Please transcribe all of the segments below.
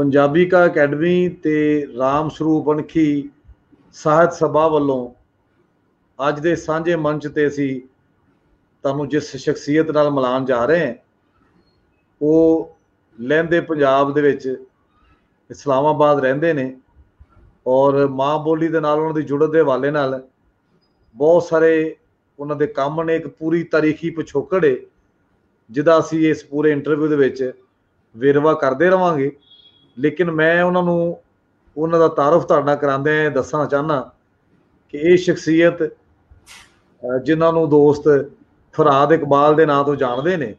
पंजाबी का अकैडमी ते राम स्वरूप अणखी ਸਾਹਿਤ ਸਭਾ ਵੱਲੋਂ ਅੱਜ ਦੇ ਸਾਂਝੇ ਮੰਚ ਤੇ ਅਸੀਂ ਤੁਹਾਨੂੰ ਜਿਸ ਸ਼ਖਸੀਅਤ ਨਾਲ ਮਿਲਾਨ ਜਾ ਰਹੇ ਹਾਂ ਉਹ ਲਹਿੰਦੇ ਪੰਜਾਬ ਦੇ ਵਿੱਚ ਇਸਲਾਮਾਬਾਦ ਰਹਿੰਦੇ ਨੇ ਔਰ ਮਾਂ ਬੋਲੀ ਦੇ ਨਾਲ ਉਹਨਾਂ ਦੀ ਜੁੜਨ ਦੇ ਹਵਾਲੇ ਨਾਲ ਬਹੁਤ ਸਾਰੇ ਉਹਨਾਂ ਦੇ ਕੰਮ ਨੇ। ਇੱਕ ਪੂਰੀ ਤਾਰੀਖੀ ਪਿਛੋਕੜ ਹੈ ਜਿਹਦਾ ਅਸੀਂ ਇਸ ਪੂਰੇ ਇੰਟਰਵਿਊ ਦੇ ਵਿੱਚ ਵੇਰਵਾ ਕਰਦੇ ਰਵਾਂਗੇ। ਲੇਕਿਨ ਮੈਂ ਉਹਨਾਂ ਨੂੰ ਉਹਨਾਂ ਦਾ ਤਾਰਫ ਤੁਹਾਡੇ ਨਾਲ ਕਰਾਉਂਦੇ ਦੱਸਣਾ ਚਾਹੁੰਦਾ ਕਿ ਇਹ ਸ਼ਖਸੀਅਤ ਜਿਨ੍ਹਾਂ ਨੂੰ ਦੋਸਤ ਫਰਾਦ ਇਕਬਾਲ ਦੇ ਨਾਂ ਤੋਂ ਜਾਣਦੇ ਨੇ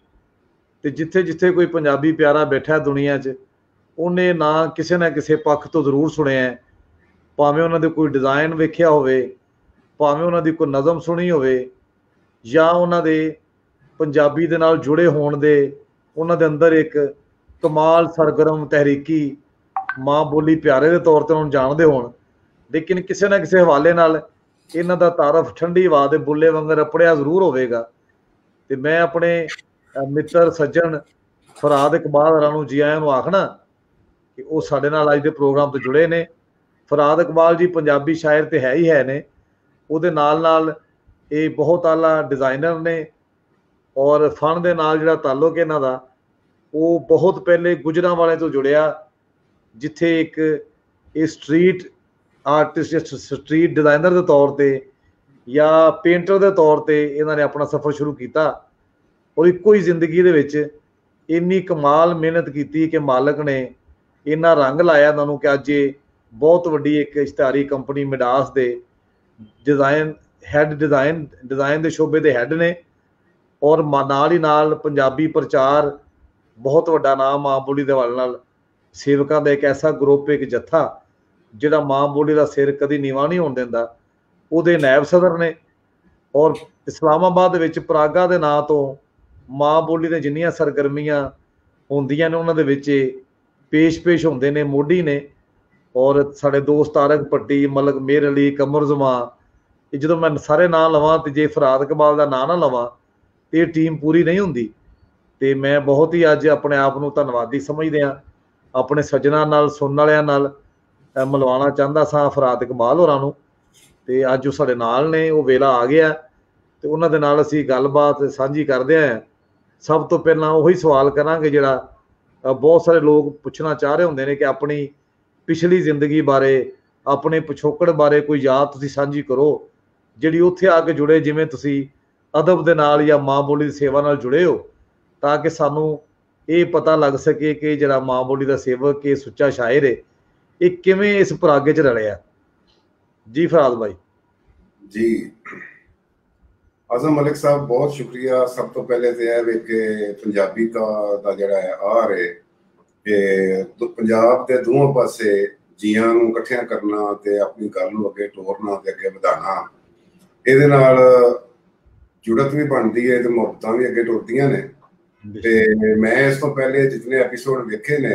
ਤੇ ਜਿੱਥੇ ਜਿੱਥੇ ਕੋਈ ਪੰਜਾਬੀ ਪਿਆਰਾ ਬੈਠਾ ਦੁਨੀਆ 'ਚ ਉਹਨੇ ਨਾ ਕਿਸੇ ਨਾ ਕਿਸੇ ਪੱਖ ਤੋਂ ਜ਼ਰੂਰ ਸੁਣਿਆ, ਭਾਵੇਂ ਉਹਨਾਂ ਦੇ ਕੋਈ ਡਿਜ਼ਾਈਨ ਵੇਖਿਆ ਹੋਵੇ, ਭਾਵੇਂ ਉਹਨਾਂ ਦੀ ਕੋਈ ਨਜ਼ਮ ਸੁਣੀ ਹੋਵੇ ਜਾਂ ਉਹਨਾਂ ਦੇ ਪੰਜਾਬੀ ਦੇ ਨਾਲ ਜੁੜੇ ਹੋਣ ਦੇ ਉਹਨਾਂ ਦੇ ਅੰਦਰ ਇੱਕ ਕਮਾਲ ਸਰਗਰਮ ਤਹਿਰੀਕੀ ਮਾਂ ਬੋਲੀ ਪਿਆਰੇ ਦੇ ਤੌਰ ਤੇ ਉਹਨਾਂ ਨੂੰ ਜਾਣਦੇ ਹੋਣ। ਲੇਕਿਨ ਕਿਸੇ ਨਾ ਕਿਸੇ ਹਵਾਲੇ ਨਾਲ ਇਹਨਾਂ ਦਾ ਤਾਰਫ ਠੰਡੀ ਹਵਾ ਦੇ ਬੁੱਲੇ ਵਾਂਗਰ ਅਪੜਿਆ ਜ਼ਰੂਰ ਹੋਵੇਗਾ। ਤੇ ਮੈਂ ਆਪਣੇ ਮਿੱਤਰ ਸੱਜਣ ਫਰਾਦ ਇਕਬਾਲ ਹੋਰਾਂ ਨੂੰ ਜੀ ਆਇਆਂ ਨੂੰ ਆਖਣਾ ਕਿ ਉਹ ਸਾਡੇ ਨਾਲ ਅੱਜ ਦੇ ਪ੍ਰੋਗਰਾਮ ਤੋਂ ਜੁੜੇ ਨੇ। ਫਰਾਦ ਇਕਬਾਲ ਜੀ ਪੰਜਾਬੀ ਸ਼ਾਇਰ ਤੇ ਹੈ ਹੀ ਹੈ ਨੇ, ਉਹਦੇ ਨਾਲ ਨਾਲ ਇਹ ਬਹੁਤ ਆਲਾ ਡਿਜ਼ਾਈਨਰ ਨੇ ਔਰ ਫਨ ਦੇ ਨਾਲ ਜਿਹੜਾ ਤਾਲੁਕ ਇਹਨਾਂ ਦਾ ਉਹ ਬਹੁਤ ਪਹਿਲੇ ਗੁਜਰਾਂਵਾਲੇ ਤੋਂ ਜੁੜਿਆ, ਜਿੱਥੇ ਇੱਕ ਇਹ ਸਟਰੀਟ ਆਰਟਿਸਟ ਸਟਰੀਟ ਡਿਜ਼ਾਈਨਰ ਦੇ ਤੌਰ ਤੇ ਜਾਂ ਪੇਂਟਰ ਦੇ ਤੌਰ ਤੇ ਇਹਨਾਂ ਨੇ ਆਪਣਾ ਸਫ਼ਰ ਸ਼ੁਰੂ ਕੀਤਾ ਔਰ ਇੱਕੋ ਹੀ ਜ਼ਿੰਦਗੀ ਦੇ ਵਿੱਚ ਇੰਨੀ ਕਮਾਲ ਮਿਹਨਤ ਕੀਤੀ ਕਿ ਮਾਲਕ ਨੇ ਇੰਨਾ ਰੰਗ ਲਾਇਆ ਇਹਨਾਂ ਨੂੰ ਕਿ ਅੱਜ ਇਹ ਬਹੁਤ ਵੱਡੀ ਇੱਕ ਇਸ਼ਤਿਹਾਰੀ ਕੰਪਨੀ ਮਿਡਾਸ ਦੇ ਡਿਜ਼ਾਈਨ ਦੇ ਸ਼ੋਬੇ ਦੇ ਹੈੱਡ ਨੇ ਔਰ ਨਾਲ ਹੀ ਨਾਲ ਪੰਜਾਬੀ ਪ੍ਰਚਾਰ ਬਹੁਤ ਵੱਡਾ ਨਾਮ ਮਾਂ ਬੋਲੀ ਦੇ ਹਵਾਲੇ ਨਾਲ ਸੇਵਕਾਂ ਦਾ ਇੱਕ ਐਸਾ ਗਰੁੱਪ, ਇੱਕ ਜੱਥਾ ਜਿਹੜਾ ਮਾਂ ਬੋਲੀ ਦਾ ਸਿਰ ਕਦੀ ਨੀਵਾਂ ਨਹੀਂ ਹੋਣ ਦਿੰਦਾ, ਉਹਦੇ ਨਾਇਬ ਸਦਰ ਨੇ। ਔਰ ਇਸਲਾਮਾਬਾਦ ਦੇ ਵਿੱਚ ਪਰਾਗਾ ਦੇ ਨਾਂ ਤੋਂ ਮਾਂ ਬੋਲੀ ਦੇ ਜਿੰਨੀਆਂ ਸਰਗਰਮੀਆਂ ਹੁੰਦੀਆਂ ਨੇ ਉਹਨਾਂ ਦੇ ਵਿੱਚ ਪੇਸ਼ ਹੁੰਦੇ ਨੇ, ਮੋਢੀ ਨੇ। ਔਰ ਸਾਡੇ ਦੋਸਤ ਤਾਰਕ ਭੱਟੀ, ਮਲਕ ਮੇਰ ਅਲੀ, ਕਮਰ ਜ਼ਮਾਂ, ਇਹ ਜਦੋਂ ਮੈਂ ਸਾਰੇ ਨਾਂ ਲਵਾਂ ਤੇ ਜੇ ਫਰਾਦ ਇਕਬਾਲ ਦਾ ਨਾਂ ਨਾ ਲਵਾਂ ਤੇ ਇਹ ਟੀਮ ਪੂਰੀ ਨਹੀਂ ਹੁੰਦੀ। ਤੇ ਮੈਂ ਬਹੁਤ ਹੀ ਅੱਜ ਆਪਣੇ ਆਪ ਨੂੰ ਧੰਨਵਾਦੀ ਸਮਝਦੇ ਹਾਂ, ਆਪਣੇ ਸੱਜਣਾਂ ਨਾਲ, ਸੁਣਨ ਵਾਲਿਆਂ ਨਾਲ ਮਿਲਵਾਉਣਾ ਚਾਹੁੰਦਾ ਸਾਂ ਫਰਾਦ ਇਕਬਾਲ ਹੋਰਾਂ ਨੂੰ। ਤੇ ਅੱਜ ਉਹ ਸਾਡੇ ਨਾਲ ਨੇ, ਉਹ ਵੇਲਾ ਆ ਗਿਆ ਤੇ ਉਹਨਾਂ ਦੇ ਨਾਲ ਅਸੀਂ ਗੱਲਬਾਤ ਸਾਂਝੀ ਕਰਦੇ ਹਾਂ। ਸਭ ਤੋਂ ਪਹਿਲਾਂ ਉਹੀ ਸਵਾਲ ਕਰਾਂਗੇ ਜਿਹੜਾ ਬਹੁਤ ਸਾਰੇ ਲੋਕ ਪੁੱਛਣਾ ਚਾਹ ਰਹੇ ਹੁੰਦੇ ਨੇ ਕਿ ਆਪਣੀ ਪਿਛਲੀ ਜ਼ਿੰਦਗੀ ਬਾਰੇ, ਆਪਣੇ ਪਿਛੋਕੜ ਬਾਰੇ ਕੋਈ ਯਾਦ ਤੁਸੀਂ ਸਾਂਝੀ ਕਰੋ ਜਿਹੜੀ ਉੱਥੇ ਆ ਕੇ ਜੁੜੇ, ਜਿਵੇਂ ਤੁਸੀਂ ਅਦਬ ਦੇ ਨਾਲ ਜਾਂ ਮਾਂ ਬੋਲੀ ਦੀ ਸੇਵਾ ਨਾਲ ਜੁੜੇ ਹੋ, ਤਾਂ ਕਿ ਸਾਨੂੰ ਇਹ ਪਤਾ ਲੱਗ ਸਕੇ ਕਿ ਜਿਹੜਾ ਮਾਂ ਬੋਲੀ ਦਾ ਸੇਵਕ, ਇਹ ਸੁੱਚਾ ਸ਼ਾਇਰ ਹੈ, ਇਹ ਕਿਵੇਂ ਇਸ ਪਰਾਗੇ 'ਚ ਰਲਿਆ। ਜੀ ਫਰਾਦ ਭਾਈ। ਜੀ आजम मलिक साहब, बहुत शुक्रिया। सब तो पहले तो यह वे कि पंजाबी का जड़ा है आ रहे कि पंजाब के दोनों पासे जियां नूं इकट्ठियां करना ते अपनी गल नूं अगे टोरना ते अगे वधाना, इहदे नाल जुड़त भी बनती है ते मुहब्बतां भी अगे टुरदियां ने। ते मैं इस तो पहले जितने एपीसोड वेखे ने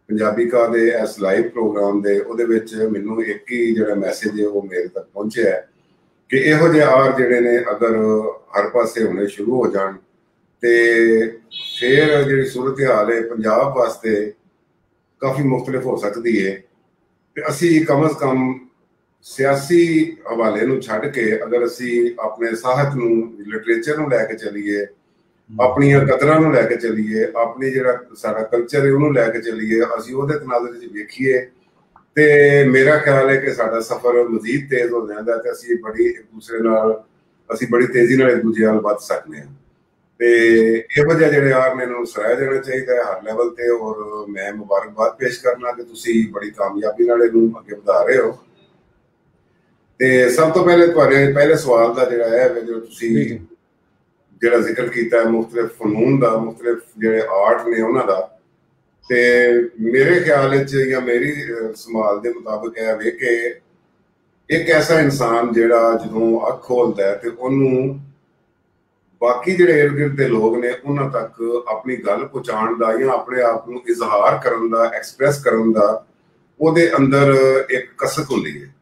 पंजाबी का दे इस लाइव प्रोग्राम दे, उहदे विच मैनूं एक ही जिहड़ा मैसेज है वो मेरे तक पहुंचिया है कि इहो ਜਿਹੇ आर ਜਿਹੜੇ ਨੇ अगर हर पासे होने शुरू हो जान तो फिर जी सूरत हाल है पंजाब वास्ते काफ़ी मुख्तलिफ हो सकती है। तो असी कम अज़ कम सियासी हवाले नूं छड्ड के अगर असी अपने साहित नूं, लिटरेचर नूं लैके चलीए, अपनियां कदरां नूं लैके चलीए, अपनी जिहड़ा साडा कल्चर है उहनूं लैके चलीए, असी उहदे तनाज़ुर च वेखीए ते मेरा ख्याल है कि साडा सफ़र मजीद तेज़ हो जाता है। असी बड़ी एक दूसरे नाल असी बड़ी तेज़ी नाल एक दूजे नाल वध सकते हैं। तो इहो जिहे जिहड़े यार मैनूं सराहिया देना चाहिए हर लैवल ते, और मैं मुबारकबाद पेश करना कि तुसीं बड़ी कामयाबी नाल इहनूं अगे वधा रहे हो। तो सब तो पहले तुहाडे पहले सवाल दा जिहड़ा है जो तुसीं जिहड़ा जिक्र कीता है मुख्तलिफ फनून दा, मुख्तलिफ जिहड़े आर्ट ने उहनां दा, ते मेरे ख्याल या मेरी संभाल के मुताबिक है वे कि एक ऐसा इंसान जिहड़ा जदों अख खोलता है तो उन्होंने बाकी जिहड़े इर्द गिर्द के लोग ने उन्हां तक अपनी गल पहुँचाउण दा या अपने आप को इजहार करन दा, एक्सप्रैस करन दा ਉਹਦੇ अंदर एक कसक होंदी है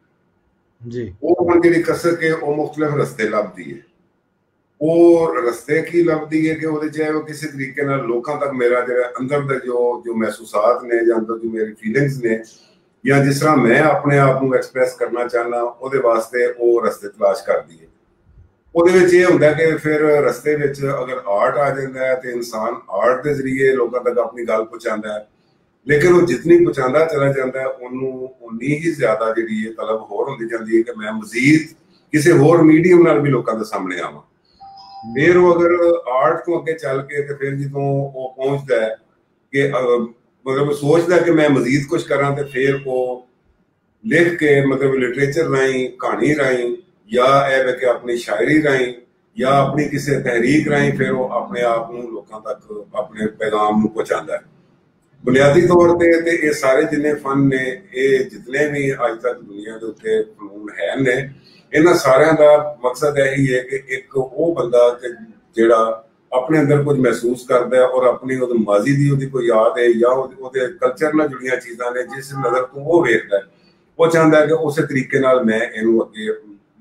जी। वो हुण जिहड़ी कसक है वो मुख्तलिफ रस्ते लभदी है। ਉਹ ਰਸਤੇ ਕੀ ਲੱਭਦੀ ਹੈ ਕਿ ਉਹਦੇ ਚਾਹੇ ਉਹ ਕਿਸੇ ਤਰੀਕੇ ਨਾਲ ਲੋਕਾਂ ਤੱਕ ਮੇਰਾ ਜਿਹੜਾ ਅੰਦਰ ਦੇ ਜੋ ਮਹਿਸੂਸਾਤ ਨੇ ਜਾਂ ਅੰਦਰ ਜੋ ਮੇਰੀ ਫੀਲਿੰਗਸ ਨੇ ਜਾਂ ਜਿਸ ਤਰ੍ਹਾਂ ਮੈਂ ਆਪਣੇ ਆਪ ਨੂੰ ਐਕਸਪ੍ਰੈਸ ਕਰਨਾ ਚਾਹੁੰਦਾ ਉਹਦੇ ਵਾਸਤੇ ਉਹ ਰਸਤੇ ਤਲਾਸ਼ ਕਰਦੀ ਹੈ। ਉਹਦੇ ਵਿੱਚ ਇਹ ਹੁੰਦਾ ਕਿ ਫਿਰ ਰਸਤੇ ਵਿੱਚ ਅਗਰ ਆਰਟ ਆ ਜਾਂਦਾ ਹੈ ਤੇ ਇਨਸਾਨ ਆਰਟ ਦੇ ਜ਼ਰੀਏ ਲੋਕਾਂ ਤੱਕ ਆਪਣੀ ਗੱਲ ਪਹੁੰਚਾਉਂਦਾ ਹੈ, ਲੇਕਿਨ ਉਹ ਜਿਤਨੀ ਪਹੁੰਚਾਉਂਦਾ ਚਲਾ ਜਾਂਦਾ ਹੈ ਉਹਨੂੰ ਉਨੀ ਹੀ ਜ਼ਿਆਦਾ ਜਿਹੜੀ ਇਹ ਤਲਬ ਹੋਰ ਹੁੰਦੀ ਜਾਂਦੀ ਹੈ ਕਿ ਮੈਂ ਮਜ਼ੀਦ ਕਿਸੇ ਹੋਰ ਮੀਡੀਅਮ ਨਾਲ ਵੀ ਲੋਕਾਂ ਦੇ ਸਾਹਮਣੇ ਆਵਾਂ। ਫਿਰ ਉਹ ਅਗਰ ਆਰਟ ਤੋਂ ਅੱਗੇ ਚੱਲ ਕੇ ਤੇ ਫਿਰ ਜਦੋਂ ਉਹ ਪਹੁੰਚਦਾ ਹੈ ਕਿ ਮਤਲਬ ਸੋਚਦਾ ਕਿ ਮੈਂ ਮਜ਼ੀਦ ਕੁਝ ਕਰਾਂ ਤੇ ਫਿਰ ਉਹ ਲਿਖ ਕੇ ਮਤਲਬ ਲਿਟਰੇਚਰ ਰਾਹੀਂ, ਕਹਾਣੀ ਰਾਹੀਂ ਜਾਂ ਇਹ ਵੇ ਕਿ ਆਪਣੀ ਸ਼ਾਇਰੀ ਰਾਹੀਂ ਜਾਂ ਆਪਣੀ ਕਿਸੇ ਤਹਿਰੀਕ ਰਾਹੀਂ ਫਿਰ ਉਹ ਆਪਣੇ ਆਪ ਨੂੰ ਲੋਕਾਂ ਤੱਕ ਆਪਣੇ ਪੈਗਾਮ ਨੂੰ ਪਹੁੰਚਾਉਂਦਾ ਹੈ। ਬੁਨਿਆਦੀ ਤੌਰ ਤੇ ਇਹ ਸਾਰੇ ਜਿੰਨੇ ਫਨ ਨੇ, ਇਹ ਜਿਤਨੇ ਵੀ ਅੱਜ ਤੱਕ ਦੁਨੀਆ ਦੇ ਉੱਤੇ ਫਨੂਨ ਹੈ ਨੇ, ਇਹਨਾਂ ਸਾਰਿਆਂ ਦਾ ਮਕਸਦ ਇਹੀ ਹੈ ਕਿ ਇੱਕ ਉਹ ਬੰਦਾ ਜਿਹੜਾ ਆਪਣੇ ਅੰਦਰ ਕੁਝ ਮਹਿਸੂਸ ਕਰਦਾ ਹੈ ਔਰ ਆਪਣੀ ਉਹਦੇ ਮਾਜ਼ੀ ਦੀ ਉਹਦੀ ਕੋਈ ਯਾਦ ਹੈ ਜਾਂ ਉਹਦੇ ਕਲਚਰ ਨਾਲ ਜੁੜੀਆਂ ਚੀਜ਼ਾਂ ਨੇ ਜਿਸ ਨਜ਼ਰ ਤੋਂ ਉਹ ਵੇਖਦਾ ਹੈ, ਉਹ ਚਾਹੁੰਦਾ ਹੈ ਕਿ ਉਸੇ ਤਰੀਕੇ ਨਾਲ ਮੈਂ ਇਹਨੂੰ ਅੱਗੇ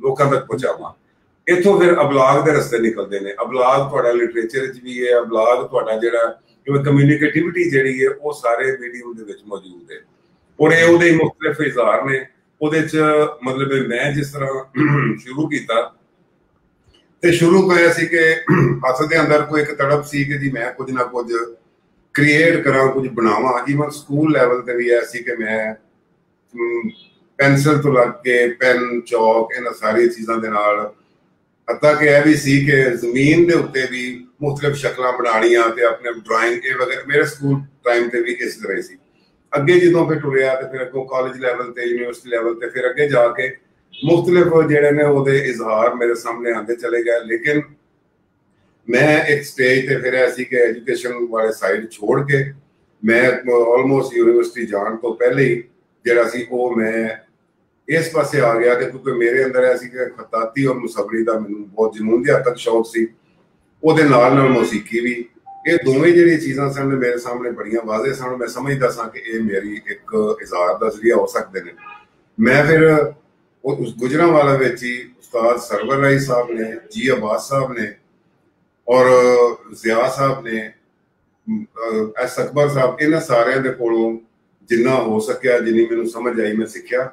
ਲੋਕਾਂ ਤੱਕ ਪਹੁੰਚਾਵਾਂ। ਇੱਥੋਂ ਫਿਰ ਅਬਲਾਗ ਦੇ ਰਸਤੇ ਨਿਕਲਦੇ ਨੇ। ਅਬਲਾਗ ਤੁਹਾਡਾ ਲਿਟਰੇਚਰ 'ਚ ਵੀ ਹੈ, ਅਬਲਾਗ ਤੁਹਾਡਾ ਜਿਹੜਾ ਜਿਵੇਂ ਕਮਿਊਨੀਕੇਟਿਵਿਟੀ ਜਿਹੜੀ ਹੈ ਉਹ ਸਾਰੇ ਮੀਡੀਅਮ ਦੇ ਵਿੱਚ ਮੌਜੂਦ ਹੈ ਔਰ ਇਹ ਉਹਦੇ ਮੁਖਤਲਿਫ ਇਜ਼ਹਾਰ ਨੇ। ਉਹਦੇ 'ਚ ਮਤਲਬ ਮੈਂ ਜਿਸ ਤਰ੍ਹਾਂ ਸ਼ੁਰੂ ਕੀਤਾ ਤੇ ਸ਼ੁਰੂ ਹੋਇਆ ਸੀ ਕਿ ਅਸਲ ਦੇ ਅੰਦਰ ਕੋਈ ਇੱਕ ਤੜਪ ਸੀ ਕਿ ਜੀ ਮੈਂ ਕੁਝ ਨਾ ਕੁਝ ਕ੍ਰੀਏਟ ਕਰਾਂ, ਕੁਝ ਬਣਾਵਾਂ। ਈਵਨ ਸਕੂਲ ਲੈਵਲ ਤੇ ਵੀ ਐ ਸੀ ਕਿ ਮੈਂ ਪੈਨਸਲ ਤੋਂ ਲੱਗ ਕੇ ਪੈਨ, ਚੌਕ, ਇਹਨਾਂ ਸਾਰੀਆਂ ਚੀਜ਼ਾਂ ਦੇ ਨਾਲ, ਹੱਤਾ ਕਿ ਇਹ ਵੀ ਸੀ ਕਿ ਜ਼ਮੀਨ ਦੇ ਉੱਤੇ ਵੀ ਮੁਖਤਲਿਫ ਸ਼ਕਲਾਂ ਬਣਾਉਣੀਆਂ ਤੇ ਆਪਣੇ ਡਰਾਇੰਗ ਇਹ ਵਗੈਰਾ। ਮੇਰੇ ਸਕੂਲ ਟਾਈਮ ਤੇ ਵੀ ਇਸ ਤਰ੍ਹਾਂ ਸੀ। ਅੱਗੇ ਜਦੋਂ ਫਿਰ ਟੁਰਿਆ ਤੇ ਫਿਰ ਅੱਗੋਂ ਕਾਲਜ ਲੈਵਲ ਤੇ, ਯੂਨੀਵਰਸਿਟੀ ਲੈਵਲ ਤੇ, ਫਿਰ ਅੱਗੇ ਜਾ ਕੇ ਮੁਖਤਲਿਫ ਜਿਹੜੇ ਨੇ ਉਹਦੇ ਇਜ਼ਹਾਰ ਮੇਰੇ ਸਾਹਮਣੇ ਆਉਂਦੇ ਚਲੇ ਗਏ। ਲੇਕਿਨ ਮੈਂ ਇੱਕ ਸਟੇਜ ਤੇ ਫਿਰ ਐਸੀ ਕਿ ਐਜੂਕੇਸ਼ਨ ਵਾਲੇ ਸਾਈਡ ਛੋੜ ਕੇ ਮੈਂ ਆਲਮੋਸਟ ਯੂਨੀਵਰਸਿਟੀ ਜਾਣ ਤੋਂ ਪਹਿਲੇ ਹੀ ਜਿਹੜਾ ਸੀ ਉਹ ਮੈਂ ਇਸ ਪਾਸੇ ਆ ਗਿਆ ਕਿ ਕਿਉਂਕਿ ਮੇਰੇ ਅੰਦਰ ਐਸੀ ਕਿ ਖਤਾਤੀ ਔਰ ਮੁਸਵਰੀ ਦਾ ਮੈਨੂੰ ਬਹੁਤ ਜਨੂਨ ਦੀ ਹੱਦ ਤੱਕ ਸ਼ੌਕ ਸੀ। ਉਹਦੇ ਨਾਲ ਨਾਲ ਮੌਸੀਕੀ ਵੀ, ਇਹ ਦੋਵੇਂ ਜਿਹੜੀਆਂ ਚੀਜ਼ਾਂ ਸਨ ਮੇਰੇ ਸਾਹਮਣੇ ਬੜੀਆਂ ਵਾਜ਼ਿਹ ਸਨ। ਮੈਂ ਸਮਝਦਾ ਸਾਂ ਕਿ ਇਹ ਮੇਰੀ ਇੱਕ ਇਜ਼ਹਾਰ ਦਾ ਜ਼ਰੀਆ ਹੋ ਸਕਦੇ ਨੇ। ਮੈਂ ਫਿਰ ਉਸ ਗੁਜਰਾਂਵਾਲਾ ਵਿੱਚ ਹੀ ਉਸਤਾਦ ਸਰਵਰ ਰਾਈ ਸਾਹਿਬ ਨੇ, ਜੀ ਅਬਾਸ ਸਾਹਿਬ ਨੇ ਔਰ ਜ਼ਿਆ ਸਾਹਿਬ ਨੇ, ਐਸ ਅਕਬਰ ਸਾਹਿਬ, ਇਹਨਾਂ ਸਾਰਿਆਂ ਦੇ ਕੋਲੋਂ ਜਿੰਨਾ ਹੋ ਸਕਿਆ, ਜਿੰਨੀ ਮੈਨੂੰ ਸਮਝ ਆਈ ਮੈਂ ਸਿੱਖਿਆ।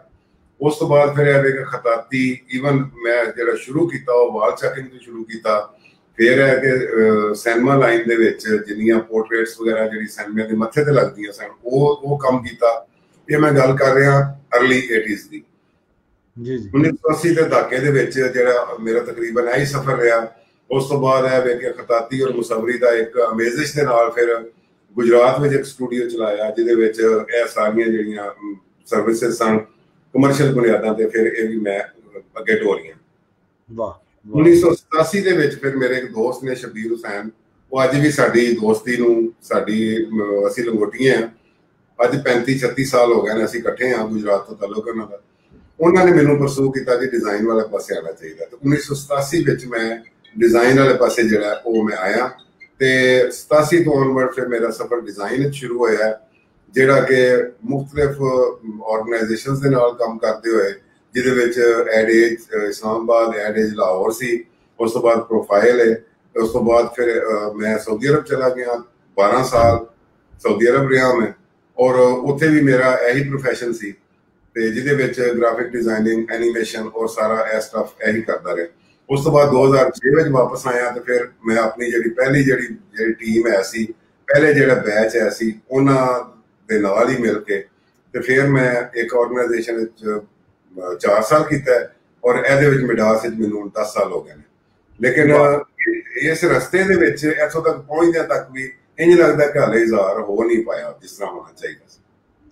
ਉਸ ਤੋਂ ਬਾਅਦ ਫਿਰ ਇਹ ਕਿ ਖਤਾਤੀ ਈਵਨ ਮੈਂ ਜਿਹੜਾ ਸ਼ੁਰੂ ਕੀਤਾ ਉਹ ਵਾਲ ਚੈਕਿੰਗ ਤੋਂ ਸ਼ੁਰੂ ਕੀਤਾ। ਫਿਰ ਹੈ ਕਿ ਸਿਨੇਮਾ ਲਾਈਨ ਦੇ ਵਿੱਚ ਜਿੰਨੀਆਂ ਪੋਰਟਰੇਟਸ ਵਗੈਰਾ ਜਿਹੜੀ ਸਿਨੇਮੇ ਦੇ ਮੱਥੇ ਤੇ ਲੱਗਦੀਆਂ ਸਨ ਉਹ ਕੰਮ ਕੀਤਾ। ਇਹ ਮੈਂ ਗੱਲ ਕਰ ਰਿਹਾ ਅਰਲੀ 80s ਦੀ। 1980 ਦੇ ਦਹਾਕੇ ਦੇ ਵਿੱਚ ਜਿਹੜਾ ਮੇਰਾ ਤਕਰੀਬਨ ਇਹੀ ਸਫ਼ਰ ਰਿਹਾ। ਉਸ ਤੋਂ ਬਾਅਦ ਇਹ ਵੇ ਕਿ ਖਤਾਤੀ ਔਰ ਮੁਸਵਰੀ ਦਾ ਇੱਕ ਅਮੇਜ਼ਿਸ਼ ਦੇ ਨਾਲ ਫਿਰ ਗੁਜਰਾਤ ਵਿੱਚ ਇੱਕ ਸਟੂਡੀਓ ਚਲਾਇਆ ਜਿਹਦੇ ਵਿੱਚ ਇਹ ਸਾਰੀਆਂ ਜਿਹੜੀਆਂ ਸਰਵਿਸਿਜ਼ ਸਨ ਕਮਰਸ਼ੀਅਲ ਬੁਨਿਆਦਾਂ ਤੇ ਫਿਰ ਇਹ ਵੀ ਮੈਂ ਅੱਗੇ ਢੋਲੀਆਂ। ਵਾਹ। 1987 ਦੇ ਵਿੱਚ ਫਿਰ ਮੇਰੇ ਇੱਕ ਦੋਸਤ ਨੇ ਸ਼ਬੀਰ ਹੁਸੈਨ, ਉਹ ਅੱਜ ਵੀ ਸਾਡੀ ਦੋਸਤੀ ਨੂੰ ਅਸੀਂ ਲੰਗੋਟੀਆਂ ਅੱਜ 35-36 ਸਾਲ ਹੋ ਗਏ ਨੇ, ਅਸੀਂ ਇਕੱਠੇ ਹਾਂ, ਗੁਜਰਾਤ ਤੋਂ ਤਾਲੁਕ ਉਹਨਾਂ ਦਾ। ਉਹਨਾਂ ਨੇ ਮੈਨੂੰ ਪਰਸੂ ਕੀਤਾ ਕਿ ਡਿਜ਼ਾਈਨ ਵਾਲੇ ਪਾਸੇ ਆਉਣਾ ਚਾਹੀਦਾ ਤੇ 1987 ਵਿੱਚ ਮੈਂ ਡਿਜ਼ਾਈਨ ਵਾਲੇ ਪਾਸੇ ਜਿਹੜਾ ਉਹ ਮੈਂ ਆਇਆ ਤੇ 87 ਤੋਂ ਔਨਵਰਡ ਫਿਰ ਮੇਰਾ ਸਫ਼ਰ ਡਿਜ਼ਾਈਨ ਸ਼ੁਰੂ ਹੋਇਆ, ਜਿਹੜਾ ਕਿ ਮੁਖਤਲਿਫ ਆਰਗੇਨਾਈਜੇਸ਼ਨਸ ਦੇ ਨਾਲ ਕੰਮ ਕਰਦੇ ਹੋਏ, ਜਿਹਦੇ ਵਿੱਚ ਐਡੇਜ ਇਸਲਾਮਾਬਾਦ, ਐਡੇਜ ਲਾਹੌਰ ਸੀ, ਉਸ ਤੋਂ ਬਾਅਦ ਪ੍ਰੋਫਾਈਲ ਹੈ, ਉਸ ਤੋਂ ਬਾਅਦ ਫਿਰ ਮੈਂ ਸਾਊਦੀ ਅਰਬ ਚਲਾ ਗਿਆ, 12 ਸਾਲ ਸਾਊਦੀ ਅਰਬ ਰਿਹਾ ਮੈਂ ਔਰ ਉੱਥੇ ਵੀ ਮੇਰਾ ਇਹੀ ਪ੍ਰੋਫੈਸ਼ਨ ਸੀ ਤੇ ਜਿਹਦੇ ਵਿੱਚ ਗ੍ਰਾਫਿਕ ਡਿਜ਼ਾਈਨਿੰਗ, ਐਨੀਮੇਸ਼ਨ ਔਰ ਸਾਰਾ ਇਹ ਸਟੱਫ ਇਹੀ ਕਰਦਾ ਰਿਹਾ। ਉਸ ਤੋਂ ਬਾਅਦ 2006 ਵਿੱਚ ਵਾਪਸ ਆਇਆ ਤੇ ਫਿਰ ਮੈਂ ਆਪਣੀ ਜਿਹੜੀ ਪਹਿਲੀ ਜਿਹੜੀ ਟੀਮ ਹੈ ਸੀ, ਪਹਿਲੇ ਜਿਹੜਾ ਬੈਚ ਹੈ ਸੀ, ਉਹਨਾਂ ਦੇ ਨਾਲ ਹੀ ਮਿਲ ਕੇ ਤੇ ਫਿਰ ਮੈਂ ਇੱਕ ਆਰਗੇਨਾਈਜੇਸ਼ਨ ਵਿੱਚ 4 ਸਾਲ ਕੀਤਾ ਔਰ ਇਹਦੇ ਵਿੱਚ ਮਿਡਾਸ ਵਿੱਚ ਮੈਨੂੰ 10 ਸਾਲ ਹੋ ਗਏ ਨੇ। ਲੇਕਿਨ ਇਸ ਰਸਤੇ ਦੇ ਵਿੱਚ ਇੱਥੋਂ ਤੱਕ ਪਹੁੰਚਦਿਆਂ ਤੱਕ ਵੀ ਇੰਝ ਲੱਗਦਾ ਕਿ ਹਾਲੇ ਇਜ਼ਹਾਰ ਹੋ ਨਹੀਂ ਪਾਇਆ ਜਿਸ ਤਰ੍ਹਾਂ ਹੋਣਾ ਚਾਹੀਦਾ ਸੀ।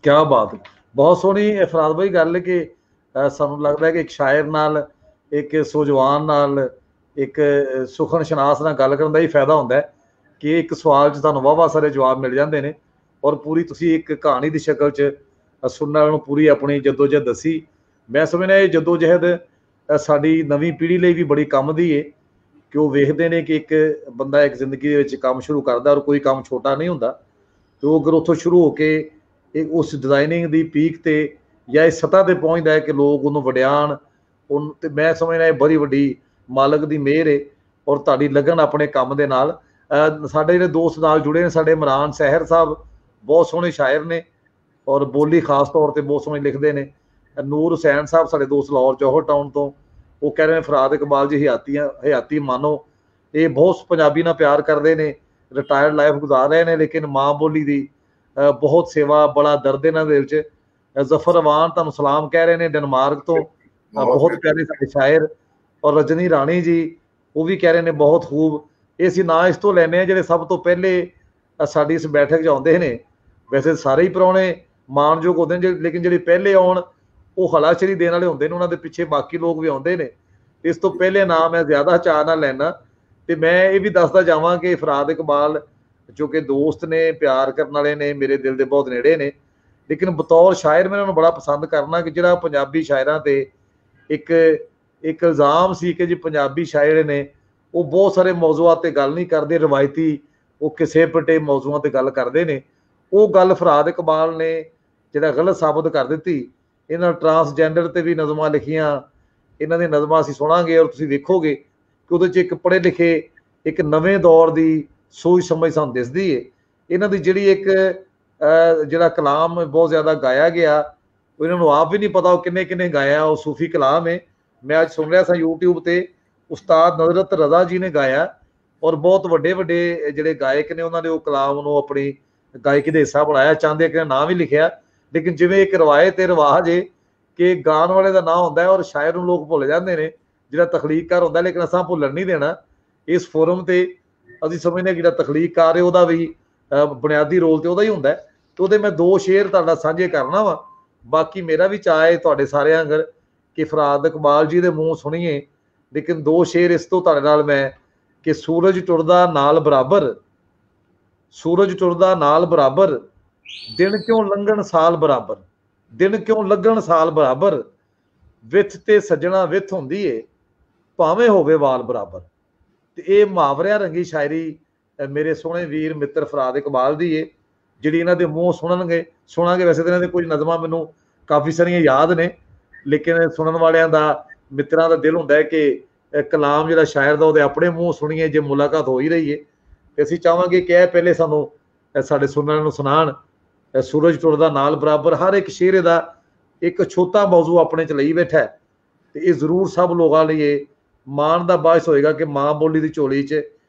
ਕਿਆ ਬਾਤ, ਬਹੁਤ ਸੋਹਣੀ ਇਫਰਾਦ ਭਾਈ ਗੱਲ ਕਿ ਸਾਨੂੰ ਲੱਗਦਾ ਕਿ ਇੱਕ ਸ਼ਾਇਰ ਨਾਲ, ਇੱਕ ਸੋਜਵਾਨ ਨਾਲ, ਇੱਕ ਸੁਖਨ ਸ਼ਨਾਸ ਨਾਲ ਗੱਲ ਕਰਨ ਦਾ ਹੀ ਫਾਇਦਾ ਹੁੰਦਾ ਕਿ ਇੱਕ ਸਵਾਲ 'ਚ ਤੁਹਾਨੂੰ ਵਾਹ ਸਾਰੇ ਜਵਾਬ ਮਿਲ ਜਾਂਦੇ ਨੇ ਔਰ ਪੂਰੀ ਤੁਸੀਂ ਇੱਕ ਕਹਾਣੀ ਦੀ ਸ਼ਕਲ 'ਚ ਸੁਣਨ ਵਾਲਿਆਂ ਨੂੰ ਪੂਰੀ ਆਪਣੀ ਜੱਦੋਜਹਿਦ ਦੱਸੀ। ਮੈਂ ਸਮਝਦਾ ਇਹ ਜੱਦੋਜਹਿਦ ਸਾਡੀ ਨਵੀਂ ਪੀੜ੍ਹੀ ਲਈ ਵੀ ਬੜੀ ਕੰਮ ਦੀ ਹੈ ਕਿ ਉਹ ਵੇਖਦੇ ਨੇ ਕਿ ਇੱਕ ਬੰਦਾ ਇੱਕ ਜ਼ਿੰਦਗੀ ਦੇ ਵਿੱਚ ਕੰਮ ਸ਼ੁਰੂ ਕਰਦਾ ਔਰ ਕੋਈ ਕੰਮ ਛੋਟਾ ਨਹੀਂ ਹੁੰਦਾ ਤੇ ਉਹ ਅਗਰ ਉੱਥੋਂ ਸ਼ੁਰੂ ਹੋ ਕੇ ਉਸ ਡਿਜ਼ਾਈਨਿੰਗ ਦੀ ਪੀਕ ਤੇ ਜਾਂ ਇਸ ਸਤ੍ਹਾ ਤੇ ਪਹੁੰਚਦਾ ਹੈ ਕਿ ਲੋਕ ਉਹਨੂੰ ਵਡਿਆਣ। ਤੇ ਮੈਂ ਸਮਝਦਾ ਇਹ ਬੜੀ ਵੱਡੀ ਮਾਲਕ ਦੀ ਮਿਹਰ ਹੈ ਔਰ ਤੁਹਾਡੀ ਲਗਨ ਆਪਣੇ ਕੰਮ ਦੇ ਨਾਲ। ਸਾਡੇ ਜਿਹੜੇ ਦੋਸਤ ਨਾਲ ਜੁੜੇ ਨੇ, ਸਾਡੇ ਇਮਰਾਨ ਸਹਿਰ ਸਾਹਿਬ ਬਹੁਤ ਸੋਹਣੇ ਸ਼ਾਇਰ ਨੇ ਔਰ ਬੋਲੀ ਖਾਸ ਤੌਰ ਤੇ ਬਹੁਤ ਸੋਹਣੀ ਲਿਖਦੇ ਨੇ। ਨੂਰ ਹੁਸੈਨ ਸਾਹਿਬ ਸਾਡੇ ਦੋਸਤ ਲਾਹੌਰ ਜੌਹਰ ਟਾਊਨ ਤੋਂ, ਉਹ ਕਹਿ ਰਹੇ ਨੇ ਫਰਾਦ ਇਕਬਾਲ ਜੀ ਹਯਾਤੀ ਮਾਨੋ। ਇਹ ਬਹੁਤ ਪੰਜਾਬੀ ਨਾਲ ਪਿਆਰ ਕਰਦੇ ਨੇ, ਰਿਟਾਇਰਡ ਲਾਈਫ ਗੁਜ਼ਾਰ ਰਹੇ ਨੇ, ਲੇਕਿਨ ਮਾਂ ਬੋਲੀ ਦੀ ਬਹੁਤ ਸੇਵਾ, ਬੜਾ ਦਰਦ ਇਹਨਾਂ ਦੇ ਵਿੱਚ। ਜ਼ਫਰ ਅਵਾਨ ਤੁਹਾਨੂੰ ਸਲਾਮ ਕਹਿ ਰਹੇ ਨੇ ਡੈਨਮਾਰਕ ਤੋਂ, ਬਹੁਤ ਪਿਆਰੇ ਸਾਡੇ ਸ਼ਾਇਰ। ਔਰ ਰਜਨੀ ਰਾਣੀ ਜੀ ਉਹ ਵੀ ਕਹਿ ਰਹੇ ਨੇ ਬਹੁਤ ਖੂਬ। ਇਹ ਅਸੀਂ ਨਾਂ ਇਸ ਤੋਂ ਲੈਂਦੇ ਹਾਂ ਜਿਹੜੇ ਸਭ ਤੋਂ ਪਹਿਲੇ ਸਾਡੀ ਇਸ ਬੈਠਕ 'ਚ ਆਉਂਦੇ ਨੇ। ਵੈਸੇ ਸਾਰੇ ਹੀ ਪ੍ਰਾਹੁਣੇ ਮਾਣਯੋਗ ਹੁੰਦੇ ਨੇ, ਲੇਕਿਨ ਜਿਹੜੇ ਪਹਿਲੇ ਆਉਣ ਉਹ ਹਲਾਸ਼ੇਰੀ ਦੇਣ ਵਾਲੇ ਹੁੰਦੇ ਨੇ, ਉਹਨਾਂ ਦੇ ਪਿੱਛੇ ਬਾਕੀ ਲੋਕ ਵੀ ਆਉਂਦੇ ਨੇ। ਇਸ ਤੋਂ ਪਹਿਲੇ ਨਾਮ ਮੈਂ ਜ਼ਿਆਦਾ ਚਾਅ ਨਾਲ ਲੈਣਾ। ਤੇ ਮੈਂ ਇਹ ਵੀ ਦੱਸਦਾ ਜਾਵਾਂ ਕਿ ਫਰਾਦ ਇਕਬਾਲ ਜੋ ਕਿ ਦੋਸਤ ਨੇ, ਪਿਆਰ ਕਰਨ ਵਾਲੇ ਨੇ, ਮੇਰੇ ਦਿਲ ਦੇ ਬਹੁਤ ਨੇੜੇ ਨੇ, ਲੇਕਿਨ ਬਤੌਰ ਸ਼ਾਇਰ ਮੈਂ ਉਹਨਾਂ ਨੂੰ ਬੜਾ ਪਸੰਦ ਕਰਨਾ ਕਿ ਜਿਹੜਾ ਪੰਜਾਬੀ ਸ਼ਾਇਰਾਂ ਤੇ ਇੱਕ ਇਲਜ਼ਾਮ ਸੀ ਕਿ ਜੀ ਪੰਜਾਬੀ ਸ਼ਾਇਰ ਨੇ ਉਹ ਬਹੁਤ ਸਾਰੇ ਮੌਜ਼ੂਆਤ ਤੇ ਗੱਲ ਨਹੀਂ ਕਰਦੇ, ਰਵਾਇਤੀ ਉਹ ਕਿਸੇ ਪਟੇ ਮੌਜ਼ੂਆਂ ਤੇ ਗੱਲ ਕਰਦੇ ਨੇ। ਉਹ ਗੱਲ ਫਰਾਦ ਇਕਬਾਲ ਨੇ ਜਿਹੜਾ ਗਲਤ ਸਾਬਤ ਕਰ ਦਿੱਤੀ। ਇਹਨਾਂ ਟਰਾਂਸਜੈਂਡਰ ਤੇ ਵੀ ਨਜ਼ਮਾਂ ਲਿਖੀਆਂ, ਇਹਨਾਂ ਦੀਆਂ ਨਜ਼ਮਾਂ ਅਸੀਂ ਸੁਣਾਂਗੇ ਔਰ ਤੁਸੀਂ ਵੇਖੋਗੇ ਕਿ ਉਹਦੇ 'ਚ ਇੱਕ ਪੜ੍ਹੇ ਲਿਖੇ, ਇੱਕ ਨਵੇਂ ਦੌਰ ਦੀ ਸੋਚ ਸਮਝ ਸਾਨੂੰ ਦਿਸਦੀ ਹੈ। ਇਹਨਾਂ ਦੀ ਜਿਹੜੀ ਇੱਕ ਜਿਹੜਾ ਕਲਾਮ ਬਹੁਤ ਜ਼ਿਆਦਾ ਗਾਇਆ ਗਿਆ, ਉਹ ਇਹਨਾਂ ਨੂੰ ਆਪ ਵੀ ਨਹੀਂ ਪਤਾ ਉਹ ਕਿੰਨੇ ਗਾਇਆ। ਉਹ ਸੂਫੀ ਕਲਾਮ ਹੈ। ਮੈਂ ਅੱਜ ਸੁਣ ਰਿਹਾ ਸਾਂ YouTube ਤੇ, ਉਸਤਾਦ ਨਜ਼ਰਤ ਰਜ਼ਾ ਜੀ ਨੇ ਗਾਇਆ ਔਰ ਬਹੁਤ ਵੱਡੇ ਜਿਹੜੇ ਗਾਇਕ ਨੇ ਉਹਨਾਂ ਨੇ ਉਹ ਕਲਾਮ ਨੂੰ ਆਪਣੀ ਗਾਇਕੀ ਦਾ ਹਿੱਸਾ ਬਣਾਇਆ, ਚਾਹੁੰਦੇ ਕਿ ਨਾਂ ਵੀ ਲਿਖਿਆ। ਲੇਕਿਨ ਜਿਵੇਂ ਇੱਕ ਰਵਾਇਤ ਤੇ ਰਿਵਾਜ ਹੈ ਕਿ ਗਾਣ ਵਾਲੇ ਦਾ ਨਾਂ ਹੁੰਦਾ ਹੈ ਔਰ ਸ਼ਾਇਰ ਨੂੰ ਲੋਕ ਭੁੱਲ ਜਾਂਦੇ ਨੇ, ਜਿਹੜਾ ਤਖਲੀਕਕਾਰ ਹੁੰਦਾ, ਲੇਕਿਨ ਅਸਾਂ ਭੁੱਲਣ ਨਹੀਂ ਦੇਣਾ। ਇਸ ਫੋਰਮ ਤੇ ਅਸੀਂ ਸਮਝਦੇ ਕਿ ਜਿਹੜਾ ਤਖਲੀਕਕਾਰ ਹੈ ਉਹਦਾ ਵੀ ਬੁਨਿਆਦੀ ਰੋਲ ਤੇ ਉਹਦਾ ਹੀ ਹੁੰਦਾ। ਤੇ ਉਹਦੇ ਮੈਂ 2 ਸ਼ੇਰ ਤੁਹਾਡਾ ਸਾਂਝੇ ਕਰਨਾ ਵਾ। ਬਾਕੀ ਮੇਰਾ ਵੀ ਚਾਅ ਹੈ ਤੁਹਾਡੇ ਸਾਰਿਆਂ ਅੰਗਰ ਕਿ ਫਰਾਦ ਇਕਬਾਲ ਜੀ ਦੇ ਮੂੰਹ ਸੁਣੀਏ, ਲੇਕਿਨ 2 ਸ਼ੇਰ ਇਸ ਤੋਂ ਤੁਹਾਡੇ ਨਾਲ ਮੈਂ ਕਿ ਸੂਰਜ ਟੁਰਦਾ ਨਾਲ ਬਰਾਬਰ, ਸੂਰਜ ਟੁਰਦਾ ਨਾਲ ਬਰਾਬਰ, ਦਿਨ ਕਿਉਂ ਲੰਘਣ ਸਾਲ ਬਰਾਬਰ, ਦਿਨ ਕਿਉਂ ਲੱਗਣ ਸਾਲ ਬਰਾਬਰ, ਵਿੱਥ ਤੇ ਸੱਜਣਾ ਵਿੱਥ ਹੁੰਦੀ ਏ ਭਾਵੇਂ ਹੋਵੇ ਵਾਲ ਬਰਾਬਰ। ਤੇ ਇਹ ਮੁਹਾਵਰਿਆਂ ਰੰਗੀ ਸ਼ਾਇਰੀ ਮੇਰੇ ਸੋਹਣੇ ਵੀਰ ਮਿੱਤਰ ਫਰਾਦ ਇਕਬਾਲ ਦੀ ਏ, ਜਿਹੜੀ ਇਹਨਾਂ ਦੇ ਮੂੰਹ ਸੁਣਾਂਗੇ। ਵੈਸੇ ਤਾਂ ਇਹਨਾਂ ਦੇ ਕੁਝ ਨਜ਼ਮਾਂ ਮੈਨੂੰ ਕਾਫੀ ਸਾਰੀਆਂ ਯਾਦ ਨੇ, ਲੇਕਿਨ ਸੁਣਨ ਵਾਲਿਆਂ ਦਾ, ਮਿੱਤਰਾਂ ਦਾ ਦਿਲ ਹੁੰਦਾ ਹੈ ਕਿ ਕਲਾਮ ਜਿਹੜਾ ਸ਼ਾਇਰ ਦਾ ਉਹਦੇ ਆਪਣੇ ਮੂੰਹ ਸੁਣੀਏ। ਜੇ ਮੁਲਾਕਾਤ ਹੋ ਹੀ ਰਹੀ ਹੈ ਤੇ ਅਸੀਂ ਚਾਹਾਂਗੇ ਕਿ ਇਹ ਪਹਿਲੇ ਸਾਨੂੰ ਸਾਡੇ ਸੁਣਨ ਨੂੰ ਸੁਣਾਉਣ। ਸੂਰਜ ਟੁਰਦਾ ਨਾਲ ਬਰਾਬਰ, ਹਰ ਇੱਕ ਸ਼ੇਰ ਦਾ ਇੱਕ ਛੋਟਾ ਮੌਜੂ ਆਪਣੇ ਚ ਲਈ ਬੈਠਾ ਹੈ ਤੇ ਇਹ ਜ਼ਰੂਰ ਸਭ ਲੋਕਾਂ ਲਈ ਇਹ ਮਾਣ ਦਾ ਬਾਇਸ ਹੋਏਗਾ ਕਿ ਮਾਂ ਬੋਲੀ ਦੀ ਝੋਲੀ 'ਚ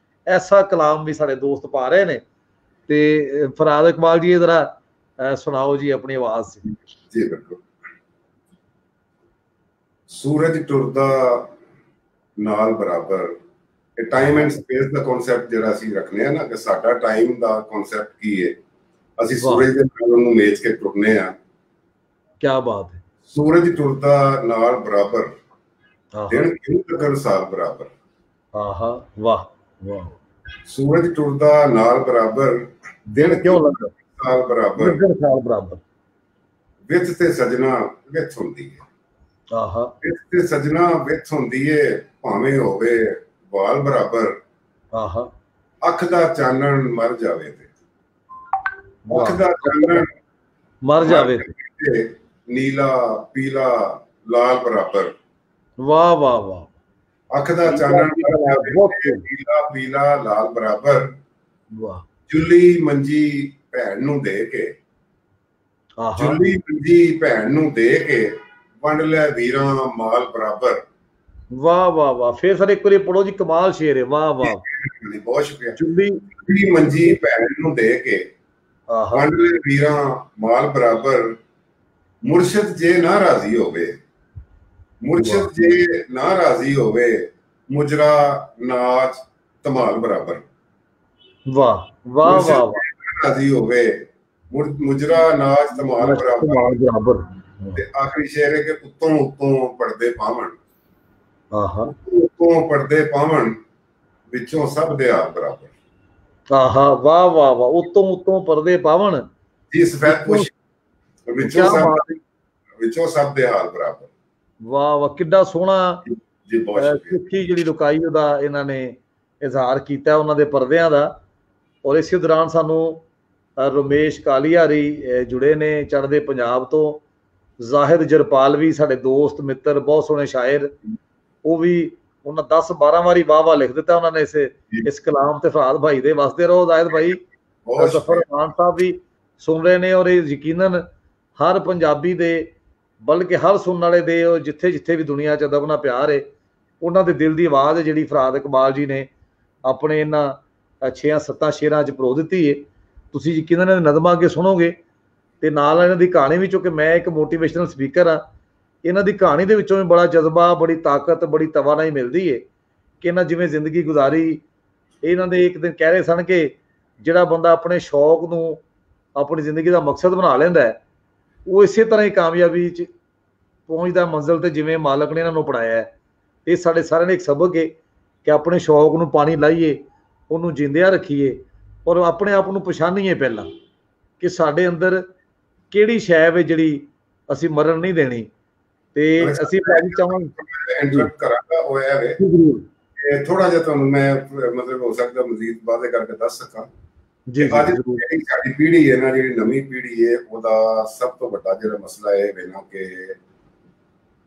ਐਸਾ ਕਲਾਮ ਵੀ ਸਾਡੇ ਦੋਸਤ ਪਾ ਰਹੇ ਨੇ। ਤੇ ਫਰਾਦ ਇਕਬਾਲ ਜੀ ਇਹ ਜ਼ਰਾ ਸੁਣਾਓ ਜੀ ਆਪਣੀ ਆਵਾਜ਼ से। ਜੀ ਬਿਲਕੁਲ। ਸੂਰਜ ਟੁਰਦਾ ਨਾਲ ਬਰਾਬਰ, ਇਹ time and space the concept ਜਿਹੜਾ ਅਸੀਂ ਰੱਖਨੇ ਆ ਨਾ, ਕਿ ਸਾਡਾ ਟਾਈਮ ਦਾ ਕਨਸੈਪਟ ਕੀ ਹੈ, ਅਸੀਂ ਸੂਰਜ ਦੇ ਨਾਲ ਉਹਨੂੰ ਮੇਚ ਕੇ ਟੁਰਨੇ ਆ। ਕੀ ਬਾਤ ਹੈ। ਸੂਰਜ ਟੁਰਦਾ ਨਾਲ ਬਰਾਬਰ, ਦਿਨ ਕਿਉਂ ਲੱਗਣ ਸਾਲ ਬਰਾਬਰ। ਆਹਾ ਵਾਹ ਵਾਹ। ਸੂਰਜ ਟੁਰਦਾ ਨਾਲ ਬਰਾਬਰ, ਦਿਨ ਕਿਉਂ ਲੱਗਣ ਸਾਲ ਬਰਾਬਰ, ਵਿੱਥ ਤੇ ਸਜਣਾ ਵਿੱਥ ਹੁੰਦੀ ਹੈ। ਆਹਾ, ਵਿੱਥ ਤੇ ਸਜਣਾ ਵਿੱਥ ਹੁੰਦੀ ਹੈ ਭਾਵੇਂ ਹੋਵੇ ਵਾਲ ਬਰਾਬਰ। ਆਹਾ, ਅੱਖ ਦਾ ਚਾਨਣ ਮਰ ਜਾਵੇ ਤੇ, ਅੱਖ ਦਾ ਚਾਨਣ ਮਰ ਜਾਵੇ ਤੇ ਨੀਲਾ ਪੀਲਾ ਲਾਲ ਬਰਾਬਰ। ਵਾਹ ਵਾਹ ਵਾਹ। ਅੱਖ ਦਾ ਚਾਨਣ ਨੀਲਾ ਪੀਲਾ ਲਾਲ ਬਰਾਬਰ। ਵਾਹ। ਜੁੱਲੀ ਮੰਜੀ ਭੈਣ ਨੂੰ ਦੇ ਕੇ, ਜੁੱਲੀ ਮੰਜੀ ਭੈਣ ਨੂੰ ਦੇ ਕੇ ਵੰਡ ਲੈ ਵੀਰਾਂ ਮਾਲ ਬਰਾਬਰ। ਵਾਹ ਵਾਹ ਵਾਹ। ਫਿਰ ਸਰ ਇੱਕ ਵਾਰੀ ਪੜੋ ਜੀ, ਕਮਾਲ ਸ਼ੇਰ ਹੈ। ਵਾਹ ਵਾਹ, ਬਹੁਤ ਸ਼ੁਕਰੀਆ। ਜੁੱਲੀ ਮੰਜੀ ਭੈਣ ਨੂੰ ਦੇ ਕੇ ਵੰਡ ਲੈ ਵੀਰਾਂ ਮਾਲ ਬਰਾਬਰ। ਮੁਰਸ਼ਦ ਜੇ ਨਾ ਰਾਜ਼ੀ ਹੋਵੇ, ਮੁਰਸ਼ਦ ਜੇ ਨਾ ਰਾਜ਼ੀ ਹੋਵੇ, ਮੁਜਰਾ ਨਾਚ ਧਮਾਲ ਬਰਾਬਰ। ਵਾਹ ਵਾਹ ਵਾਹ। ਰਾਜ਼ੀ ਹੋਵੇ, ਮੁਜਰਾ ਨਾਚ ਧਮਾਲ ਬਰਾਬਰ। ਤੇ ਆਖਰੀ ਸ਼ੇਰ ਹੈ ਕਿ ਉੱਤੋਂ ਉੱਤੋਂ ਪੜਦੇ ਪਾਵਣ। ਆਹਾ, ਉੱਤੋਂ ਪੜਦੇ ਪਾਵਣ, ਵਿੱਚੋਂ ਸਭ ਦੇ ਹਾਲ ਬਰਾਬਰ। ਆਹਾ ਵਾਹ ਵਾਹ ਵਾਹ। ਉੱਤੋਂ ਉੱਤੋਂ ਪਰਦੇ ਪਾਵਣ ਜੀ ਸਫੈਦ ਪੁੱਛ, ਵਿੱਚੋਂ ਸਭ ਦੇ ਹਾਲ ਬਰਾਬਰ। ਵਾਹ ਵਾਹ, ਕਿੱਡਾ ਸੋਹਣਾ ਸਿੱਖੀ ਜਿਹੜੀ ਲੁਕਾਈ ਉਹਦਾ ਇਹਨਾਂ ਨੇ ਇਜ਼ਹਾਰ ਕੀਤਾ ਉਹਨਾਂ ਦੇ ਪਰਦਿਆਂ ਦਾ। ਔਰ ਇਸੇ ਦੌਰਾਨ ਸਾਨੂੰ ਰਮੇਸ਼ ਕਾਲੀਆਰੀ ਜੁੜੇ ਨੇ ਚੜ੍ਹਦੇ ਪੰਜਾਬ ਤੋਂ। ਜ਼ਾਹਿਦ ਜਰਪਾਲਵੀ ਸਾਡੇ ਦੋਸਤ ਮਿੱਤਰ, ਬਹੁਤ ਸੋਹਣੇ ਸ਼ਾਇਰ, ਉਹ ਵੀ ਉਹਨਾਂ 10-12 ਵਾਰੀ ਵਾਹ ਲਿਖ ਦਿੱਤਾ ਉਹਨਾਂ ਨੇ ਇਸ ਕਲਾਮ ਤੇ। ਫਰਾਦ ਭਾਈ ਦੇ ਵਸਦੇ ਰਹੋ ਜ਼ਾਹਿਦ ਭਾਈ। ਜ਼ਫਰ ਖਾਨ ਸਾਹਿਬ ਵੀ ਸੁਣ ਰਹੇ ਨੇ, ਔਰ ਇਹ ਯਕੀਨਨ ਹਰ ਪੰਜਾਬੀ ਦੇ, ਬਲਕਿ ਹਰ ਸੁਣਨ ਵਾਲੇ ਦੇ, ਜਿੱਥੇ ਜਿੱਥੇ ਵੀ ਦੁਨੀਆ 'ਚ ਅਦਬ ਨਾਲ ਪਿਆਰ ਹੈ, ਉਹਨਾਂ ਦੇ ਦਿਲ ਦੀ ਆਵਾਜ਼ ਹੈ ਜਿਹੜੀ ਫਰਾਦ ਇਕਬਾਲ ਜੀ ਨੇ ਆਪਣੇ ਇਹਨਾਂ 6-7 ਸ਼ੇਰਾਂ 'ਚ ਪਰੋ ਦਿੱਤੀ ਹੈ। ਤੁਸੀਂ ਯਕੀਨਨ ਇਹਨਾਂ ਨਜ਼ਮਾਂ ਅੱਗੇ ਸੁਣੋਗੇ ਤੇ ਨਾਲ ਇਹਨਾਂ ਦੀ ਕਹਾਣੀ ਵਿੱਚੋਂ, ਕਿ ਮੈਂ ਇੱਕ ਮੋਟੀਵੇਸ਼ਨਲ ਸਪੀਕਰ ਹਾਂ, ਇਹਨਾਂ ਦੀ ਕਹਾਣੀ ਦੇ ਵਿੱਚੋਂ ਵੀ ਬੜਾ ਜਜ਼ਬਾ, ਬੜੀ ਤਾਕਤ, ਬੜੀ ਤਵਾਨਾਈ ਮਿਲਦੀ ਹੈ ਕਿ ਇਹਨਾਂ ਜਿਵੇਂ ਜ਼ਿੰਦਗੀ ਗੁਜ਼ਾਰੀ। ਇਹਨਾਂ ਦੇ ਇੱਕ ਦਿਨ ਕਹਿ ਰਹੇ ਸਨ ਕਿ ਜਿਹੜਾ ਬੰਦਾ ਆਪਣੇ ਸ਼ੌਕ ਨੂੰ ਆਪਣੀ ਜ਼ਿੰਦਗੀ ਦਾ ਮਕਸਦ ਬਣਾ ਲੈਂਦਾ ਹੈ, ਉਹ ਇਸੇ ਤਰ੍ਹਾਂ ਹੀ ਕਾਮਯਾਬੀ 'ਚ ਪਹੁੰਚਦਾ ਮੰਜ਼ਿਲ ਤੇ, ਜਿਵੇਂ ਮਾਲਕ ਨੇ ਇਹਨਾਂ ਨੂੰ ਪੜਾਇਆ ਹੈ। ਇਹ ਸਾਡੇ ਸਾਰਿਆਂ ਨੇ ਇੱਕ ਸਬਕ ਹੈ ਕਿ ਆਪਣੇ ਸ਼ੌਕ ਨੂੰ ਪਾਣੀ ਲਾਈਏ, ਉਹਨੂੰ ਜਿੰਦਿਆਂ ਰੱਖੀਏ, ਔਰ ਆਪਣੇ ਆਪ ਨੂੰ ਪਛਾਣੀਏ ਪਹਿਲਾਂ ਕਿ ਸਾਡੇ ਅੰਦਰ ਕਿਹੜੀ ਸ਼ੈ ਹੈ ਜਿਹੜੀ ਅਸੀਂ ਮਰਨ ਨਹੀਂ ਦੇਣੀ। ਤੇ ਅਸੀਂ ਇੰਟਰਪਟ ਕਰਾਂਗਾ, ਉਹ ਹੈ ਥੋੜਾ ਜਿਹਾ ਤੁਹਾਨੂੰ ਮੈਂ ਮਤਲਬ ਹੋ ਸਕਦਾ ਮਜ਼ੀਦ ਵਾਅਦੇ ਕਰਕੇ ਦੱਸ ਸਕਾਂ। ਅੱਜ ਜਿਹੜੀ ਸਾਡੀ ਪੀੜ੍ਹੀ ਹੈ ਨਾ, ਜਿਹੜੀ ਨਵੀਂ ਪੀੜ੍ਹੀ ਹੈ, ਉਹਦਾ ਸਭ ਤੋਂ ਵੱਡਾ ਜਿਹੜਾ ਮਸਲਾ ਇਹ ਹੈ ਨਾ ਕਿ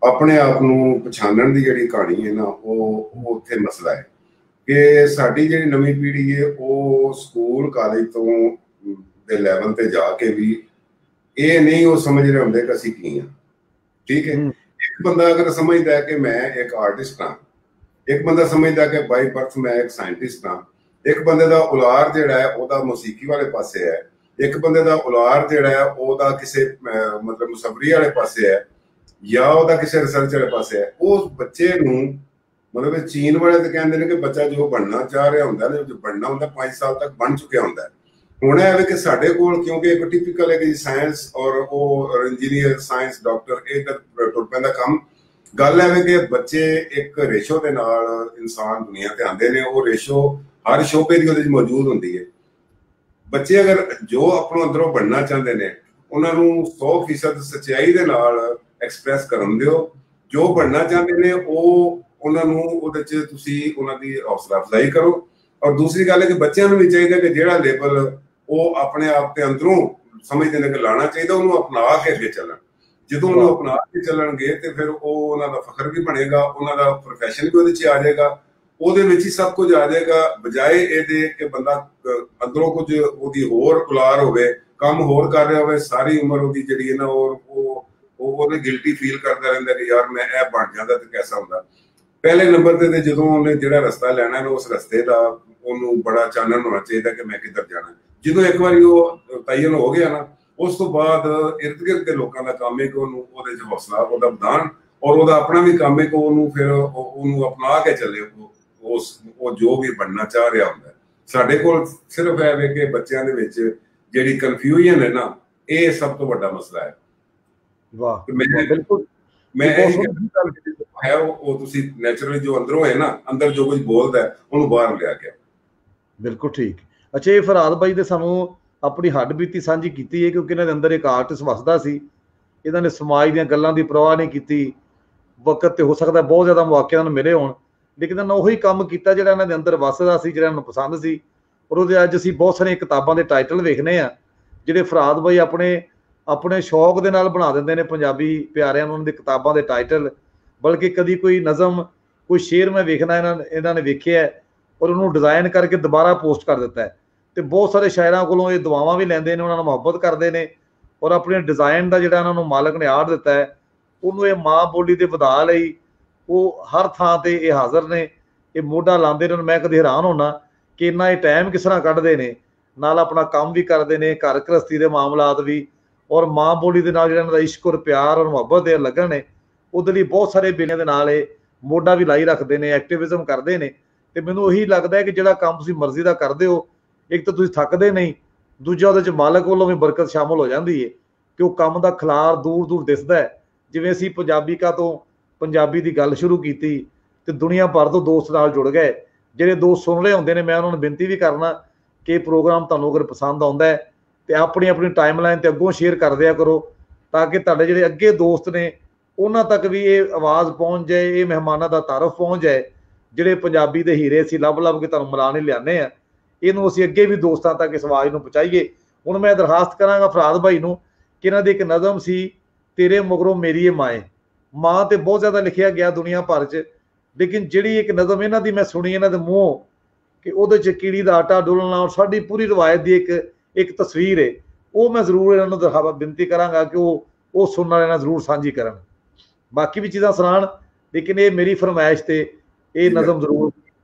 ਆਪਣੇ ਆਪ ਨੂੰ ਪਛਾਣਨ ਦੀ ਜਿਹੜੀ ਕਹਾਣੀ ਹੈ ਨਾ, ਉਹ ਉੱਥੇ ਮਸਲਾ ਹੈ ਕਿ ਸਾਡੀ ਜਿਹੜੀ ਨਵੀਂ ਪੀੜ੍ਹੀ ਹੈ ਉਹ ਸਕੂਲ ਕਾਲਜ ਤੋਂ ਦੇ ਲੈਵਲ ਤੇ ਜਾ ਕੇ ਵੀ ਇਹ ਨਹੀਂ ਉਹ ਸਮਝ ਰਹੇ ਹੁੰਦੇ ਕਿ ਅਸੀਂ ਕੀ ਹਾਂ। ਠੀਕ ਹੈ, ਇੱਕ ਬੰਦਾ ਅਗਰ ਸਮਝਦਾ ਕਿ ਮੈਂ ਇੱਕ ਆਰਟਿਸਟ ਹਾਂ, ਇੱਕ ਬੰਦਾ ਸਮਝਦਾ ਕਿ ਬਾਈ ਬਰਥ ਮੈਂ ਇੱਕ ਸਾਇੰਟਿਸਟ ਹਾਂ, ਇੱਕ ਬੰਦੇ ਦਾ ਉਲਾਰ ਜਿਹੜਾ ਹੈ ਉਹਦਾ ਮੌਸੀਕੀ ਵਾਲੇ ਪਾਸੇ ਹੈ, ਇੱਕ ਬੰਦੇ ਦਾ ਉਲਾਰ ਜਿਹੜਾ ਹੈ ਉਹਦਾ ਕਿਸੇ ਮਤਲਬ ਮੁਸਵਰੀ ਵਾਲੇ ਪਾਸੇ ਹੈ, ਜਾਂ ਉਹਦਾ ਕਿਸੇ ਰਿਸਰਚ ਵਾਲੇ ਪਾਸੇ ਹੈ। ਉਸ ਬੱਚੇ ਨੂੰ ਮਤਲਬ ਚੀਨ ਵਾਲੇ ਤਾਂ ਕਹਿੰਦੇ ਨੇ ਕਿ ਬੱਚਾ ਜੋ ਬਣਨਾ ਚਾਹ ਰਿਹਾ ਹੁੰਦਾ ਨਾ, ਜੋ ਬਣਨਾ ਹੁੰਦਾ 5 ਸਾਲ ਤੱਕ ਬਣ ਚੁੱਕਿਆ ਹੁੰਦਾ। ਹੁਣ ਇਹ ਹੈ ਕਿ ਸਾਡੇ ਕੋਲ ਕਿਉਂਕਿ ਇੱਕ ਟਿਪੀਕਲ ਹੈ ਕਿ ਸਾਇੰਸ ਔਰ ਉਹ ਇੰਜੀਨੀਅਰ, ਸਾਇੰਸ, ਡਾਕਟਰ, ਇਹ ਤਾਂ ਟੁੱਟ ਪੈਂਦਾ ਕੰਮ। ਗੱਲ ਹੈ ਕਿ ਬੱਚੇ ਇੱਕ ਰੇਸ਼ੋ ਦੇ ਨਾਲ ਇਨਸਾਨ ਦੁਨੀਆ ਤੇ ਆਉਂਦੇ ਨੇ, ਉਹ ਰੇਸ਼ੋ ਹਰ ਸ਼ੋਬੇ ਦੀ ਉਹਦੇ 'ਚ ਮੌਜੂਦ ਹੁੰਦੀ ਹੈ। ਬੱਚੇ ਅਗਰ ਜੋ ਆਪਣੋਂ ਅੰਦਰੋਂ ਬਣਨਾ ਚਾਹੁੰਦੇ ਨੇ, ਉਹਨਾਂ ਨੂੰ 100% ਸੱਚਾਈ ਦੇ ਨਾਲ ਐਕਸਪ੍ਰੈਸ ਕਰਨ ਦਿਓ। ਜੋ ਬਣਨਾ ਚਾਹੁੰਦੇ ਨੇ ਉਹ ਉਹਨਾਂ ਨੂੰ ਉਹਦੇ 'ਚ ਤੁਸੀਂ ਉਹਨਾਂ ਦੀ ਹੌਸਲਾ ਅਫਜ਼ਾਈ ਕਰੋ। ਔਰ ਦੂਸਰੀ ਗੱਲ ਹੈ ਕਿ ਬੱਚਿਆਂ ਨੂੰ ਵੀ ਚਾਹੀਦਾ ਕਿ ਜਿਹੜਾ ਲੇਬਲ ਉਹ ਆਪਣੇ ਆਪ ਤੇ ਅੰਦਰੋਂ ਸਮਝਦੇ ਨੇ ਕਿ ਲਾਣਾ ਚਾਹੀਦਾ, ਉਹਨੂੰ ਅਪਣਾ ਕੇ ਅੱਗੇ ਚੱਲਣ। ਜਦੋਂ ਉਹਨੂੰ ਅਪਣਾ ਕੇ ਚੱਲਣਗੇ ਤੇ ਫਿਰ ਉਹ ਉਹਨਾਂ ਦਾ ਫਖਰ ਵੀ ਬਣੇਗਾ, ਉਹਨਾਂ ਦਾ ਪ੍ਰੋਫੈਸ਼ਨ ਵੀ ਉਹਦੇ 'ਚ ਆ ਜਾਏਗਾ, ਉਹਦੇ ਵਿੱਚ ਹੀ ਸਭ ਕੁਝ ਆ ਜਾਏਗਾ। ਬਜਾਏ ਇਹਦੇ ਕਿ ਬੰਦਾ ਅੰਦਰੋਂ ਕੁਝ ਉਹਦੀ ਹੋਰ ਉਲਾਰ ਹੋਵੇ, ਕੰਮ ਹੋਰ ਕਰ ਰਿਹਾ ਹੋਵੇ, ਸਾਰੀ ਉਮਰ ਉਹਦੀ ਜਿਹੜੀ ਹੈ ਨਾ ਉਹਨੇ ਗਿਲਟੀ ਫੀਲ ਕਰਦਾ ਰਹਿੰਦਾ ਕਿ ਯਾਰ ਮੈਂ ਇਹ ਬਣ ਜਾਂਦਾ ਤੇ ਕੈਸਾ ਹੁੰਦਾ। ਪਹਿਲੇ ਨੰਬਰ ਤੇ ਜਦੋਂ ਉਹਨੇ ਜਿਹੜਾ ਰਸਤਾ ਲੈਣਾ ਨਾ, ਉਸ ਰਸਤੇ ਦਾ ਉਹਨੂੰ ਬੜਾ ਚਾਨਣ ਹੋਣਾ ਚਾਹੀਦਾ ਕਿ ਮੈਂ ਕਿੱਧਰ ਜਾਣਾ। ਜਦੋਂ ਇੱਕ ਵਾਰੀ ਉਹ ਤੈਯਨ ਹੋ ਗਿਆ ਨਾ, ਉਸ ਤੋਂ ਬਾਅਦ ਇਰਦ ਗਿਰਦ ਦੇ ਲੋਕਾਂ ਦਾ ਕੰਮ ਹੈ ਕਿ ਉਹਨੂੰ ਉਹਦੇ 'ਚ ਹੌਸਲਾ ਉਹਦਾ ਵਧਾਉਣ, ਔਰ ਉਹਦਾ ਆਪਣਾ ਵੀ ਕੰਮ ਹੈ ਕਿ ਉਹਨੂੰ ਫਿਰ ਉਹਨੂੰ ਅਪਣਾ ਕੇ ਚੱਲੇ ਉਹ ਜੋ ਵੀ ਬਣਨਾ ਚਾਹ ਰਿਹਾ ਹੁੰਦਾ। ਸਾਡੇ ਕੋਲ ਸਿਰਫ ਇਹ ਵੇ ਕਿ ਬੱਚਿਆਂ ਦੇ ਵਿੱਚ ਜਿਹੜੀ ਕਨਫਿਊਜ਼ਨ ਹੈ ਨਾ, ਇਹ ਸਭ ਤੋਂ ਵੱਡਾ ਮਸਲਾ ਹੈ। ਵਾਹ, ਬਿਲਕੁਲ। ਮੈਂ ਹੈ ਉਹ ਤੁਸੀਂ ਨੈਚੁਰਲੀ ਜੋ ਅੰਦਰੋਂ ਹੈ ਨਾ, ਅੰਦਰ ਜੋ ਕੁਝ ਬੋਲਦਾ ਉਹਨੂੰ ਬਾਹਰ ਲਿਆ ਕੇ। ਬਿਲਕੁਲ ਠੀਕ। ਅੱਛਾ, ਇਹ ਫਰਾਦ ਬਾਈ ਦੇ ਸਾਨੂੰ ਆਪਣੀ ਹੱਡ ਬੀਤੀ ਸਾਂਝੀ ਕੀਤੀ ਹੈ ਕਿਉਂਕਿ ਇਹਨਾਂ ਦੇ ਅੰਦਰ ਇੱਕ ਆਰਟਿਸਟ ਵਸਦਾ ਸੀ। ਇਹਨਾਂ ਨੇ ਸਮਾਜ ਦੀਆਂ ਗੱਲਾਂ ਦੀ ਪਰਵਾਹ ਨਹੀਂ ਕੀਤੀ। ਵਕਤ ਤੇ ਹੋ ਸਕਦਾ ਬਹੁਤ ਜ਼ਿਆਦਾ ਮੌਕੇ ਇਹਨਾਂ ਨੂੰ ਮਿਲੇ ਹੋਣ, ਲੇਕਿਨ ਇਹਨਾਂ ਉਹੀ ਕੰਮ ਕੀਤਾ ਜਿਹੜਾ ਇਹਨਾਂ ਦੇ ਅੰਦਰ ਵਸਦਾ ਸੀ, ਜਿਹੜਾ ਇਹਨਾਂ ਨੂੰ ਪਸੰਦ ਸੀ। ਔਰ ਉਹਦੇ ਅੱਜ ਅਸੀਂ ਬਹੁਤ ਸਾਰੀਆਂ ਕਿਤਾਬਾਂ ਦੇ ਟਾਈਟਲ ਵੇਖਨੇ ਆ ਜਿਹੜੇ ਫਰਾਦ ਬਾਈ ਆਪਣੇ ਸ਼ੌਕ ਦੇ ਨਾਲ ਬਣਾ ਦਿੰਦੇ ਨੇ ਪੰਜਾਬੀ ਪਿਆਰਿਆਂ ਨੂੰ, ਉਹਨਾਂ ਦੀ ਕਿਤਾਬਾਂ ਦੇ ਟਾਈਟਲ। ਬਲਕਿ ਕਦੀ ਕੋਈ ਨਜ਼ਮ, ਕੋਈ ਸ਼ੇਰ ਮੈਂ ਵੇਖਣਾ ਇਹਨਾਂ ਨੇ ਵੇਖਿਆ ਔਰ ਉਹਨੂੰ ਡਿਜ਼ਾਈਨ ਕਰਕੇ ਦੁਬਾਰਾ ਪੋਸਟ ਕਰ ਦਿੱਤਾ ਹੈ। ਤੇ ਬਹੁਤ ਸਾਰੇ ਸ਼ਾਇਰਾਂ ਕੋਲੋਂ ਇਹ ਦੁਆਵਾਂ ਵੀ ਲੈਂਦੇ ਨੇ, ਉਹਨਾਂ ਨਾਲ ਮੁਹੱਬਤ ਕਰਦੇ ਨੇ, ਔਰ ਆਪਣੇ ਡਿਜ਼ਾਈਨ ਦਾ ਜਿਹੜਾ ਇਹਨਾਂ ਨੂੰ ਮਾਲਕ ਨੇ ਆੜ ਦਿੱਤਾ ਹੈ, ਉਹਨੂੰ ਇਹ ਮਾਂ ਬੋਲੀ ਦੇ ਵਧਾ ਲਈ ਉਹ ਹਰ ਥਾਂ ਤੇ ਇਹ ਹਾਜ਼ਰ ਨੇ, ਇਹ ਮੋਢਾ ਲਾਉਂਦੇ ਨੇ। ਮੈਂ ਕਦੇ ਹੈਰਾਨ ਹੋਣਾ ਕਿ ਇੰਨਾ ਇਹ ਟਾਈਮ ਕਿਸ ਤਰ੍ਹਾਂ ਕੱਢਦੇ ਨੇ, ਨਾਲ ਆਪਣਾ ਕੰਮ ਵੀ ਕਰਦੇ ਨੇ, ਘਰ ਗ੍ਰਸਤੀ ਦੇ ਮਾਮਲਾਤ ਵੀ, ਔਰ ਮਾਂ ਬੋਲੀ ਦੇ ਨਾਲ ਜਿਹੜਾ ਇਹਨਾਂ ਦਾ ਇਸ਼ਕ ਔਰ ਪਿਆਰ ਔਰ ਮੁਹੱਬਤ ਦੇ ਲੱਗਣ ਨੇ, ਉਹਦੇ ਲਈ ਬਹੁਤ ਸਾਰੇ ਬੇਲਿਆਂ ਦੇ ਨਾਲ ਇਹ ਮੋਢਾ ਵੀ ਲਾਈ ਰੱਖਦੇ ਨੇ, ਐਕਟਿਵਿਜ਼ਮ ਕਰਦੇ ਨੇ। ਤੇ ਮੈਨੂੰ ਉਹੀ ਲੱਗਦਾ ਹੈ ਕਿ ਜਿਹੜਾ ਕੰਮ ਤੁਸੀਂ ਮਰਜ਼ੀ ਦਾ ਕਰਦੇ ਹੋ, ਇੱਕ ਤਾਂ ਤੁਸੀਂ ਥੱਕਦੇ ਨਹੀਂ, ਦੂਜਾ ਉਹਦੇ 'ਚ ਮਾਲਕ ਵੱਲੋਂ ਵੀ ਬਰਕਤ ਸ਼ਾਮਲ ਹੋ ਜਾਂਦੀ ਹੈ ਕਿ ਉਹ ਕੰਮ ਦਾ ਖਿਲਾਰ ਦੂਰ ਦੂਰ ਦਿਸਦਾ ਹੈ। ਜਿਵੇਂ ਅਸੀਂ ਪੰਜਾਬੀ ਦੀ ਗੱਲ ਸ਼ੁਰੂ ਕੀਤੀ ਤੇ ਦੁਨੀਆ ਭਰ ਤੋਂ ਦੋਸਤ ਨਾਲ ਜੁੜ ਗਏ। ਜਿਹੜੇ ਦੋਸਤ ਸੁਣ ਰਹੇ ਹੁੰਦੇ ਨੇ, ਮੈਂ ਉਹਨਾਂ ਨੂੰ ਬੇਨਤੀ ਵੀ ਕਰਨਾ ਕਿ ਇਹ ਪ੍ਰੋਗਰਾਮ ਤੁਹਾਨੂੰ ਅਗਰ ਪਸੰਦ ਆਉਂਦਾ ਹੈ ਤੇ ਆਪਣੀ ਟਾਈਮਲਾਈਨ ਤੇ ਅੱਗੋਂ ਸ਼ੇਅਰ ਕਰ ਦਿਆ ਕਰੋ, ਤਾਂ ਕਿ ਤੁਹਾਡੇ ਜਿਹੜੇ ਅੱਗੇ ਦੋਸਤ ਨੇ ਉਹਨਾਂ ਤੱਕ ਵੀ ਇਹ ਆਵਾਜ਼ ਪਹੁੰਚ ਜਾਏ, ਇਹ ਮਹਿਮਾਨਾਂ ਦਾ ਤਾਰਫ ਪਹੁੰਚ ਜਾਏ। ਜਿਹੜੇ ਪੰਜਾਬੀ ਦੇ ਹੀਰੇ ਅਸੀਂ ਲੱਭ ਕੇ ਤੁਹਾਨੂੰ ਮਿਲਾਣੇ ਲਿਆਉਂਦੇ ਆ, ਇਹਨੂੰ ਅਸੀਂ ਅੱਗੇ ਵੀ ਦੋਸਤਾਂ ਤੱਕ ਇਸ ਆਵਾਜ਼ ਨੂੰ ਪਹੁੰਚਾਈਏ। ਹੁਣ ਮੈਂ ਦਰਖਾਸਤ ਕਰਾਂਗਾ ਫਰਾਦ ਭਾਈ ਨੂੰ ਕਿ ਇਹਨਾਂ ਦੀ ਇੱਕ ਨਜ਼ਮ ਸੀ, ਤੇਰੇ ਮਗਰੋਂ ਮੇਰੀ ਮਾਏ। ਮਾਂ ਤੇ ਬਹੁਤ ਜ਼ਿਆਦਾ ਲਿਖਿਆ ਗਿਆ ਦੁਨੀਆ ਭਰ 'ਚ, ਲੇਕਿਨ ਜਿਹੜੀ ਇੱਕ ਨਜ਼ਮ ਇਹਨਾਂ ਦੀ ਮੈਂ ਸੁਣੀ ਇਹਨਾਂ ਦੇ ਮੂੰਹੋਂ ਕਿ ਉਹਦੇ 'ਚ ਕੀੜੀ ਦਾ ਆਟਾ ਡੋਲਣਾ ਔਰ ਸਾਡੀ ਪੂਰੀ ਰਵਾਇਤ ਦੀ ਇੱਕ ਤਸਵੀਰ ਹੈ, ਉਹ ਮੈਂ ਜ਼ਰੂਰ ਇਹਨਾਂ ਨੂੰ ਬੇਨਤੀ ਕਰਾਂਗਾ ਕਿ ਉਹ ਸੁਣਨ ਵਾਲਿਆਂ ਨਾਲ ਜ਼ਰੂਰ ਸਾਂਝੀ ਕਰਨ। ਬਾਕੀ ਵੀ ਚੀਜ਼ਾਂ ਸੁਣਾਉਣ, ਲੇਕਿਨ ਇਹ ਮੇਰੀ ਫਰਮਾਇਸ਼ ਤੇ ਇਹ ਨਜ਼ਮ ਜ਼ਰੂਰ।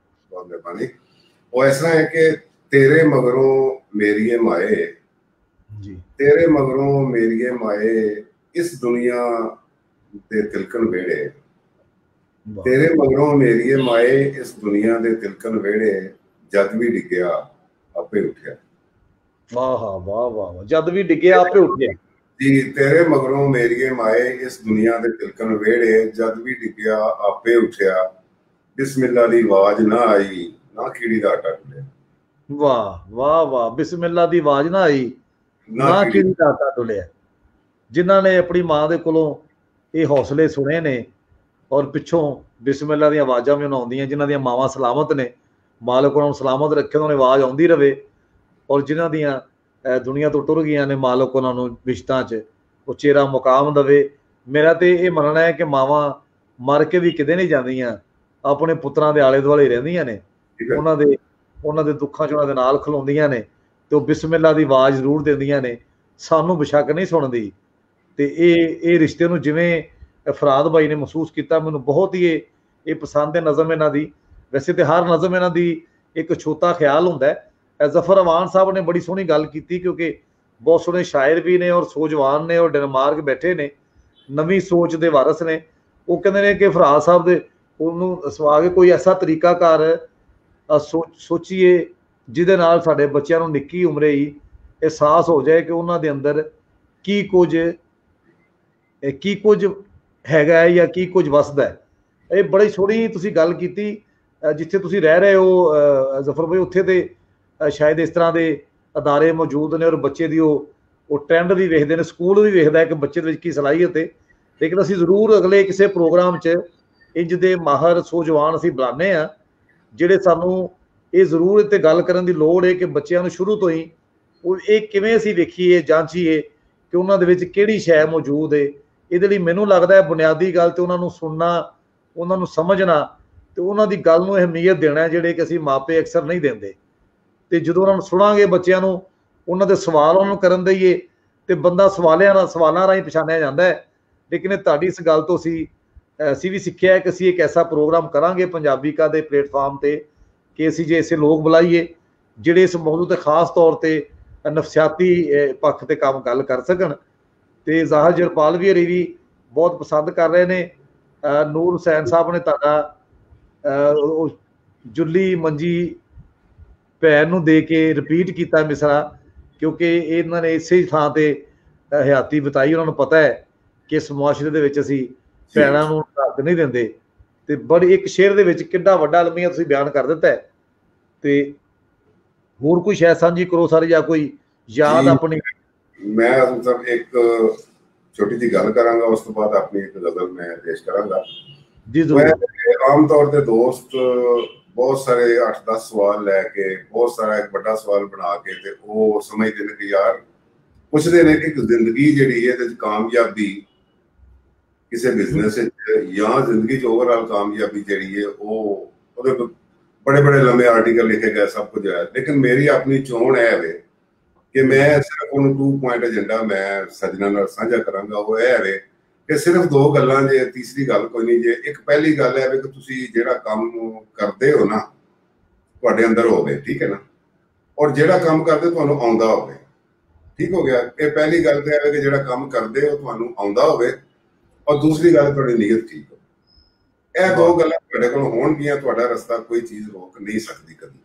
ਬਹੁਤ ਮਿਹਰਬਾਨੀ। ਉਹ ਇਸ ਤਰ੍ਹਾਂ ਹੈ ਕਿ ਤੇਰੇ ਮਗਰੋਂ ਮੇਰੀਏ ਮਾਏ ਜੀ, ਤੇਰੇ ਮਗਰੋਂ ਮੇਰੀਏ ਮਾਏ ਇਸ ਦੁਨੀਆ ਦੇ ਤਿਲਕਣ ਵੇੜੇ, ਤੇਰੇ ਮਗਰੋਂ ਮੇਰੀਏ ਮਾਏ ਇਸ ਦੁਨੀਆ ਦੇ ਤਿਲਕਣ ਵੇੜੇ, ਜਦ ਵੀ ਡਿੱਗਿਆ ਆਪੇ ਉੱਠਿਆ। ਵਾਹ ਵਾਹ ਵਾਹ, ਜਦ ਵੀ ਡਿੱਗਿਆ ਆਪੇ ਉੱਠਿਆ ਜੀ। ਤੇਰੇ ਮਗਰੋਂ ਮੇਰੀਏ ਮਾਏ ਇਸ ਦੁਨੀਆ ਦੇ ਤਿਲਕਣ ਵੇੜੇ, ਜਦ ਵੀ ਡਿੱਗਿਆ ਆਪੇ ਉੱਠਿਆ, ਬਿਸਮਿਲ੍ਲਾ ਦੀ ਆਵਾਜ਼ ਨਾ ਆਈ ਨਾ ਕੀੜੀ ਦਾ ਆਟਾ ਡੁੱਲਿਆ। ਵਾਹ ਵਾਹ ਵਾਹ, ਬਿਸਮਿਲ੍ਲਾ ਦੀ ਆਵਾਜ਼ ਨਾ ਆਈ ਨਾ ਕੀੜੀ ਦਾ ਆਟਾ ਡੁੱਲਿਆ। ਜਿਨ੍ਹਾਂ ਨੇ ਆਪਣੀ ਮਾਂ ਦੇ ਕੋਲੋਂ ਇਹ ਹੌਸਲੇ ਸੁਣੇ ਨੇ ਔਰ ਪਿੱਛੋਂ ਬਿਸਮਿਲ੍ਲਾ ਦੀਆਂ ਆਵਾਜ਼ਾਂ ਵੀ ਆਉਂਦੀਆਂ, ਜਿਨ੍ਹਾਂ ਦੀਆਂ ਮਾਵਾਂ ਸਲਾਮਤ ਨੇ, ਮਾਲਕ ਉਹਨਾਂ ਨੂੰ ਸਲਾਮਤ ਰੱਖੇ, ਉਹਨਾਂ ਦੀ ਆਵਾਜ਼ ਆਉਂਦੀ ਰਹੇ, ਔਰ ਜਿਨ੍ਹਾਂ ਦੀਆਂ ਦੁਨੀਆ ਤੋਂ ਟੁਰ ਗਈਆਂ ਨੇ, ਮਾਲਕ ਉਹਨਾਂ ਨੂੰ ਵਿਸ਼ਤਾਂ 'ਚ ਉਚੇਰਾ ਮੁਕਾਮ ਦੇਵੇ। ਮੇਰਾ ਤੇ ਇਹ ਮੰਨਣਾ ਹੈ ਕਿ ਮਾਵਾਂ ਮਰ ਕੇ ਵੀ ਕਿਤੇ ਨਹੀਂ ਜਾਂਦੀਆਂ, ਆਪਣੇ ਪੁੱਤਰਾਂ ਦੇ ਆਲੇ ਦੁਆਲੇ ਰਹਿੰਦੀਆਂ ਨੇ, ਉਹਨਾਂ ਦੇ ਦੁੱਖਾਂ 'ਚ ਉਹਨਾਂ ਦੇ ਨਾਲ ਖਲੋਂਦੀਆਂ ਨੇ, ਤੇ ਉਹ ਬਿਸਮਿਲ੍ਲਾ ਦੀ ਆਵਾਜ਼ ਜ਼ਰੂਰ ਦਿੰਦੀਆਂ ਨੇ। ਸਾਨੂੰ ਬੇਸ਼ੱਕ ਨਹੀਂ ਸੁਣਦੀ। ਤੇ ਇਹ ਰਿਸ਼ਤੇ ਨੂੰ ਜਿਵੇਂ ਫਰਾਦ ਬਾਈ ਨੇ ਮਹਿਸੂਸ ਕੀਤਾ, ਮੈਨੂੰ ਬਹੁਤ ਹੀ ਇਹ ਪਸੰਦ ਹੈ ਨਜ਼ਮ ਇਹਨਾਂ ਦੀ। ਵੈਸੇ ਤੇ ਹਰ ਨਜ਼ਮ ਇਹਨਾਂ ਦੀ ਇੱਕ ਛੋਟਾ ਖਿਆਲ ਹੁੰਦਾ ਹੈ। ਜ਼ਫਰ ਅਵਾਨ ਸਾਹਿਬ ਨੇ ਬੜੀ ਸੋਹਣੀ ਗੱਲ ਕੀਤੀ, ਕਿਉਂਕਿ ਬਹੁਤ ਸੋਹਣੇ ਸ਼ਾਇਰ ਵੀ ਨੇ ਔਰ ਸੋਜਵਾਨ ਨੇ, ਔਰ ਡੈਨਮਾਰਕ ਬੈਠੇ ਨੇ, ਨਵੀਂ ਸੋਚ ਦੇ ਵਾਰਸ ਨੇ। ਉਹ ਕਹਿੰਦੇ ਨੇ ਕਿ ਫਰਾਦ ਸਾਹਿਬ ਦੇ ਉਹਨੂੰ ਸਵਾ ਕੇ ਕੋਈ ਐਸਾ ਤਰੀਕਾਕਾਰ ਸੋਚੀਏ ਜਿਹਦੇ ਨਾਲ ਸਾਡੇ ਬੱਚਿਆਂ ਨੂੰ ਨਿੱਕੀ ਉਮਰੇ ਹੀ ਅਹਿਸਾਸ ਹੋ ਜਾਏ ਕਿ ਉਹਨਾਂ ਦੇ ਅੰਦਰ ਕੀ ਕੁਝ ਹੈਗਾ ਜਾਂ ਕੀ ਕੁਝ ਵਸਦਾ ਹੈ। ਇਹ ਬੜੀ ਸੋਹਣੀ ਤੁਸੀਂ ਗੱਲ ਕੀਤੀ। ਜਿੱਥੇ ਤੁਸੀਂ ਰਹਿ ਰਹੇ ਹੋ ਜ਼ਫਰ ਭਾਈ, ਉੱਥੇ ਤੇ ਸ਼ਾਇਦ ਇਸ ਤਰ੍ਹਾਂ ਦੇ ਅਦਾਰੇ ਮੌਜੂਦ ਨੇ, ਔਰ ਬੱਚੇ ਦੀ ਉਹ ਟ੍ਰੈਂਡ ਵੀ ਵੇਖਦੇ ਨੇ, ਸਕੂਲ ਵੀ ਵੇਖਦਾ ਹੈ ਕਿ ਬੱਚੇ ਦੇ ਵਿੱਚ ਕੀ ਸਲਾਹੀਅਤ ਹੈ। ਲੇਕਿਨ ਅਸੀਂ ਜ਼ਰੂਰ ਅਗਲੇ ਕਿਸੇ ਪ੍ਰੋਗਰਾਮ 'ਚ ਇੰਜ ਦੇ ਮਾਹਰ ਸੋਜਵਾਨ ਅਸੀਂ ਬੁਲਾਉਂਦੇ ਹਾਂ, ਜਿਹੜੇ ਸਾਨੂੰ ਇਹ ਜ਼ਰੂਰ ਤੇ ਗੱਲ ਕਰਨ ਦੀ ਲੋੜ ਹੈ ਕਿ ਬੱਚਿਆਂ ਨੂੰ ਸ਼ੁਰੂ ਤੋਂ ਹੀ ਉਹ ਇਹ ਕਿਵੇਂ ਅਸੀਂ ਵੇਖੀਏ, ਜਾਂਚੀਏ ਕਿ ਉਹਨਾਂ ਦੇ ਵਿੱਚ ਕਿਹੜੀ ਸ਼ੈ ਮੌਜੂਦ ਹੈ। ਇਹਦੇ ਲਈ ਮੈਨੂੰ ਲੱਗਦਾ ਹੈ ਬੁਨਿਆਦੀ ਗੱਲ ਤੇ ਉਹਨਾਂ ਨੂੰ ਸੁਣਨਾ, ਉਹਨਾਂ ਨੂੰ ਸਮਝਣਾ ਤੇ ਉਹਨਾਂ ਦੀ ਗੱਲ ਨੂੰ ਅਹਿਮੀਅਤ ਦੇਣਾ, ਜਿਹੜੇ ਕਿ ਅਸੀਂ ਮਾਪੇ ਅਕਸਰ ਨਹੀਂ ਦਿੰਦੇ। ਤੇ ਜਦੋਂ ਉਹਨਾਂ ਨੂੰ ਸੁਣਾਂਗੇ, ਬੱਚਿਆਂ ਨੂੰ ਉਹਨਾਂ ਦੇ ਸਵਾਲ ਉਹਨਾਂ ਨੂੰ ਕਰਨ ਦਈਏ, ਤੇ ਬੰਦਾ ਸਵਾਲਾਂ ਰਾਹੀਂ ਪਛਾਣਿਆ ਜਾਂਦਾ ਹੈ। ਲੇਕਿਨ ਤੁਹਾਡੀ ਇਸ ਗੱਲ ਤੋਂ ਅਸੀਂ ਵੀ ਸਿੱਖਿਆ ਹੈ ਕਿ ਅਸੀਂ ਇੱਕ ਐਸਾ ਪ੍ਰੋਗਰਾਮ ਕਰਾਂਗੇ ਪੰਜਾਬੀਕਾ ਦੇ ਪਲੇਟਫਾਰਮ ਤੇ ਕਿ ਅਸੀਂ ਜੇ ਐਸੇ ਲੋਕ ਬੁਲਾਈਏ ਜਿਹੜੇ ਇਸ ਮੌਜੂ ਤੇ ਖਾਸ ਤੌਰ ਤੇ ਨਫਸਿਆਤੀ ਪੱਖ ਤੇ ਕੰਮ ਗੱਲ ਕਰ ਸਕਣ। ਤੇ ਜ਼ਾਹਰ ਜਰਪਾਲ ਵੀ ਬਹੁਤ ਪਸੰਦ ਕਰ ਰਹੇ ਨੇ। ਨੂਰ ਹੁਸੈਨ ਸਾਹਿਬ ਨੇ ਤੁਹਾਡਾ ਜੁੱਲੀ ਮੰਜੀ ਭੈਣ ਨੂੰ ਦੇ ਕੇ ਰਿਪੀਟ ਕੀਤਾ ਮਿਸਰਾ, ਕਿਉਂਕਿ ਇਹਨਾਂ ਨੇ ਇਸੇ ਥਾਂ ਤੇ ਹਯਾਤੀ ਬਿਤਾਈ। ਉਹਨਾਂ ਨੂੰ ਪਤਾ ਹੈ ਕਿ ਇਸ ਮੁਆਸ਼ਰੇ ਦੇ ਵਿੱਚ ਅਸੀਂ ਭੈਣਾਂ ਨੂੰ ਹੱਕ ਨਹੀਂ ਦਿੰਦੇ। ਤੇ ਬੜੀ ਇੱਕ ਸ਼ੇਰ ਦੇ ਵਿੱਚ ਕਿੱਡਾ ਵੱਡਾ ਅਲਮੀਆ ਤੁਸੀਂ ਬਿਆਨ ਕਰ ਦਿੱਤਾ ਹੈ। ਤੇ ਹੋਰ ਕੋਈ ਸ਼ਾਇਦ ਸਾਂਝੀ ਕਰੋ ਸਰ, ਜਾਂ ਕੋਈ ਯਾਦ ਆਪਣੀ। ਮੈਂ ਮਤਲਬ ਇੱਕ ਛੋਟੀ ਜਿਹੀ ਗੱਲ ਕਰਾਂਗਾ, ਉਸ ਤੋਂ ਬਾਅਦ ਆਪਣੀ ਇੱਕ ਗਜ਼ਲ ਮੈਂ ਪੇਸ਼ ਕਰਾਂਗਾ ਜੀ। ਆਮ ਤੌਰ ਤੇ ਦੋਸਤ ਬਹੁਤ ਸਾਰੇ 8-10 ਸਵਾਲ ਲੈ ਕੇ, ਬਹੁਤ ਸਾਰਾ ਇੱਕ ਵੱਡਾ ਸਵਾਲ ਬਣਾ ਕੇ ਤੇ ਉਹ ਸਮਝਦੇ ਨੇ ਕਿ ਯਾਰ, ਪੁੱਛਦੇ ਨੇ ਕਿ ਜ਼ਿੰਦਗੀ ਜਿਹੜੀ ਹੈ ਇਹਦੇ ਚ ਕਾਮਯਾਬੀ ਕਿਸੇ ਬਿਜ਼ਨਸ ਵਿੱਚ ਜਾਂ ਜ਼ਿੰਦਗੀ ਚ ਓਵਰਆਲ ਕਾਮਯਾਬੀ ਜਿਹੜੀ ਹੈ ਉਹ ਉਹਦੇ ਬੜੇ ਬੜੇ ਲੰਮੇ ਆਰਟੀਕਲ ਲਿਖੇ ਗਏ, ਸਭ ਕੁਝ ਹੈ। ਲੇਕਿਨ ਮੇਰੀ ਆਪਣੀ ਚੋਣ ਹੈ ਵੇ ਕਿ ਮੈਂ ਸਿਰਫ ਉਹਨੂੰ 2 ਪੁਆਇੰਟ ਏਜੰਡਾ ਮੈਂ ਸੱਜਣਾ ਨਾਲ ਸਾਂਝਾ ਕਰਾਂਗਾ। ਉਹ ਇਹ ਵੇ ਕਿ ਸਿਰਫ 2 ਗੱਲਾਂ ਜੇ, ਤੀਸਰੀ ਗੱਲ ਕੋਈ ਨਹੀਂ ਜੇ। ਇੱਕ ਪਹਿਲੀ ਗੱਲ ਹੈ ਕਿ ਤੁਸੀਂ ਜਿਹੜਾ ਕੰਮ ਕਰਦੇ ਹੋ ਨਾ, ਤੁਹਾਡੇ ਅੰਦਰ ਹੋਵੇ, ਠੀਕ ਹੈ ਨਾ, ਔਰ ਜਿਹੜਾ ਕੰਮ ਕਰਦੇ ਤੁਹਾਨੂੰ ਆਉਂਦਾ ਹੋਵੇ, ਠੀਕ ਹੋ ਗਿਆ। ਇਹ ਪਹਿਲੀ ਗੱਲ ਤੇ ਹੈ ਕਿ ਜਿਹੜਾ ਕੰਮ ਕਰਦੇ ਹੋ ਤੁਹਾਨੂੰ ਆਉਂਦਾ ਹੋਵੇ, ਔਰ ਦੂਸਰੀ ਗੱਲ ਤੁਹਾਡੀ ਨੀਅਤ ਠੀਕ ਹੋ। ਇਹ 2 ਗੱਲਾਂ ਤੁਹਾਡੇ ਕੋਲ ਹੋਣਗੀਆਂ, ਤੁਹਾਡਾ ਰਸਤਾ ਕੋਈ ਚੀਜ਼ ਰੋਕ ਨਹੀਂ ਸਕਦੀ ਕਦੀ।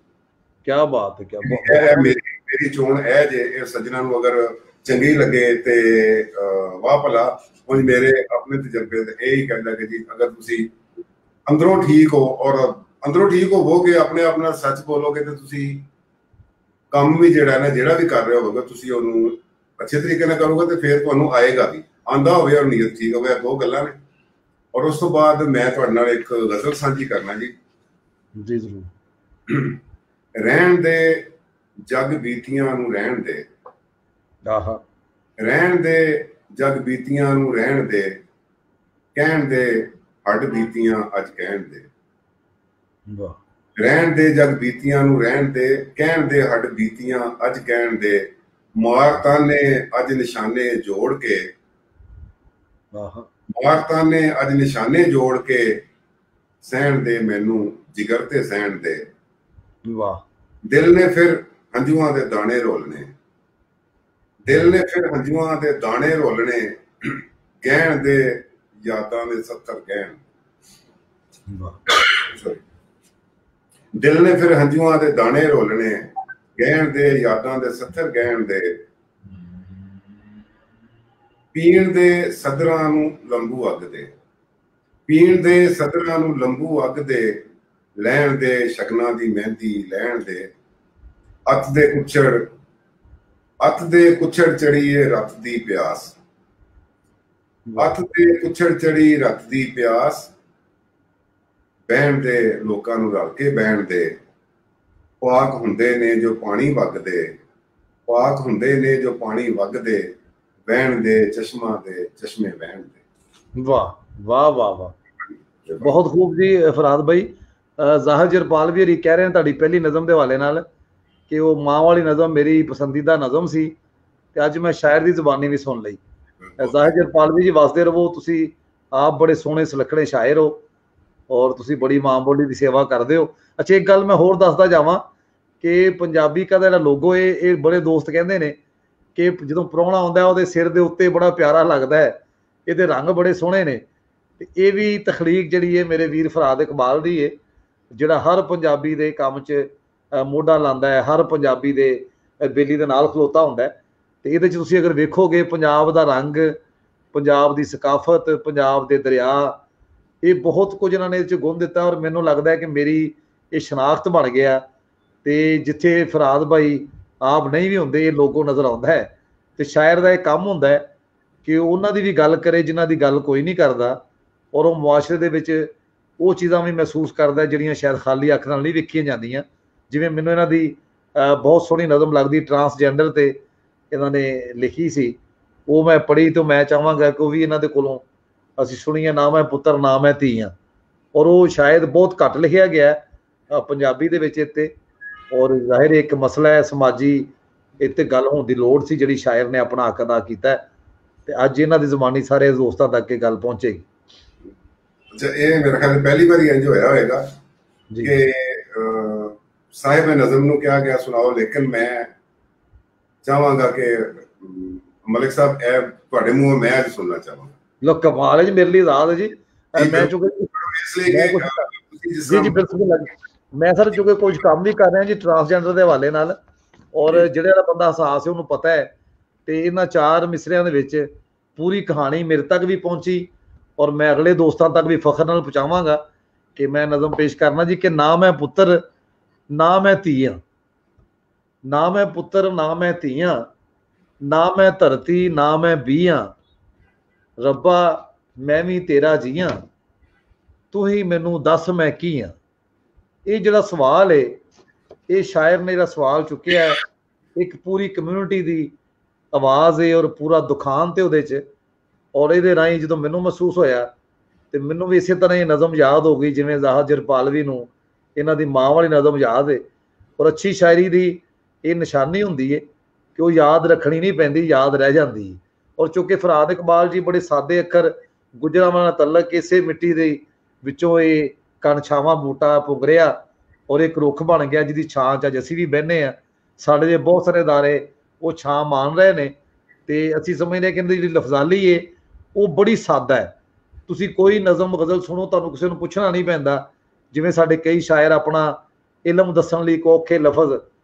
ਕਿਆ ਬਾਤ ਹੈ, ਕਿਆ ਬਾਤ। ਮੇਰੀ ਚੋਣ ਇਹ ਜੇ, ਇਹ ਸੱਜਣਾ ਨੂੰ ਅਗਰ ਚੰਗੀ ਲੱਗੇ ਤੇ ਵਾਹ ਭਲਾ। ਹੁਣ ਮੇਰੇ ਆਪਣੇ ਤਜਰਬੇ ਤੇ ਇਹ ਹੀ ਕਹਿੰਦਾ ਕਿ ਜੀ, ਅਗਰ ਤੁਸੀਂ ਅੰਦਰੋਂ ਠੀਕ ਹੋ, ਔਰ ਅੰਦਰੋਂ ਠੀਕ ਹੋਵੋਗੇ, ਆਪਣੇ ਆਪ ਨਾਲ ਸੱਚ ਬੋਲੋਗੇ, ਤੇ ਤੁਸੀਂ ਕੰਮ ਵੀ ਜਿਹੜਾ ਨਾ, ਜਿਹੜਾ ਵੀ ਕਰ ਰਹੇ ਹੋਵੋਗੇ, ਤੁਸੀਂ ਉਹਨੂੰ ਅੱਛੇ ਤਰੀਕੇ ਨਾਲ ਕਰੋਗੇ ਤੇ ਫਿਰ ਤੁਹਾਨੂੰ ਆਏਗਾ ਵੀ। ਆਂਦਾ ਹੋਵੇ ਔਰ ਨੀਅਤ ਠੀਕ ਹੋਵੇ, 2 ਗੱਲਾਂ ਨੇ। ਔਰ ਉਸ ਤੋਂ ਬਾਅਦ ਮੈਂ ਤੁਹਾਡੇ ਨਾਲ ਇੱਕ ਗਜ਼ਲ ਸਾਂਝੀ ਕਰਨਾ ਜੀ। ਜੀ ਜ਼ਰੂਰ। ਰਹਿਣ ਦੇ ਜਗ ਬੀਤੀਆਂ ਨੂੰ ਰਹਿਣ ਦੇ, ਰਹਿਣ ਦੇ ਜਗ ਬੀਤੀਆਂ ਨੂੰ ਰਹਿਣ ਦੇ, ਕਹਿਣ ਦੇ ਹੱਡ ਬੀਤੀਆਂ ਅੱਜ ਕਹਿਣ ਦੇ। ਵਾਹ ਰਹਿਣ ਦੇ ਜਗ ਬੀਤੀਆਂ ਨੂੰ ਰਹਿਣ ਦੇ, ਕਹਿਣ ਦੇ ਹੱਡ ਬੀਤੀਆਂ ਅੱਜ ਕਹਿਣ ਦੇ, ਮਾਰ ਤਾਨੇ ਅੱਜ ਨਿਸ਼ਾਨੇ ਜੋੜ ਕੇ, ਵਾਹ ਮਾਰ ਤਾਨੇ ਅੱਜ ਨਿਸ਼ਾਨੇ ਜੋੜ ਕੇ, ਸਹਿਣ ਦੇ ਮੈਨੂੰ ਜਿਗਰ ਤੇ ਸਹਿਣ ਦੇ। ਵਾਹ ਦਿਲ ਨੇ ਫਿਰ ਹੰਝੂਆਂ ਦੇ ਦਾਣੇ ਰੋਲਣੇ, ਦਿਲ ਨੇ ਫਿਰ ਹੰਝੂਆਂ ਦੇ ਦਾਣੇ ਰੋਲਣੇ, ਗਹਿਣ ਦੇ ਯਾਦਾਂ ਦੇ 70 ਗਹਿਣ। ਦਿਲ ਨੇ ਫਿਰ ਹੰਝੂਆਂ ਦੇ ਦਾਣੇ ਰੋਲਣੇ, ਗਹਿਣ ਦੇ ਯਾਦਾਂ ਦੇ 70 ਗਹਿਣ ਦੇ। ਪੀਣ ਦੇ ਸਦਰਾਂ ਨੂੰ ਲੰਬੂ ਅੱਗ ਦੇ, ਪੀਣ ਦੇ ਸਦਰਾਂ ਨੂੰ ਲੰਬੂ ਅੱਗ ਦੇ, ਲੈਣ ਦੇ ਸ਼ਗਨਾਂ ਦੀ ਮਹਿੰਦੀ ਲੈਣ ਦੇ। ਅੱਤ ਦੇ ਕੁੱਛੜ, ਅੱਤ ਦੇ ਕੁੱਛੜ ਚੜੀਏ ਰਤ ਦੀ ਪਿਆਸ, ਅੱਤ ਦੇ ਕੁੱਛੜ ਚੜੀ ਰਤ ਦੀ ਪਿਆਸ। ਬਹਿਣ ਦੇ ਲੋਕਾਂ ਨੂੰ ਰਲ ਕੇ ਬਹਿਣ ਦੇ, ਪਾਕ ਹੁੰਦੇ ਨੇ ਜੋ ਪਾਣੀ ਵਗਦੇ, ਪਾਕ ਹੁੰਦੇ ਨੇ ਜੋ ਪਾਣੀ ਵਗਦੇ, ਬਹਿਣ ਦੇ ਚਸ਼ਮਾ ਦੇ ਚਸ਼ਮੇ ਬਹਿਣ ਦੇ। ਵਾਹ ਵਾਹ ਵਾਹ ਵਾਹ, ਬਹੁਤ ਖੂਬ ਜੀ ਫਰਾਦ ਬਾਈ। ਜ਼ਾਹਿਰ ਜਰਪਾਲ ਵੀ ਕਹਿ ਰਹੇ ਨੇ ਤੁਹਾਡੀ ਪਹਿਲੀ ਨਜ਼ਮ ਦੇ ਹਵਾਲੇ ਨਾਲ ਕਿ ਉਹ ਮਾਂ ਵਾਲੀ ਨਜ਼ਮ ਮੇਰੀ ਪਸੰਦੀਦਾ ਨਜ਼ਮ ਸੀ, ਤੇ ਅੱਜ ਮੈਂ ਸ਼ਾਇਰ ਦੀ ਜ਼ੁਬਾਨੀ ਵੀ ਸੁਣ ਲਈ। ਜ਼ਾਹਿਰ ਜਰਪਾਲ ਵੀ ਜੀ ਵਸਦੇ ਰਹੋ, ਤੁਸੀਂ ਆਪ ਬੜੇ ਸੋਹਣੇ ਸੁਲੱਖਣੇ ਸ਼ਾਇਰ ਹੋ ਔਰ ਤੁਸੀਂ ਬੜੀ ਮਾਂ ਬੋਲੀ ਦੀ ਸੇਵਾ ਕਰਦੇ ਹੋ। ਅੱਛਾ, ਇੱਕ ਗੱਲ ਮੈਂ ਹੋਰ ਦੱਸਦਾ ਜਾਵਾਂ ਕਿ ਪੰਜਾਬੀ ਕਾ ਦਾ ਜਿਹੜਾ ਲੋਗੋ ਇਹ ਬੜੇ ਦੋਸਤ ਕਹਿੰਦੇ ਨੇ ਕਿ ਜਦੋਂ ਪ੍ਰਾਹੁਣਾ ਆਉਂਦਾ ਉਹਦੇ ਸਿਰ ਦੇ ਉੱਤੇ ਬੜਾ ਪਿਆਰਾ ਲੱਗਦਾ ਹੈ, ਇਹਦੇ ਰੰਗ ਬੜੇ ਸੋਹਣੇ ਨੇ। ਤੇ ਇਹ ਵੀ ਤਖਲੀਕ ਜਿਹੜੀ ਹੈ ਮੇਰੇ ਵੀਰ ਫਰਾਦ ਇਕਬਾਲ ਦੀ ਹੈ, ਜਿਹੜਾ ਹਰ ਪੰਜਾਬੀ ਦੇ ਕੰਮ 'ਚ ਮੋਢਾ ਲਾਉਂਦਾ ਹੈ, ਹਰ ਪੰਜਾਬੀ ਦੇ ਬੇਲੀ ਦੇ ਨਾਲ ਖਲੋਤਾ ਹੁੰਦਾ ਹੈ। ਤੇ ਇਹਦੇ 'ਚ ਤੁਸੀਂ ਅਗਰ ਵੇਖੋਗੇ ਪੰਜਾਬ ਦਾ ਰੰਗ, ਪੰਜਾਬ ਦੀ ਸਕਾਫਤ, ਪੰਜਾਬ ਦੇ ਦਰਿਆ, ਇਹ ਬਹੁਤ ਕੁਝ ਇਹਨਾਂ ਨੇ ਇਹਦੇ 'ਚ ਗੁਣ ਦਿੱਤਾ ਔਰ ਮੈਨੂੰ ਲੱਗਦਾ ਹੈ ਕਿ ਮੇਰੀ ਇਹ ਸ਼ਨਾਖਤ ਬਣ ਗਿਆ। ਤੇ ਜਿੱਥੇ ਫਰਾਦ ਭਾਈ ਆਪ ਨਹੀਂ ਵੀ ਹੁੰਦੇ ਇਹ ਲੋਗੋ ਨਜ਼ਰ ਆਉਂਦਾ ਹੈ। ਤੇ ਸ਼ਾਇਰ ਦਾ ਇਹ ਕੰਮ ਹੁੰਦਾ ਹੈ ਕਿ ਉਹਨਾਂ ਦੀ ਵੀ ਗੱਲ ਕਰੇ ਜਿਨ੍ਹਾਂ ਦੀ ਗੱਲ ਕੋਈ ਨਹੀਂ ਕਰਦਾ, ਔਰ ਉਹ ਮੁਆਸ਼ਰੇ ਦੇ ਵਿੱਚ ਉਹ ਚੀਜ਼ਾਂ ਵੀ ਮਹਿਸੂਸ ਕਰਦਾ ਜਿਹੜੀਆਂ ਸ਼ਾਇਦ ਖਾਲੀ ਅੱਖ ਨਾਲ ਨਹੀਂ ਵੇਖੀਆਂ ਜਾਂਦੀਆਂ। ਜਿਵੇਂ ਮੈਨੂੰ ਇਹਨਾਂ ਦੀ ਬਹੁਤ ਸੋਹਣੀ ਨਜ਼ਮ ਲੱਗਦੀ ਟਰਾਂਸਜੈਂਡਰ ਤੇ ਇਹਨਾਂ ਨੇ ਲਿਖੀ ਸੀ, ਉਹ ਮੈਂ ਪੜ੍ਹੀ ਤੇ ਮੈਂ ਚਾਹਾਂਗਾ ਕਿ ਉਹ ਵੀ ਇਹਨਾਂ ਦੇ ਕੋਲੋਂ ਅਸੀਂ ਸੁਣੀਏ। ਨਾ ਮੈਂ ਪੁੱਤਰ ਨਾ ਮੈਂ ਧੀਆਂ, ਔਰ ਉਹ ਸ਼ਾਇਦ ਬਹੁਤ ਘੱਟ ਲਿਖਿਆ ਗਿਆ ਪੰਜਾਬੀ ਦੇ ਵਿੱਚ ਇੱਥੇ, ਔਰ ਜ਼ਾਹਿਰ ਇੱਕ ਮਸਲਾ ਹੈ ਸਮਾਜੀ, ਇੱਥੇ ਗੱਲ ਹੋਣ ਦੀ ਲੋੜ ਸੀ ਜਿਹੜੀ ਸ਼ਾਇਰ ਨੇ ਆਪਣਾ ਹੱਕ ਅਦਾ ਕੀਤਾ ਤੇ ਅੱਜ ਇਹਨਾਂ ਦੀ ਜ਼ੁਬਾਨੀ ਸਾਰੇ ਦੋਸਤਾਂ ਤੱਕ ਇਹ ਗੱਲ ਪਹੁੰਚੇਗੀ। ਅੱਛਾ, ਇਹ ਮੇਰੇ ਖਿਆਲ ਪਹਿਲੀ ਵਾਰੀ ਇੰਜ ਹੋਇਆ ਹੋਏਗਾ ਕਿ ਸਾਹਿਬ ਨਜ਼ਮ ਨੂੰ ਕਿਹਾ ਗਿਆ ਸੁਣਾਓ, ਲੇਕਿਨ ਮੈਂ ਚਾਹਾਂਗਾ ਕਿ ਮਲਿਕ ਸਾਹਿਬ ਇਹ ਤੁਹਾਡੇ ਮੂੰਹੋਂ ਮੈਂ ਅੱਜ ਸੁਣਨਾ ਚਾਹਾਂਗਾ। ਲੋ ਕਮਾਲ ਹੈ ਜੀ, ਮੇਰੇ ਲਈ ਆਜ਼ਾਦ ਹੈ ਜੀ। ਮੈਂ ਚੁੱਕੇ ਇਸ ਲਈ ਜੀ ਜੀ ਬਿਲਕੁਲ, ਮੈਂ ਸਰ ਚੁੱਕੇ ਕੁਝ ਕੰਮ ਵੀ ਕਰ ਰਿਹਾ ਜੀ ਟਰਾਂਸਜੈਂਡਰ ਦੇ ਹਵਾਲੇ ਨਾਲ, ਔਰ ਜਿਹੜੇ ਵਾਲਾ ਬੰਦਾ ਅਹਿਸਾਸ ਹੈ ਉਹਨੂੰ ਪਤਾ ਹੈ। ਤੇ ਇਹਨਾਂ 4 ਮਿਸਰਿਆਂ ਦੇ ਵਿੱਚ ਪੂਰੀ ਕਹਾਣੀ ਮੇਰੇ ਤੱਕ ਵੀ ਪਹੁੰਚੀ ਔਰ ਮੈਂ ਅਗਲੇ ਦੋਸਤਾਂ ਤੱਕ ਵੀ ਫਖਰ ਨਾਲ ਪਹੁੰਚਾਵਾਂਗਾ ਕਿ ਮੈਂ ਨਜ਼ਮ ਪੇਸ਼ ਕਰਨਾ ਜੀ ਕਿ ਨਾ ਮੈਂ ਪੁੱਤਰ ਨਾ ਮੈਂ ਧੀਆਂ, ਨਾ ਮੈਂ ਪੁੱਤਰ ਨਾ ਮੈਂ ਧੀਆਂ, ਨਾ ਮੈਂ ਧਰਤੀ ਨਾ ਮੈਂ ਬੀਆਂ, ਰੱਬਾ ਮੈਂ ਵੀ ਤੇਰਾ ਜੀਆਂ, ਤੂੰ ਹੀ ਮੈਨੂੰ ਦੱਸ ਮੈਂ ਕੀ ਆ। ਇਹ ਜਿਹੜਾ ਸਵਾਲ ਹੈ ਇਹ ਸ਼ਾਇਰ ਨੇ ਜਿਹੜਾ ਸਵਾਲ ਚੁੱਕਿਆ ਹੈ, ਇੱਕ ਪੂਰੀ ਕਮਿਊਨਿਟੀ ਦੀ ਆਵਾਜ਼ ਹੈ ਔਰ ਪੂਰਾ ਦੁਖਾਨ ਤੇ ਉਹਦੇ 'ਚ, ਔਰ ਇਹਦੇ ਰਾਹੀਂ ਜਦੋਂ ਮੈਨੂੰ ਮਹਿਸੂਸ ਹੋਇਆ ਤੇ ਮੈਨੂੰ ਵੀ ਇਸੇ ਤਰ੍ਹਾਂ ਇਹ ਨਜ਼ਮ ਯਾਦ ਹੋ ਗਈ ਜਿਵੇਂ ਜ਼ਾਹਰ ਜਰਪਾਲਵੀ ਨੂੰ ਇਹਨਾਂ ਦੀ ਮਾਂ ਵਾਲੀ ਨਜ਼ਮ ਯਾਦ ਹੈ। ਔਰ ਅੱਛੀ ਸ਼ਾਇਰੀ ਦੀ ਇਹ ਨਿਸ਼ਾਨੀ ਹੁੰਦੀ ਹੈ ਕਿ ਉਹ ਯਾਦ ਰੱਖਣੀ ਨਹੀਂ ਪੈਂਦੀ, ਯਾਦ ਰਹਿ ਜਾਂਦੀ ਹੈ। ਔਰ ਚੁੱਕੇ ਫਰਾਦ ਇਕਬਾਲ ਜੀ ਬੜੇ ਸਾਦੇ ਅੱਖਰ, ਗੁਜਰਾਂਵਾਲਾ ਤਲਕ, ਇਸੇ ਮਿੱਟੀ ਦੇ ਵਿੱਚੋਂ ਇਹ ਕਣਛਾਵਾਂ ਬੂਟਾ ਪੁਗਰਿਆ ਔਰ ਇੱਕ ਰੁੱਖ ਬਣ ਗਿਆ ਜਿਹਦੀ ਛਾਂ 'ਚ ਅੱਜ ਅਸੀਂ ਵੀ ਬਹਿੰਦੇ ਹਾਂ। ਸਾਡੇ ਜੇ ਬਹੁਤ ਸਾਰੇ ਅਦਾਰੇ ਉਹ ਛਾਂ ਮਾਣ ਰਹੇ ਨੇ ਤੇ ਅਸੀਂ ਸਮਝਦੇ ਕਿ ਇਹਦੀ ਜਿਹੜੀ ਲਫ਼ਜ਼ਾਲੀ ਹੈ ਉਹ ਬੜੀ ਸਾਦਾ ਹੈ। ਤੁਸੀਂ ਕੋਈ ਨਜ਼ਮ ਗਜ਼ਲ ਸੁਣੋ ਤੁਹਾਨੂੰ ਕਿਸੇ ਨੂੰ ਪੁੱਛਣਾ ਨਹੀਂ ਪੈਂਦਾ, ਜਿਵੇਂ ਸਾਡੇ ਕਈ ਸ਼ਾਇਰ ਆਪਣਾ ਇਲਮ ਦੱਸਣ ਲਈ ਔਖੇ ਲਫ਼ਜ਼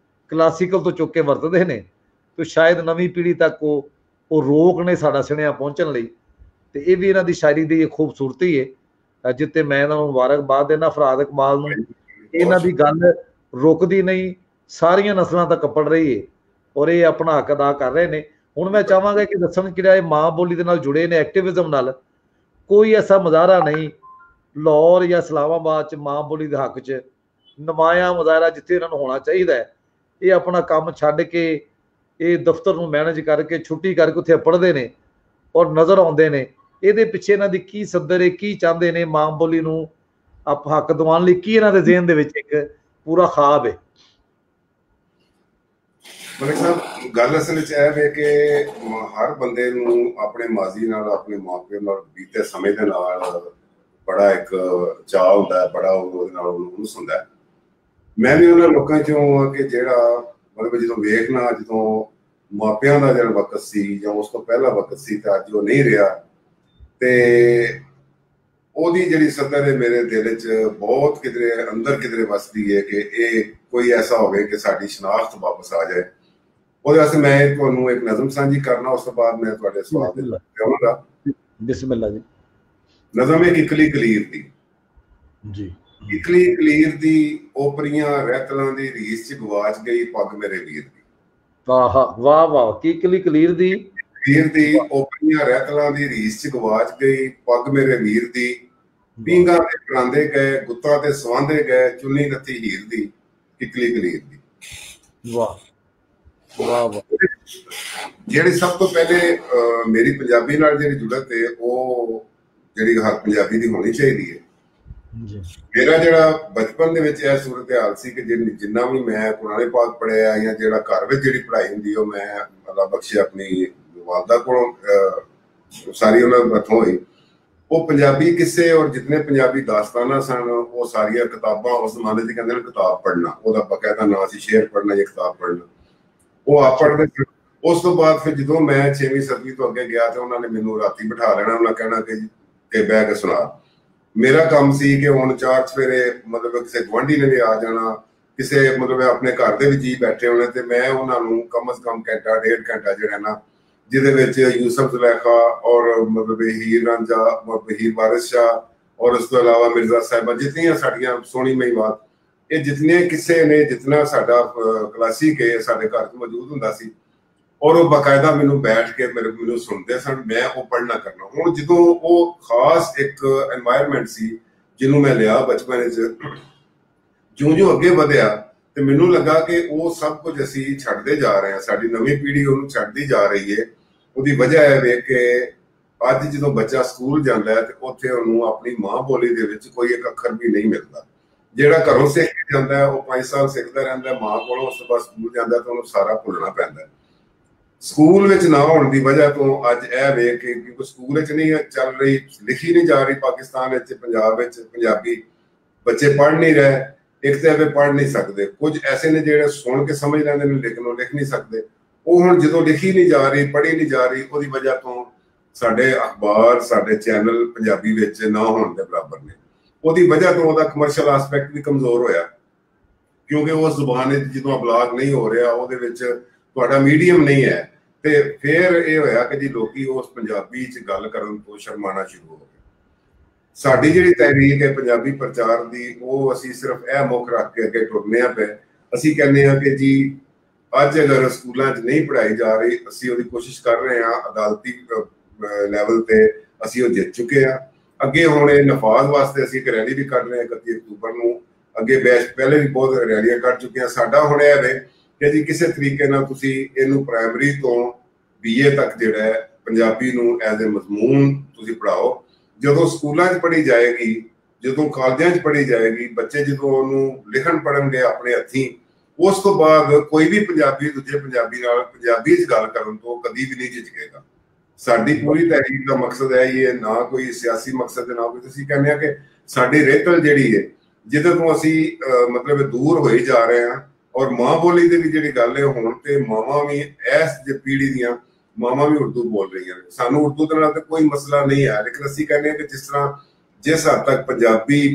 ਕਲਾਸੀਕਲ ਤੋਂ ਚੁੱਕ ਕੇ ਵਰਤਦੇ ਨੇ, ਤੇ ਸ਼ਾਇਦ ਨਵੀਂ ਪੀੜ੍ਹੀ ਤੱਕ ਉਹ ਰੋਕ ਨੇ ਸਾਡਾ ਸੁਣਿਆ ਪਹੁੰਚਣ ਲਈ। ਤੇ ਇਹ ਵੀ ਇਹਨਾਂ ਦੀ ਸ਼ਾਇਰੀ ਦੀ ਖੂਬਸੂਰਤੀ ਹੈ ਜਿੱਤੇ ਮੈਂ ਇਹਨਾਂ ਨੂੰ ਮੁਬਾਰਕਬਾਦ ਦੇਣਾ ਫਰਾਦ ਇਕਬਾਲ ਨੂੰ। ਇਹਨਾਂ ਦੀ ਗੱਲ ਰੁਕਦੀ ਨਹੀਂ, ਸਾਰੀਆਂ ਨਸਲਾਂ ਤੱਕ ਕੱਪੜ ਰਹੀ ਹੈ ਔਰ ਇਹ ਆਪਣਾ ਹੱਕ ਅਦਾ ਕਰ ਰਹੇ ਨੇ। ਹੁਣ ਮੈਂ ਚਾਹਾਂਗਾ ਕਿ ਦੱਸਣ ਕਿਹੜਾ ਇਹ ਮਾਂ ਬੋਲੀ ਦੇ ਨਾਲ ਜੁੜੇ ਨੇ ਐਕਟਿਵਿਜ਼ਮ ਨਾਲ, ਕੋਈ ਐਸਾ ਮੁਜ਼ਾਹਰਾ ਨਹੀਂ ਲਾਹੌਰ ਜਾਂ ਇਸਲਾਮਾਬਾਦ 'ਚ ਮਾਂ ਬੋਲੀ ਦੇ ਹੱਕ 'ਚ ਨਮਾਇਆ ਮੁਜ਼ਾਹਰਾ ਜਿੱਥੇ ਇਹਨਾਂ ਨੂੰ ਹੋਣਾ ਚਾਹੀਦਾ ਹੈ। ਇਹ ਆਪਣਾ ਕੰਮ ਛੱਡ ਕੇ ਇਹ ਦਫ਼ਤਰ ਨੂੰ ਮੈਨੇਜ ਕਰਕੇ ਛੁੱਟੀ ਕਰਕੇ ਉੱਥੇ ਪੜ੍ਹਦੇ ਨੇ ਔਰ ਨਜ਼ਰ ਆਉਂਦੇ ਨੇ। ਇਹਦੇ ਪਿੱਛੇ ਇਹਨਾਂ ਦੀ ਕੀ ਸੱਦਰ ਹੈ, ਕੀ ਚਾਹੁੰਦੇ ਨੇ ਮਾਂ ਬੋਲੀ ਨੂੰ ਆਪ ਹੱਕ ਦਿਵਾਉਣ ਲਈ ਕੀ ਇਹਨਾਂ ਦੇ ਜ਼ਿਹਨ ਦੇ ਵਿੱਚ ਇੱਕ ਪੂਰਾ ਖਾਬ ਹੈ? ਮਲਿਕ ਸਾਹਿਬ, ਗੱਲ ਅਸਲ ਵਿੱਚ ਇਹ ਵੇ ਕਿ ਹਰ ਬੰਦੇ ਨੂੰ ਆਪਣੇ ਮਾਜ਼ੀ ਨਾਲ, ਆਪਣੇ ਮਾਪਿਆਂ ਨਾਲ ਬੀਤੇ ਸਮੇਂ ਦੇ ਨਾਲ ਬੜਾ ਇੱਕ ਚਾਅ ਹੁੰਦਾ, ਬੜਾ ਉਹਦੇ ਨਾਲ ਉਨਸ ਹੁੰਦਾ। ਮੈਂ ਵੀ ਉਹਨਾਂ ਲੋਕਾਂ ਚੋਂ ਆ ਕਿ ਜਿਹੜਾ ਮਤਲਬ ਜਦੋਂ ਵੇਖਣਾ, ਜਦੋਂ ਮਾਪਿਆਂ ਦਾ ਜਿਹੜਾ ਵਕਤ ਸੀ ਜਾਂ ਉਸ ਤੋਂ ਪਹਿਲਾ ਵਕਤ ਸੀ ਤੇ ਅੱਜ ਉਹ ਨਹੀਂ ਰਿਹਾ, ਤੇ ਉਹਦੀ ਜਿਹੜੀ ਸਦਰ ਹੈ ਮੇਰੇ ਦਿਲ 'ਚ ਬਹੁਤ ਕਿਧਰੇ ਅੰਦਰ ਕਿਧਰੇ ਵਸਦੀ ਹੈ ਕਿ ਇਹ ਕੋਈ ਐਸਾ ਹੋਵੇ ਕਿ ਸਾਡੀ ਸ਼ਨਾਖਤ ਵਾਪਸ ਆ ਜਾਏ। ਉਹਦੇ ਵਾਸਤੇ ਮੈਂ ਤੁਹਾਨੂੰ ਇੱਕ ਨਜ਼ਮ ਸਾਂਝੀ ਕਰਨਾ, ਉਸ ਤੋਂ ਬਾਅਦ ਮੈਂ ਤੁਹਾਡੇ ਸਵਾਲ ਦੇ ਜਾਵਾਂਗਾ। ਬਿਸਮਿਲ੍ਲਾ ਜੀ। ਨਜ਼ਮ ਹੈ ਕਿਕਲੀ ਕਲੀਰ ਦੀ ਜੀ। ਕਿਕਲੀ ਕਲੀਰ ਦੀ ਓਪਰੀਆਂ ਰਹਿਤਲਾਂ ਦੀ ਰੀਸ 'ਚ ਗਵਾਚ ਗਈ ਪੱਗ ਮੇਰੇ ਵੀਰ ਦੀ। ਵਾਹ ਵਾਹ ਵਾਹ। ਕਿਕਲੀ ਕਲੀਰ ਦੀ ਓਪਰੀਆਂ ਰਹਿਤਲਾਂ ਦੀ ਰੀਸ 'ਚ ਗਵਾਚ ਗਈ ਪੱਗ ਮੇਰੇ ਵੀਰ ਦੀ। ਪੀਂਘਾਂ ਤੇ ਪਰਾਂਦੇ ਗਏ, ਗੁੱਤਾਂ ਤੇ ਸਵਾਂਦੇ ਗਏ, ਚੁੰਨੀ ਨੱਥੀ ਹੀਰ ਦੀ, ਕਿਕਲੀ ਕਲੀਰ ਦੀ। ਵਾਹ ਵਾਹ ਵਾਹ। ਜਿਹੜੀ ਸਭ ਤੋਂ ਪਹਿਲੇ ਮੇਰੀ ਪੰਜਾਬੀ ਨਾਲ ਜਿਹੜੀ ਜੁੜਤ ਹੈ ਉਹ ਜਿਹੜੀ ਹਰ ਪੰਜਾਬੀ ਦੀ ਹੋਣੀ ਚਾਹੀਦੀ ਹੈ। ਮੇਰਾ ਜਿਹੜਾ ਬਚਪਨ ਦੇ ਵਿੱਚ ਇਹ ਸੂਰਤ ਹਾਲ ਸੀ ਕਿ ਜਿੰਨਾ ਵੀ ਮੈਂ ਕੁਰਾਨ ਪਾਕ ਪੜ੍ਹਿਆ ਜਾਂ ਜਿਹੜਾ ਘਰ ਵਿੱਚ ਜਿਹੜੀ ਪੜ੍ਹਾਈ ਹੁੰਦੀ ਉਹ ਮੈਂ ਅੱਲਾ ਬਖਸ਼ੇ ਆਪਣੀ ਵਾਲਦਾ ਕੋਲੋਂ ਸਾਰੀ ਉਹਨਾਂ ਹੱਥੋਂ ਹੋਈ। ਉਹ ਪੰਜਾਬੀ ਕਿੱਸੇ ਔਰ ਜਿਤਨੇ ਪੰਜਾਬੀ ਦਾਸਤਾਨਾਂ ਸਨ ਉਹ ਸਾਰੀਆਂ ਕਿਤਾਬਾਂ ਉਸ ਜ਼ਮਾਨੇ 'ਚ ਕਹਿੰਦੇ ਨੇ ਕਿਤਾਬ ਪੜ੍ਹਨਾ, ਉਹਦਾ ਬਕਾਇਦਾ ਨਾਂ ਸੀ ਸ਼ੇਰ ਪੜ੍ਹਨਾ ਜਾਂ ਕਿਤਾਬ ਪੜ੍ਹਨਾ। ਉਹ ਆਪ ਪੜ੍ਹਦੇ। ਉਸ ਤੋਂ ਬਾਅਦ ਫਿਰ ਜਦੋਂ ਮੈਂ 6ਵੀਂ 7ਵੀਂ ਤੋਂ ਅੱਗੇ ਗਿਆ ਤੇ ਉਹਨਾਂ ਨੇ ਮੈਨੂੰ ਰਾਤੀ ਬਿਠਾ ਲੈਣਾ, ਉਹਨਾਂ ਕਹਿਣਾ ਕਿ ਬਹਿ ਕੇ ਸੁਣਾ। ਮੇਰਾ ਕੰਮ ਸੀ ਕਿ ਹੁਣ 4 ਸਵੇਰੇ ਮਤਲਬ ਕਿਸੇ ਗੁਆਂਢੀ ਨੇ ਵੀ ਆ ਜਾਣਾ, ਕਿਸੇ ਮਤਲਬ ਆਪਣੇ ਘਰ ਦੇ ਵਿੱਚ ਹੀ ਬੈਠੇ ਹੋਣੇ, ਤੇ ਮੈਂ ਉਹਨਾਂ ਨੂੰ ਕਮ ਅਜ਼ ਕਮ ਘੰਟਾ ਡੇਢ ਘੰਟਾ ਜਿਹੜਾ ਨਾ ਜਿਹਦੇ ਵਿੱਚ ਯੂਸਫ ਜ਼ੁਲੈਖਾ ਔਰ ਮਤਲਬ ਹੀਰ ਰਾਂਝਾ, ਹੀਰ ਵਾਰਿਸ ਸ਼ਾਹ ਔਰ ਉਸ ਤੋਂ ਇਲਾਵਾ ਮਿਰਜ਼ਾ ਸਾਹਿਬਾ, ਜਿਤਨੀਆਂ ਸਾਡੀਆਂ ਸੋਹਣੀ ਮਹੀਵਾਤ, ਇਹ ਜਿਤਨੇ ਕਿੱਸੇ ਨੇ, ਜਿਤਨਾ ਸਾਡਾ ਕਲਾਸਿਕ ਹੈ ਸਾਡੇ ਘਰ 'ਚ ਮੌਜੂਦ ਹੁੰਦਾ ਸੀ। ਔਰ ਉਹ ਬਾਕਾਇਦਾ ਮੈਨੂੰ ਬੈਠ ਕੇ ਮੈਨੂੰ ਸੁਣਦੇ ਸਨ, ਮੈਂ ਉਹ ਪੜ੍ਹਨਾ ਕਰਨਾ। ਹੁਣ ਜਦੋਂ ਉਹ ਖਾਸ ਇੱਕ ਐਨਵਾਇਰਨਮੈਂਟ ਸੀ ਜਿਹਨੂੰ ਮੈਂ ਲਿਆ ਬਚਪਨ 'ਚ, ਜਿਉਂ ਅੱਗੇ ਵਧਿਆ ਤੇ ਮੈਨੂੰ ਲੱਗਾ ਕਿ ਉਹ ਸਭ ਕੁਝ ਅਸੀਂ ਛੱਡਦੇ ਜਾ ਰਹੇ ਹਾਂ, ਸਾਡੀ ਨਵੀਂ ਪੀੜ੍ਹੀ ਉਹਨੂੰ ਛੱਡਦੀ ਜਾ ਰਹੀ ਹੈ। ਉਹਦੀ ਵਜ੍ਹਾ ਇਹ ਵੇ ਕਿ ਅੱਜ ਜਦੋਂ ਬੱਚਾ ਸਕੂਲ ਜਾਂਦਾ ਹੈ ਤੇ ਉੱਥੇ ਉਹਨੂੰ ਆਪਣੀ ਮਾਂ ਬੋਲੀ ਦੇ ਵਿੱਚ ਕੋਈ ਇੱਕ ਅੱਖਰ ਵੀ ਨਹੀਂ ਮਿਲਦਾ। ਜਿਹੜਾ ਘਰੋਂ ਸਿੱਖ ਕੇ ਜਾਂਦਾ ਹੈ ਉਹ 5 ਸਾਲ ਸਿੱਖਦਾ ਰਹਿੰਦਾ ਮਾਂ ਕੋਲੋਂ, ਉਸ ਤੋਂ ਬਾਅਦ ਸਕੂਲ ਜਾਂਦਾ ਤਾਂ ਉਹਨੂੰ ਸਾਰਾ ਭੁੱਲਣਾ ਪੈਂਦਾ। ਸਕੂਲ ਵਿੱਚ ਨਾ ਹੋਣ ਦੀ ਵਜ੍ਹਾ ਤੋਂ ਅੱਜ ਇਹ ਵੇਖ ਕੇ, ਕਿਉਂਕਿ ਸਕੂਲ ਵਿੱਚ ਨਹੀਂ ਚੱਲ ਰਹੀ, ਲਿਖੀ ਨਹੀਂ ਜਾ ਰਹੀ ਪਾਕਿਸਤਾਨ ਵਿੱਚ, ਪੰਜਾਬ ਵਿੱਚ ਪੰਜਾਬੀ ਬੱਚੇ ਪੜ੍ਹ ਨਹੀਂ ਰਹੇ। ਇੱਕ ਤਾਂ ਪੜ੍ਹ ਨਹੀਂ ਸਕਦੇ, ਕੁਝ ਐਸੇ ਨੇ ਜਿਹੜੇ ਸੁਣ ਕੇ ਸਮਝ ਲੈਂਦੇ ਨੇ ਲੇਕਿਨ ਉਹ ਲਿਖ ਨਹੀਂ ਸਕਦੇ। ਉਹ ਹੁਣ ਜਦੋਂ ਲਿਖੀ ਨਹੀਂ ਜਾ ਰਹੀ, ਪੜ੍ਹੀ ਨਹੀਂ ਜਾ ਰਹੀ, ਉਹਦੀ ਵਜ੍ਹਾ ਤੋਂ ਸਾਡੇ ਅਖਬਾਰ, ਸਾਡੇ ਚੈਨਲ ਪੰਜਾਬੀ ਵਿੱਚ ਨਾ ਹੋਣ ਦੇ ਬਰਾਬਰ ਨੇ। ਉਹਦੀ ਵਜ੍ਹਾ ਤੋਂ ਉਹਦਾ ਕਮਰਸ਼ੀਅਲ ਐਸਪੈਕਟ ਵੀ ਕਮਜ਼ੋਰ ਹੋਇਆ, ਕਿਉਂਕਿ ਉਸ ਜ਼ੁਬਾਨ ਵਿੱਚ ਜਦੋਂ ਅਬਲਾਗ ਨਹੀਂ ਹੋ ਰਿਹਾ, ਉਹਦੇ ਵਿੱਚ ਤੁਹਾਡਾ ਮੀਡੀਅਮ ਨਹੀਂ ਹੈ, ਤੇ ਫਿਰ ਇਹ ਹੋਇਆ ਕਿ ਜੀ ਲੋਕੀ ਉਸ ਪੰਜਾਬੀ 'ਚ ਗੱਲ ਕਰਨ ਤੋਂ ਸ਼ਰਮਾਣਾ ਸ਼ੁਰੂ ਹੋ ਗਏ। ਸਾਡੀ ਜਿਹੜੀ ਤਹਿਰੀਕ ਹੈ ਪੰਜਾਬੀ ਪ੍ਰਚਾਰ ਦੀ, ਉਹ ਅਸੀਂ ਸਿਰਫ ਇਹ ਮੁੱਖ ਰੱਖ ਕੇ ਅੱਗੇ ਟੁਰਨੇ ਪਏ। ਅਸੀਂ ਕਹਿੰਦੇ ਹਾਂ ਕਿ ਜੀ ਅੱਜ ਅਗਰ ਸਕੂਲਾਂ 'ਚ ਨਹੀਂ ਪੜ੍ਹਾਈ ਜਾ ਰਹੀ, ਅਸੀਂ ਉਹਦੀ ਕੋਸ਼ਿਸ਼ ਕਰ ਰਹੇ ਹਾਂ, ਅਦਾਲਤੀ ਲੈਵਲ ਤੇ ਅਸੀਂ ਉਹ ਜਿੱਤ ਚੁੱਕੇ ਹਾਂ। ਅੱਗੇ ਹੁਣ ਇਹ ਨਫਾਜ਼ ਵਾਸਤੇ ਅਸੀਂ ਇੱਕ ਰੈਲੀ ਵੀ ਕੱਢ ਰਹੇ ਹਾਂ 31 ਅਕਤੂਬਰ ਨੂੰ। ਅੱਗੇ ਬੈਚ ਪਹਿਲੇ ਵੀ ਬਹੁਤ ਰੈਲੀਆਂ ਕੱਢ ਚੁੱਕੇ ਹਾਂ। ਸਾਡਾ ਹੁਣ ਇਹ ਵੇ ਕਿ ਜੀ ਕਿਸੇ ਤਰੀਕੇ ਨਾਲ ਤੁਸੀਂ ਇਹਨੂੰ ਪ੍ਰਾਇਮਰੀ ਤੋਂ BA ਤੱਕ ਜਿਹੜਾ ਹੈ ਪੰਜਾਬੀ ਨੂੰ ਐਜ਼ ਏ ਮਜ਼ਮੂਨ ਤੁਸੀਂ ਪੜ੍ਹਾਓ। ਜਦੋਂ ਸਕੂਲਾਂ 'ਚ ਪੜ੍ਹੀ ਜਾਏਗੀ, ਜਦੋਂ ਕਾਲਜਾਂ 'ਚ ਪੜ੍ਹੀ ਜਾਏਗੀ, ਬੱਚੇ ਜਦੋਂ ਉਹਨੂੰ ਲਿਖਣ ਪੜ੍ਹਨਗੇ ਆਪਣੇ ਹੱਥੀਂ, ਉਸ ਤੋਂ ਬਾਅਦ ਕੋਈ ਵੀ ਪੰਜਾਬੀ ਦੂਜੇ ਪੰਜਾਬੀ ਨਾਲ ਪੰਜਾਬੀ 'ਚ ਗੱਲ ਕਰਨ ਤੋਂ ਕਦੀ ਵੀ ਨਹੀਂ ਝਿਜਕੇਗਾ। ਸਾਡੀ ਪੂਰੀ ਤਹਿਰੀਕ ਦਾ ਮਕਸਦ ਹੈ ਇਹ, ਨਾ ਕੋਈ ਸਿਆਸੀ ਮਕਸਦ ਹੈ ਨਾ ਕੋਈ। ਤੁਸੀਂ ਕਹਿੰਦੇ ਆ ਕਿ ਸਾਡੀ ਰਹਿਤਲ ਜਿਹੜੀ ਹੈ ਜਿਹਦੇ ਤੋਂ ਅਸੀਂ ਮਤਲਬ ਦੂਰ ਹੋਈ ਜਾ ਰਹੇ ਹਾਂ, ਔਰ ਮਾਂ ਬੋਲੀ ਦੀ ਵੀ ਜਿਹੜੀ ਗੱਲ ਹੈ, ਹੁਣ ਤੇ ਮਾਵਾਂ ਵੀ ਇਸ ਪੀੜ੍ਹੀ ਦੀਆਂ ਮਾਵਾਂ ਵੀ ਉਰਦੂ ਬੋਲ ਰਹੀਆਂ ਨੇ। ਸਾਨੂੰ ਉਰਦੂ ਦੇ ਨਾਲ ਤਾਂ ਕੋਈ ਮਸਲਾ ਨਹੀਂ ਹੈ, ਲੇਕਿਨ ਅਸੀਂ ਕਹਿੰਦੇ ਹਾਂ ਕਿ ਜਿਸ ਹੱਦ ਤੱਕ ਪੰਜਾਬੀ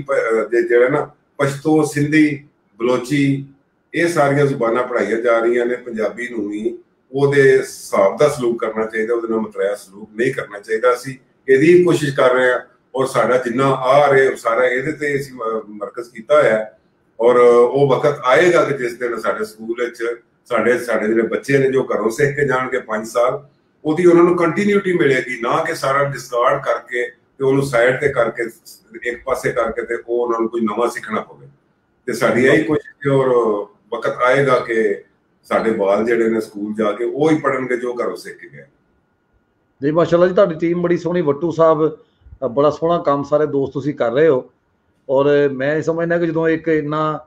ਜਿਹੜਾ ਨਾ ਪਸ਼ਤੋ, ਸਿੰਧੀ, ਬਲੋਚੀ, ਇਹ ਸਾਰੀਆਂ ਜ਼ੁਬਾਨਾਂ ਪੜ੍ਹਾਈਆਂ ਜਾ ਰਹੀਆਂ ਨੇ, ਪੰਜਾਬੀ ਨੂੰ ਵੀ ਉਹਦੇ ਹਿਸਾਬ ਦਾ ਸਲੂਕ ਕਰਨਾ ਚਾਹੀਦਾ, ਉਹਦੇ ਨਾਲ ਮਤਰਾਇਆ ਸਲੂਕ ਨਹੀਂ ਕਰਨਾ ਚਾਹੀਦਾ। ਅਸੀਂ ਇਹਦੀ ਕੋਸ਼ਿਸ਼ ਕਰ ਰਹੇ ਹਾਂ, ਔਰ ਸਾਡਾ ਜਿੰਨਾ ਆ ਰਿਹਾ ਸਾਰਾ ਇਹਦੇ ਤੇ ਅਸੀਂ ਮਰਕਜ਼ ਕੀਤਾ ਹੋਇਆ। ਔਰ ਉਹ ਵਕਤ ਆਏਗਾ ਕਿ ਜਿਸ ਦਿਨ ਸਾਡੇ ਸਕੂਲ ਵਿੱਚ ਸਾਡੇ ਜਿਹੜੇ ਬੱਚੇ ਨੇ ਜੋ ਘਰੋਂ ਸਿੱਖ ਕੇ ਜਾਣਗੇ 5 ਸਾਲ, ਉਹਦੀ ਉਹਨਾਂ ਨੂੰ ਕੰਟੀਨਿਊਟੀ ਮਿਲੇਗੀ, ਨਾ ਕਿ ਸਾਰਾ ਡਿਸਕਾਰਡ ਕਰਕੇ ਤੇ ਉਹਨੂੰ ਸਾਈਡ ਤੇ ਕਰਕੇ ਇੱਕ ਪਾਸੇ ਕਰਕੇ ਤੇ ਉਹ ਉਹਨਾਂ ਨੂੰ ਕੋਈ ਨਵਾਂ ਸਿੱਖਣਾ ਪਵੇ। ਤੇ ਸਾਡੀ ਇਹੀ ਕੋਸ਼ਿਸ਼, ਔਰ ਵਕਤ ਆਏਗਾ ਕਿ ਸਾਡੇ ਬਾਲ ਜਿਹੜੇ ਨੇ ਸਕੂਲ ਜਾ ਕੇ ਉਹ ਹੀ ਪੜ੍ਹਨਗੇ ਜੋ ਘਰੋਂ ਸਿੱਖ ਕੇ ਗਏ। ਜੀ ਮਾਸ਼ਾਅੱਲਾ ਜੀ, ਤੁਹਾਡੀ ਟੀਮ ਬੜੀ ਸੋਹਣੀ। ਵੱਟੂ ਸਾਹਿਬ ਬੜਾ ਸੋਹਣਾ ਕੰਮ ਸਾਰੇ ਦੋਸਤ ਤੁਸੀਂ ਕਰ ਰਹੇ ਹੋ। ਔਰ ਮੈਂ ਸਮਝਦਾ ਕਿ ਜਦੋਂ ਇੱਕ ਇੰਨਾ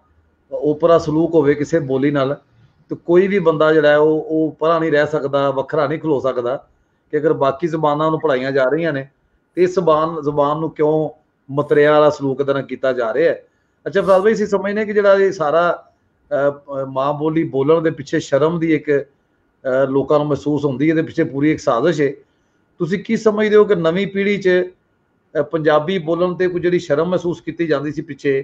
ਓਪਰਾ ਸਲੂਕ ਹੋਵੇ ਕਿਸੇ ਬੋਲੀ ਨਾਲ, ਤੇ ਕੋਈ ਵੀ ਬੰਦਾ ਜਿਹੜਾ ਉਹ ਪਰਾਂ ਨਹੀਂ ਰਹਿ ਸਕਦਾ, ਵੱਖਰਾ ਨਹੀਂ ਖਲੋ ਸਕਦਾ ਕਿ ਅਗਰ ਬਾਕੀ ਜ਼ਬਾਨਾਂ ਨੂੰ ਪੜ੍ਹਾਈਆਂ ਜਾ ਰਹੀਆਂ ਨੇ ਤੇ ਇਸ ਜ਼ਬਾਨ ਨੂੰ ਕਿਉਂ ਮਤਰਿਆ ਵਾਲਾ ਸਲੂਕ ਦੇ ਨਾਲ ਕੀਤਾ ਜਾ ਰਿਹਾ ਹੈ। ਅੱਛਾ ਫਰਾਦ ਭਾਈ, ਅਸੀਂ ਸਮਝਦੇ ਕਿ ਜਿਹੜਾ ਇਹ ਸਾਰਾ ਮਾਂ ਬੋਲੀ ਬੋਲਣ ਦੇ ਪਿੱਛੇ ਸ਼ਰਮ ਦੀ ਇੱਕ ਲੋਕਾਂ ਨੂੰ ਮਹਿਸੂਸ ਹੁੰਦੀ, ਇਹਦੇ ਪਿੱਛੇ ਪੂਰੀ ਇੱਕ ਸਾਜ਼ਿਸ਼ ਹੈ। ਤੁਸੀਂ ਕੀ ਸਮਝਦੇ ਹੋ ਕਿ ਨਵੀਂ ਪੀੜ੍ਹੀ 'ਚ ਪੰਜਾਬੀ ਬੋਲਣ ਤੇ ਕੋਈ ਜਿਹੜੀ ਸ਼ਰਮ ਮਹਿਸੂਸ ਕੀਤੀ ਜਾਂਦੀ ਸੀ ਪਿੱਛੇ,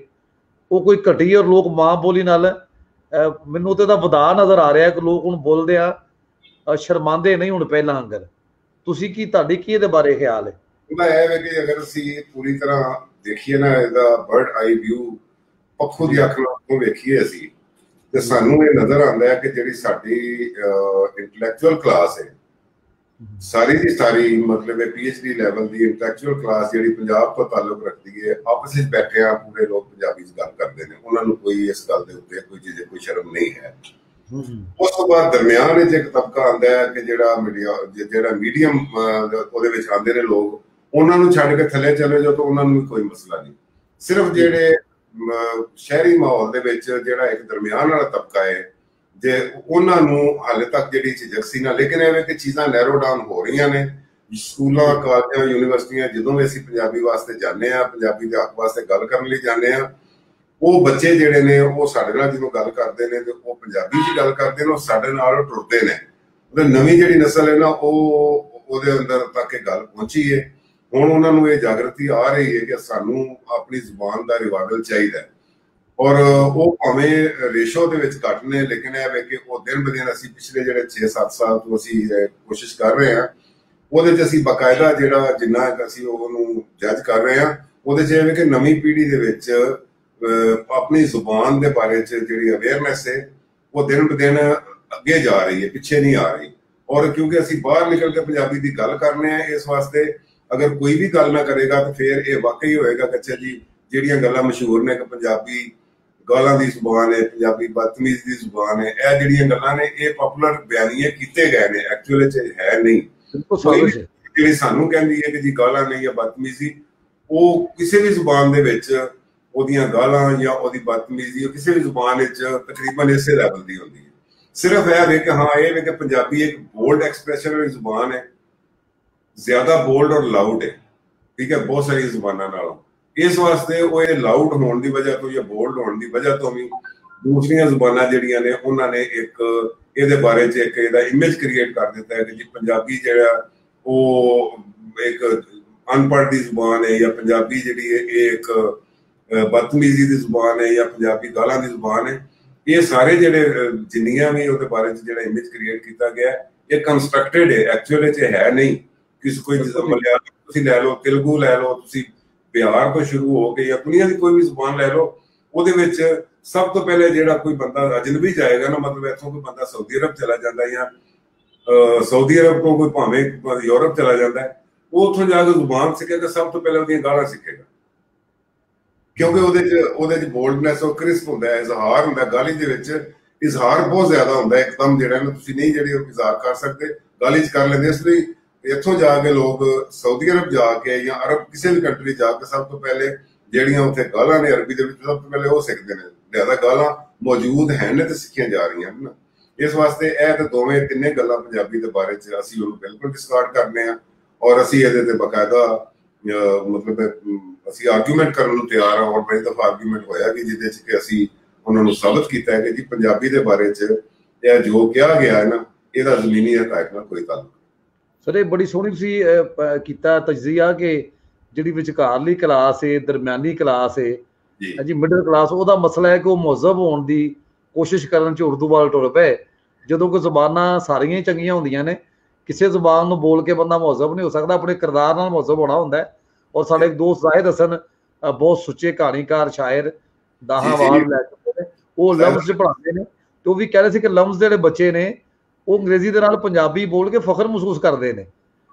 ਉਹ ਕੋਈ ਘਟੀ ਔਰ ਲੋਕ ਮਾਂ ਬੋਲੀ ਨਾਲ ਮੈਨੂੰ ਤੇ ਤਾਂ ਵਧਾ ਨਜ਼ਰ ਆ ਰਿਹਾ ਕਿ ਲੋਕ ਹੁਣ ਬੋਲਦੇ ਆ ਸ਼ਰਮਾਂਦੇ ਨਹੀਂ ਹੁਣ ਪਹਿਲਾਂ ਅੰਗਰ। ਤੁਸੀਂ ਕੀ, ਤੁਹਾਡੀ ਕੀ ਇਹਦੇ ਬਾਰੇ ਖਿਆਲ ਹੈ? ਉਹਦਾ ਇਹ ਹੈ ਕਿ ਅਗਰ ਅਸੀਂ ਪੂਰੀ ਤਰ੍ਹਾਂ ਦੇਖੀਏ ਨਾ, ਇਹਦਾ ਬਰਡ ਆਈ ਵਿਊ, ਪੱਖੋਂ ਦੀ ਅੱਖ ਨਾਲ ਵੇਖੀਏ ਅਸੀਂ, ਤੇ ਸਾਨੂੰ ਇਹ ਨਜ਼ਰ ਆਉਂਦਾ ਹੈ ਕਿ ਜਿਹੜੀ ਸਾਡੀ ਇੰਟੈਲੈਕਚੁਅਲ ਕਲਾਸ ਹੈ ਸਾਰੀ ਦੀ ਸਾਰੀ, ਮਤਲਬ PhD ਲੈਵਲ ਦੀ ਇੰਟੈਲੈਕਚੁਅਲ ਕਲਾਸ ਜਿਹੜੀ ਪੰਜਾਬ ਤੋਂ ਤਾਲੁਕ ਰੱਖਦੀ ਹੈ, ਆਪਸ ਵਿੱਚ ਬੈਠੇ ਆ ਪੂਰੇ ਲੋਕ ਪੰਜਾਬੀ 'ਚ ਗੱਲ ਕਰਦੇ ਨੇ, ਉਹਨਾਂ ਨੂੰ ਕੋਈ ਇਸ ਗੱਲ ਦੇ ਉੱਤੇ ਕੋਈ ਸ਼ਰਮ ਨਹੀਂ ਹੈ। ਉਸ ਤੋਂ ਬਾਅਦ ਦਰਮਿਆਨ ਵਿੱਚ ਇੱਕ ਤਬਕਾ ਆਉਂਦਾ ਹੈ ਕਿ ਜਿਹੜਾ ਮੀਡੀਅਮ ਉਹਦੇ ਵਿੱਚ ਆਉਂਦੇ ਨੇ ਲੋਕ, ਉਹਨਾਂ ਨੂੰ ਛੱਡ ਕੇ ਥੱਲੇ ਚਲੇ ਜਾਓ ਤਾਂ ਉਹਨਾਂ ਨੂੰ ਵੀ ਕੋਈ ਮਸਲਾ ਨਹੀਂ। ਸਿਰਫ ਜਿਹੜੇ ਸ਼ਹਿਰੀ ਮਾਹੌਲ ਦੇ ਵਿੱਚ ਜਿਹੜਾ ਇੱਕ ਦਰਮਿਆਨ ਵਾਲਾ ਤਬਕਾ ਹੈ, ਜੇ ਉਹਨਾਂ ਨੂੰ ਹਾਲੇ ਤੱਕ ਜਿਹੜੀ ਝਿਜਕ ਸੀ ਨਾ, ਲੇਕਿਨ ਐਵੇਂ ਕਿ ਚੀਜ਼ਾਂ ਨੈਰੋ ਡਾਊਨ ਹੋ ਰਹੀਆਂ ਨੇ। ਸਕੂਲਾਂ, ਕਾਲਜਾਂ, ਯੂਨੀਵਰਸਿਟੀਆਂ ਜਦੋਂ ਵੀ ਅਸੀਂ ਪੰਜਾਬੀ ਵਾਸਤੇ ਜਾਂਦੇ ਹਾਂ, ਪੰਜਾਬੀ ਦੇ ਹੱਕ ਵਾਸਤੇ ਗੱਲ ਕਰਨ ਲਈ ਜਾਂਦੇ ਹਾਂ, ਉਹ ਬੱਚੇ ਜਿਹੜੇ ਨੇ ਉਹ ਸਾਡੇ ਨਾਲ ਜਦੋਂ ਗੱਲ ਕਰਦੇ ਨੇ ਤੇ ਉਹ ਪੰਜਾਬੀ 'ਚ ਗੱਲ ਕਰਦੇ ਨੇ, ਉਹ ਸਾਡੇ ਨਾਲ ਟੁਰਦੇ ਨੇ। ਨਵੀਂ ਜਿਹੜੀ ਨਸਲ ਹੈ ਨਾ, ਉਹਦੇ ਅੰਦਰ ਤੱਕ ਇਹ ਗੱਲ ਪਹੁੰਚੀ ਹੈ। ਹੁਣ ਉਹਨਾਂ ਨੂੰ ਇਹ ਜਾਗਰਤੀ ਆ ਰਹੀ ਹੈ ਕਿ ਸਾਨੂੰ ਆਪਣੀ ਜ਼ੁਬਾਨ ਦਾ ਰਿਵਾਈਵਲ ਚਾਹੀਦਾ ਹੈ, ਔਰ ਉਹ ਭਾਵੇਂ ਰੇਸ਼ੋ ਦੇ ਵਿੱਚ ਘੱਟ ਨੇ, ਲੇਕਿਨ ਇਹ ਵੇ ਕਿ ਉਹ ਦਿਨ ਬ ਦਿਨ ਅਸੀਂ ਪਿਛਲੇ ਜਿਹੜੇ 6-7 ਸਾਲ ਤੋਂ ਅਸੀਂ ਕੋਸ਼ਿਸ਼ ਕਰ ਰਹੇ ਹਾਂ, ਉਹਦੇ 'ਚ ਅਸੀਂ ਬਾਕਾਇਦਾ ਜਿਹੜਾ ਜਿੰਨਾ ਅਸੀਂ ਉਹਨੂੰ ਜੱਜ ਕਰ ਰਹੇ ਹਾਂ, ਉਹਦੇ 'ਚ ਇਹ ਵੇ ਕਿ ਨਵੀਂ ਪੀੜ੍ਹੀ ਦੇ ਵਿੱਚ ਆਪਣੀ ਜ਼ੁਬਾਨ ਦੇ ਬਾਰੇ 'ਚ ਜਿਹੜੀ ਅਵੇਅਰਨੈਸ ਹੈ ਉਹ ਦਿਨ ਬ ਦਿਨ ਅੱਗੇ ਜਾ ਰਹੀ ਹੈ, ਪਿੱਛੇ ਨਹੀਂ ਆ ਰਹੀ। ਔਰ ਕਿਉਂਕਿ ਅਸੀਂ ਬਾਹਰ ਨਿਕਲ ਕੇ ਪੰਜਾਬੀ ਦੀ ਗੱਲ ਕਰਨੇ ਆ, ਇਸ ਵਾਸਤੇ ਅਗਰ ਕੋਈ ਵੀ ਗੱਲ ਨਾ ਕਰੇਗਾ ਤਾਂ ਫਿਰ ਇਹ ਵਾਕਈ ਹੋਏਗਾ ਕਿ ਅੱਛਾ ਜੀ, ਜਿਹੜੀਆਂ ਗੱਲਾਂ ਮਸ਼ਹੂਰ ਨੇ ਕਿ ਪੰਜਾਬੀ ਗਾਲਾਂ ਦੀ ਜ਼ੁਬਾਨ ਹੈ, ਪੰਜਾਬੀ ਬਦਤਮੀਜ਼ ਦੀ ਜ਼ੁਬਾਨ ਹੈ, ਇਹ ਜਿਹੜੀਆਂ ਗੱਲਾਂ ਨੇ ਇਹ ਪਪੂਲਰ ਬਿਆਨੀਏ ਕੀਤੇ ਗਏ ਨੇ, ਐਕਚੁਅਲ 'ਚ ਹੈ ਨਹੀਂ। ਜਿਹੜੀ ਸਾਨੂੰ ਕਹਿੰਦੀ ਹੈ ਕਿ ਜੀ ਗਾਲਾਂ ਨਹੀਂ ਜਾਂ ਬਦਤਮੀਜ਼ੀ, ਉਹ ਕਿਸੇ ਵੀ ਜ਼ੁਬਾਨ ਦੇ ਵਿੱਚ ਉਹਦੀਆਂ ਗਾਲਾਂ ਜਾਂ ਉਹਦੀ ਬਦਤਮੀਜ਼ੀ ਕਿਸੇ ਵੀ ਜ਼ੁਬਾਨ ਵਿੱਚ ਤਕਰੀਬਨ ਇਸੇ ਲੈਵਲ ਦੀ ਹੁੰਦੀ ਹੈ। ਸਿਰਫ ਇਹ ਵੇ ਕਿ ਹਾਂ, ਇਹ ਵੇ ਕਿ ਪੰਜਾਬੀ ਇੱਕ ਬੋਲਡ ਐਕਸਪ੍ਰੈਸ਼ਨ ਵਾਲੀ ਜ਼ੁਬਾਨ ਹੈ, ਜ਼ਿਆਦਾ ਬੋਲਡ ਔਰ ਲਾਊਡ ਹੈ, ਠੀਕ ਹੈ, ਬਹੁਤ ਸਾਰੀ ਜ਼ੁਬਾਨਾਂ ਨਾਲੋਂ। ਇਸ ਵਾਸਤੇ ਉਹ ਇਹ ਲਾਊਡ ਹੋਣ ਦੀ ਵਜ੍ਹਾ ਤੋਂ ਜਾਂ ਬੋਲਡ ਹੋਣ ਦੀ ਵਜ੍ਹਾ ਤੋਂ ਵੀ ਦੂਸਰੀਆਂ ਜ਼ੁਬਾਨਾਂ ਜਿਹੜੀਆਂ ਨੇ ਉਹਨਾਂ ਨੇ ਇੱਕ ਇਹਦੇ ਬਾਰੇ 'ਚ ਇੱਕ ਇਹਦਾ ਇਮੇਜ ਕ੍ਰੀਏਟ ਕਰ ਦਿੱਤਾ ਹੈ ਕਿ ਜੀ ਪੰਜਾਬੀ ਜਿਹੜਾ ਉਹ ਇੱਕ ਅਨਪੜ੍ਹ ਦੀ ਜ਼ੁਬਾਨ ਹੈ, ਜਾਂ ਪੰਜਾਬੀ ਜਿਹੜੀ ਹੈ ਇਹ ਇੱਕ ਬਦਤਮੀਜ਼ੀ ਦੀ ਜ਼ੁਬਾਨ ਹੈ, ਜਾਂ ਪੰਜਾਬੀ ਗਾਲਾਂ ਦੀ ਜ਼ੁਬਾਨ ਹੈ। ਇਹ ਸਾਰੇ ਜਿਹੜੇ ਜਿੰਨੀਆਂ ਵੀ ਉਹਦੇ ਬਾਰੇ 'ਚ ਜਿਹੜਾ ਇਮੇਜ ਕ੍ਰੀਏਟ ਕੀਤਾ ਗਿਆ ਇਹ ਕੰਸਟਰਕਟਡ ਹੈ, ਐਕਚੁਅਲ 'ਚ ਹੈ ਨਹੀਂ। ਕੋਈ ਮਲਿਆਲਮ ਤੁਸੀਂ ਲੈ ਲਓ, ਤੇਲਗੂ ਲੈ ਲਓ, ਤੁਸੀਂ ਬਿਹਾਰ ਤੋਂ ਸ਼ੁਰੂ ਹੋ ਕੇ ਜਾਂ ਦੁਨੀਆ ਦੀ ਕੋਈ ਵੀ ਜ਼ੁਬਾਨ ਲੈ ਲਓ, ਉਹਦੇ ਵਿੱਚ ਸਭ ਤੋਂ ਪਹਿਲੇ ਜਿਹੜਾ ਕੋਈ ਬੰਦਾ ਅਜਨਬੀ ਜਾਏਗਾ ਨਾ, ਮਤਲਬ ਇੱਥੋਂ ਕੋਈ ਬੰਦਾ ਸਾਊਦੀ ਅਰਬ ਚਲਾ ਜਾਂਦਾ ਜਾਂ ਸਾਊਦੀ ਅਰਬ ਤੋਂ ਕੋਈ ਭਾਵੇਂ ਯੂਰਪ ਚਲਾ ਜਾਂਦਾ ਹੈ, ਉਹ ਉੱਥੋਂ ਜਾ ਕੇ ਜ਼ੁਬਾਨ ਸਿੱਖੇਗਾ, ਸਭ ਤੋਂ ਪਹਿਲੇ ਉਹਦੀਆਂ ਗਾਲਾਂ ਸਿੱਖੇਗਾ, ਕਿਉਂਕਿ ਉਹਦੇ 'ਚ ਬੋਲਡਨੈਸ ਔਰ ਕ੍ਰਿਸਪ ਹੁੰਦਾ ਹੈ, ਇਜ਼ਹਾਰ ਹੁੰਦਾ। ਗਾਲੀ ਦੇ ਵਿੱਚ ਇਜ਼ਹਾਰ ਬਹੁਤ ਜ਼ਿਆਦਾ ਹੁੰਦਾ, ਇੱਕਦਮ ਜਿਹੜਾ ਨਾ ਤੁਸੀਂ ਨਹੀਂ ਜਿਹੜੀ ਇਜ਼ਹਾਰ ਕਰ ਸਕਦੇ, ਗਾਲੀ 'ਚ ਕਰ ਲੈਂਦੇ। ਇਸ ਲਈ ਇੱਥੋਂ ਜਾ ਕੇ ਲੋਕ ਸਾਊਦੀ ਅਰਬ ਜਾ ਕੇ ਜਾਂ ਅਰਬ ਕਿਸੇ ਵੀ ਕੰਟਰੀ ਜਾ ਕੇ ਸਭ ਤੋਂ ਪਹਿਲੇ ਜਿਹੜੀਆਂ ਉੱਥੇ ਗਾਲਾਂ ਨੇ ਅਰਬੀ ਦੇ ਵਿੱਚ, ਸਭ ਤੋਂ ਪਹਿਲੇ ਉਹ ਸਿੱਖਦੇ ਨੇ। ਜ਼ਿਆਦਾ ਗਾਲਾਂ ਮੌਜੂਦ ਹਨ ਤੇ ਸਿੱਖੀਆਂ ਜਾ ਰਹੀਆਂ ਹਨ। ਇਸ ਵਾਸਤੇ ਇਹ ਤੇ ਦੋਵੇਂ ਤਿੰਨੇ ਗੱਲਾਂ ਪੰਜਾਬੀ ਦੇ ਬਾਰੇ 'ਚ ਅਸੀਂ ਉਹਨੂੰ ਬਿਲਕੁਲ ਡਿਸਕਾਰਡ ਕਰਨੇ ਆ, ਔਰ ਅਸੀਂ ਇਹਦੇ ਤੇ ਬਕਾਇਦਾ ਮਤਲਬ ਅਸੀਂ ਆਰਗੂਮੈਂਟ ਕਰਨ ਨੂੰ ਤਿਆਰ ਹਾਂ। ਔਰ ਬੜੀ ਦਫਾ ਆਰਗੂਮੈਂਟ ਹੋਇਆ ਕਿ ਜਿਹਦੇ 'ਚ ਕਿ ਅਸੀਂ ਉਹਨਾਂ ਨੂੰ ਸਾਬਤ ਕੀਤਾ ਹੈ ਕਿ ਜੀ ਪੰਜਾਬੀ ਦੇ ਬਾਰੇ 'ਚ ਇਹ ਜੋ ਕਿਹਾ ਗਿਆ ਹੈ ਨਾ, ਇਹਦਾ ਜ਼ਮੀਨੀ ਹਕਾਇਕ ਨਾਲ ਕੋਈ ਤਾਲੁਕ। ਸਰ, ਇਹ ਬੜੀ ਸੋਹਣੀ ਤੁਸੀਂ ਕੀਤਾ ਤਜਜ਼ੀਆ ਕਿ ਜਿਹੜੀ ਵਿਚਕਾਰਲੀ ਕਲਾਸ ਹੈ, ਦਰਮਿਆਨੀ ਕਲਾਸ ਹੈ ਜੀ, ਮਿਡਲ ਕਲਾਸ, ਉਹਦਾ ਮਸਲਾ ਹੈ ਕਿ ਉਹ ਮੁਹੱਜ਼ਬ ਹੋਣ ਦੀ ਕੋਸ਼ਿਸ਼ ਕਰਨ 'ਚ ਉਰਦੂ ਵੱਲ ਟੁਰ ਪਏ, ਜਦੋਂ ਕੋਈ ਜ਼ੁਬਾਨਾਂ ਸਾਰੀਆਂ ਹੀ ਚੰਗੀਆਂ ਹੁੰਦੀਆਂ ਨੇ। ਕਿਸੇ ਜ਼ੁਬਾਨ ਨੂੰ ਬੋਲ ਕੇ ਬੰਦਾ ਮੁਹੱਜ਼ਬ ਨਹੀਂ ਹੋ ਸਕਦਾ, ਆਪਣੇ ਕਿਰਦਾਰ ਨਾਲ ਮੁਹੱਜ਼ਬ ਹੋਣਾ ਹੁੰਦਾ ਹੈ। ਔਰ ਸਾਡੇ ਇੱਕ ਦੋਸਤ ਜ਼ਾਹਿਦ ਹਸਨ ਬਹੁਤ ਸੁੱਚੇ ਕਹਾਣੀਕਾਰ, ਸ਼ਾਇਰ, ਦਾਹਾਂ ਵਾਰ ਲੈ ਚੁੱਕੇ ਨੇ, ਉਹ ਲਫ਼ਜ਼ 'ਚ ਪੜ੍ਹਾਉਂਦੇ ਨੇ, ਤੇ ਉਹ ਵੀ ਕਹਿ ਰਹੇ ਸੀ ਕਿ ਲਫ਼ਜ਼ ਜਿਹੜੇ ਬੱਚੇ ਨੇ ਉਹ ਅੰਗਰੇਜ਼ੀ ਦੇ ਨਾਲ ਪੰਜਾਬੀ ਬੋਲ ਕੇ ਫਖਰ ਮਹਿਸੂਸ ਕਰਦੇ ਨੇ,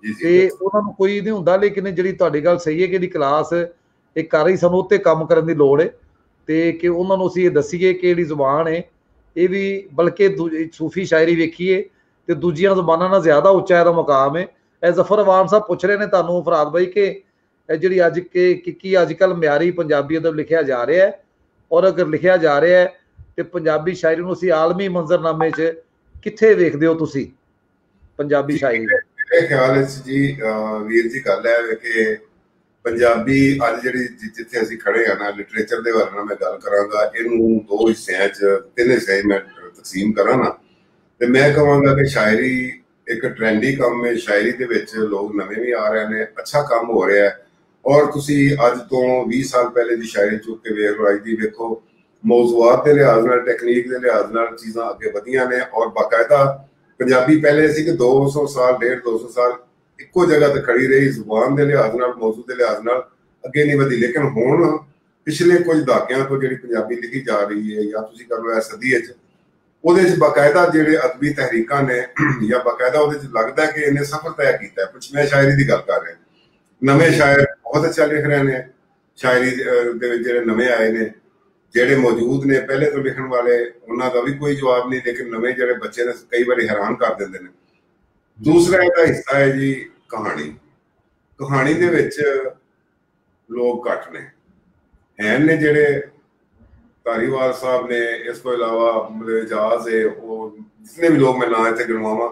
ਤੇ ਉਹਨਾਂ ਨੂੰ ਕੋਈ ਨਹੀਂ ਹੁੰਦਾ। ਲੇਕਿਨ ਜਿਹੜੀ ਤੁਹਾਡੀ ਗੱਲ ਸਹੀ ਹੈ ਕਿ ਜਿਹੜੀ ਕਲਾਸ ਇਹ ਕਰ ਰਹੀ, ਸਾਨੂੰ ਉੱਤੇ ਕੰਮ ਕਰਨ ਦੀ ਲੋੜ ਹੈ, ਤੇ ਕਿ ਉਹਨਾਂ ਨੂੰ ਅਸੀਂ ਇਹ ਦੱਸੀਏ ਕਿ ਜਿਹੜੀ ਜ਼ੁਬਾਨ ਹੈ ਇਹ ਵੀ, ਬਲਕਿ ਸੂਫੀ ਸ਼ਾਇਰੀ ਵੇਖੀਏ ਤੇ ਦੂਜੀਆਂ ਜ਼ੁਬਾਨਾਂ ਨਾਲ ਜ਼ਿਆਦਾ ਉੱਚਾ ਇਹਦਾ ਮੁਕਾਮ ਹੈ। ਇਹ ਜ਼ਫਰ ਅਵਾਨ ਸਾਹਿਬ ਪੁੱਛ ਰਹੇ ਨੇ ਤੁਹਾਨੂੰ ਫਰਾਦ ਬਾਈ ਕਿ ਜਿਹੜੀ ਅੱਜ ਕੀ ਅੱਜ ਕੱਲ੍ਹ ਮਿਆਰੀ ਪੰਜਾਬੀ ਅਦਬ ਲਿਖਿਆ ਜਾ ਰਿਹਾ ਹੈ, ਔਰ ਅਗਰ ਲਿਖਿਆ ਜਾ ਰਿਹਾ ਹੈ ਤੇ ਪੰਜਾਬੀ ਸ਼ਾਇਰੀ ਨੂੰ ਅਸੀਂ ਆਲਮੀ ਮੰਜ਼ਰਨਾਮੇ 'ਚ ਕਿੱਥੇ ਵੇਖਦੇ ਹੋ ਤੁਸੀਂ ਪੰਜਾਬੀ ਸ਼ਾਇਰੀ ਨੂੰ? ਮੇਰੇ ਖਿਆਲ ਵਿੱਚ ਜੀ ਵੀਰ ਜੀ ਗੱਲ ਹੈ ਕਿ ਪੰਜਾਬੀ ਅੱਜ ਜਿਹੜੀ ਜਿੱਥੇ ਅਸੀਂ ਖੜੇ ਆ ਨਾ, ਲਿਟਰੇਚਰ ਦੇ ਬਾਰੇ ਨਾਲ ਮੈਂ ਗੱਲ ਕਰਾਂਗਾ, ਇਹਨੂੰ ਦੋ ਹਿੱਸਿਆਂ 'ਚ, ਤਿੰਨ ਹਿੱਸੇ ਮੈਂ ਤਕਸੀਮ ਕਰਾਂ ਨਾ, ਤੇ ਮੈਂ ਕਹਾਂਗਾ ਕਿ ਸ਼ਾਇਰੀ ਇੱਕ ਟ੍ਰੈਂਡੀ ਕੰਮ ਹੈ। ਸ਼ਾਇਰੀ ਦੇ ਵਿੱਚ ਲੋਕ ਨਵੇਂ ਵੀ ਆ ਰਹੇ ਨੇ, ਅੱਛਾ ਕੰਮ ਹੋ ਰਿਹਾ ਹੈ। ਔਰ ਤੁਸੀਂ ਅੱਜ ਤੋਂ 20 ਸਾਲ ਪਹਿਲੇ ਦੀ ਸ਼ਾਇਰੀ ਚੁੱਕ ਕੇ ਵੇਖ ਲਓ, ਅੱਜ ਦੀ ਵੇਖੋ, ਮੌਜ਼ੂਆਤ ਦੇ ਲਿਹਾਜ਼ ਨਾਲ, ਟੈਕਨੀਕ ਦੇ ਲਿਹਾਜ਼ ਨਾਲ ਚੀਜ਼ਾਂ ਅੱਗੇ ਵਧੀਆਂ ਨੇ। ਔਰ ਬਾਕਾਇਦਾ ਪੰਜਾਬੀ ਪਹਿਲੇ ਸੀ ਕਿ 200 ਸਾਲ 150-200 ਸਾਲ ਇੱਕੋ ਜਗ੍ਹਾ ਤੇ ਖੜੀ ਰਹੀ, ਜ਼ੁਬਾਨ ਦੇ ਲਿਹਾਜ਼ ਨਾਲ, ਮੌਜੂ ਦੇ ਲਿਹਾਜ਼ ਨਾਲ ਅੱਗੇ ਨਹੀਂ ਵਧੀ। ਲੇਕਿਨ ਹੁਣ ਪਿਛਲੇ ਕੁਝ ਦਹਾਕਿਆਂ ਤੋਂ ਜਿਹੜੀ ਪੰਜਾਬੀ ਲਿਖੀ ਜਾ ਰਹੀ ਹੈ, ਜਾਂ ਤੁਸੀਂ ਕਰ ਲਓ ਇਸ ਸਦੀ ਵਿੱਚ, ਉਹਦੇ 'ਚ ਬਾਕਾਇਦਾ ਜਿਹੜੇ ਅਦਬੀ ਤਹਿਰੀਕਾਂ ਨੇ, ਜਾਂ ਬਾਕਾਇਦਾ ਉਹਦੇ 'ਚ ਲੱਗਦਾ ਕਿ ਇਹਨੇ ਸਫ਼ਰ ਤੈਅ ਕੀਤਾ। ਪੱਛਮੀ ਸ਼ਾਇਰੀ ਦੀ ਗੱਲ ਕਰ ਰਹੇ, ਨਵੇਂ ਸ਼ਾਇਰ ਬਹੁਤ ਅੱਛਾ ਲਿਖ ਰਹੇ ਨੇ। ਸ਼ਾਇਰੀ ਦੇ ਵਿੱਚ ਜਿਹੜੇ ਨਵੇਂ ਆਏ ਨੇ, ਜਿਹੜੇ ਮੌਜੂਦ ਨੇ ਪਹਿਲੇ ਤੋਂ ਲਿਖਣ ਵਾਲੇ, ਉਹਨਾਂ ਦਾ ਵੀ ਕੋਈ ਜਵਾਬ ਨਹੀਂ। ਲੇਕਿਨ ਨਵੇਂ ਜਿਹੜੇ ਬੱਚੇ ਨੇ ਕਈ ਵਾਰੀ ਹੈਰਾਨ ਕਰ ਦਿੰਦੇ ਨੇ। ਦੂਸਰਾ ਇਹਦਾ ਹਿੱਸਾ ਹੈ ਜੀ ਕਹਾਣੀ। ਕਹਾਣੀ ਦੇ ਵਿੱਚ ਲੋਕ ਘੱਟ ਨੇ ਜਿਹੜੇ ਧਾਰੀਵਾਲ ਸਾਹਿਬ ਨੇ, ਇਸ ਤੋਂ ਇਲਾਵਾ ਇਜਾਜ਼ ਹੈ, ਉਹ ਜਿਤਨੇ ਵੀ ਲੋਕ ਮੈਂ ਨਾਂ ਇੱਥੇ ਗਿਣਵਾਵਾਂ,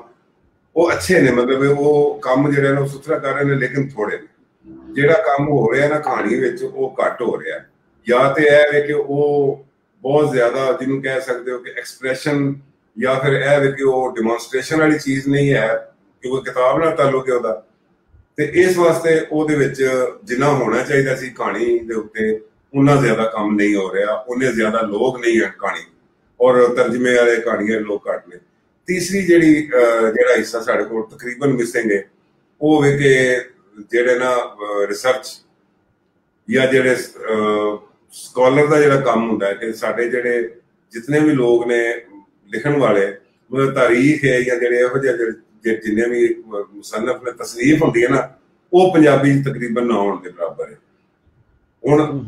ਉਹ ਅੱਛੇ ਨੇ। ਮਤਲਬ ਉਹ ਕੰਮ ਜਿਹੜਾ ਨਾ ਸੁਥਰਾ ਕਰ ਰਹੇ ਨੇ, ਲੇਕਿਨ ਥੋੜੇ ਨੇ। ਜਿਹੜਾ ਕੰਮ ਹੋ ਰਿਹਾ ਨਾ ਕਹਾਣੀ ਵਿੱਚ, ਉਹ ਘੱਟ ਹੋ ਰਿਹਾ। ਜਾਂ ਤੇ ਇਹ ਵੇ ਕਿ ਉਹ ਬਹੁਤ ਜ਼ਿਆਦਾ, ਜਿਹਨੂੰ ਕਹਿ ਸਕਦੇ ਹੋ ਕਿ ਐਕਸਪ੍ਰੈਸ਼ਨ, ਜਾਂ ਫਿਰ ਇਹ ਵੇ ਕਿ ਉਹ ਡਿਮੋਨਸਟ੍ਰੇਸ਼ਨ ਵਾਲੀ ਚੀਜ਼ ਨਹੀਂ ਹੈ, ਕਿਉਂਕਿ ਕਿਤਾਬ ਨਾਲ ਤਾਲੁਕ ਹੈ ਉਹਦਾ। ਤੇ ਇਸ ਵਾਸਤੇ ਉਹਦੇ ਵਿੱਚ ਜਿੰਨਾ ਹੋਣਾ ਚਾਹੀਦਾ ਸੀ ਕਹਾਣੀ ਦੇ ਉੱਤੇ, ਉਨਾ ਜ਼ਿਆਦਾ ਕੰਮ ਨਹੀਂ ਹੋ ਰਿਹਾ, ਉਹਨੇ ਜ਼ਿਆਦਾ ਲੋਕ ਨਹੀਂ ਹਨ ਕਹਾਣੀ, ਔਰ ਤਰਜਮੇ ਵਾਲੇ ਕਹਾਣੀ ਵਾਲੇ ਲੋਕ ਘੱਟ ਨੇ। ਤੀਸਰੀ ਜਿਹੜਾ ਹਿੱਸਾ ਸਾਡੇ ਕੋਲ ਤਕਰੀਬਨ ਮਿਸਿੰਗ ਹੈ, ਉਹ ਵੇ ਕਿ ਜਿਹੜੇ ਨਾ ਰਿਸਰਚ ਜਾਂ ਜਿਹੜੇ ਸਕਾਲਰ ਦਾ ਜਿਹੜਾ ਕੰਮ ਹੁੰਦਾ ਹੈ, ਕਿ ਸਾਡੇ ਜਿਹੜੇ ਜਿਤਨੇ ਵੀ ਲੋਕ ਨੇ ਲਿਖਣ ਵਾਲੇ, ਮਤਲਬ ਤਾਰੀਖ ਹੈ, ਜਾਂ ਜਿਹੜੇ ਇਹੋ ਜਿਹੇ ਜਿੰਨੇ ਵੀ ਮੁਸੰਨਫ ਨੇ, ਤਸਨੀਫ ਹੁੰਦੀ ਹੈ ਨਾ, ਉਹ ਪੰਜਾਬੀ ਤਕਰੀਬਨ ਨਾ ਹੋਣ ਦੇ ਬਰਾਬਰ ਹੈ। ਹੁਣ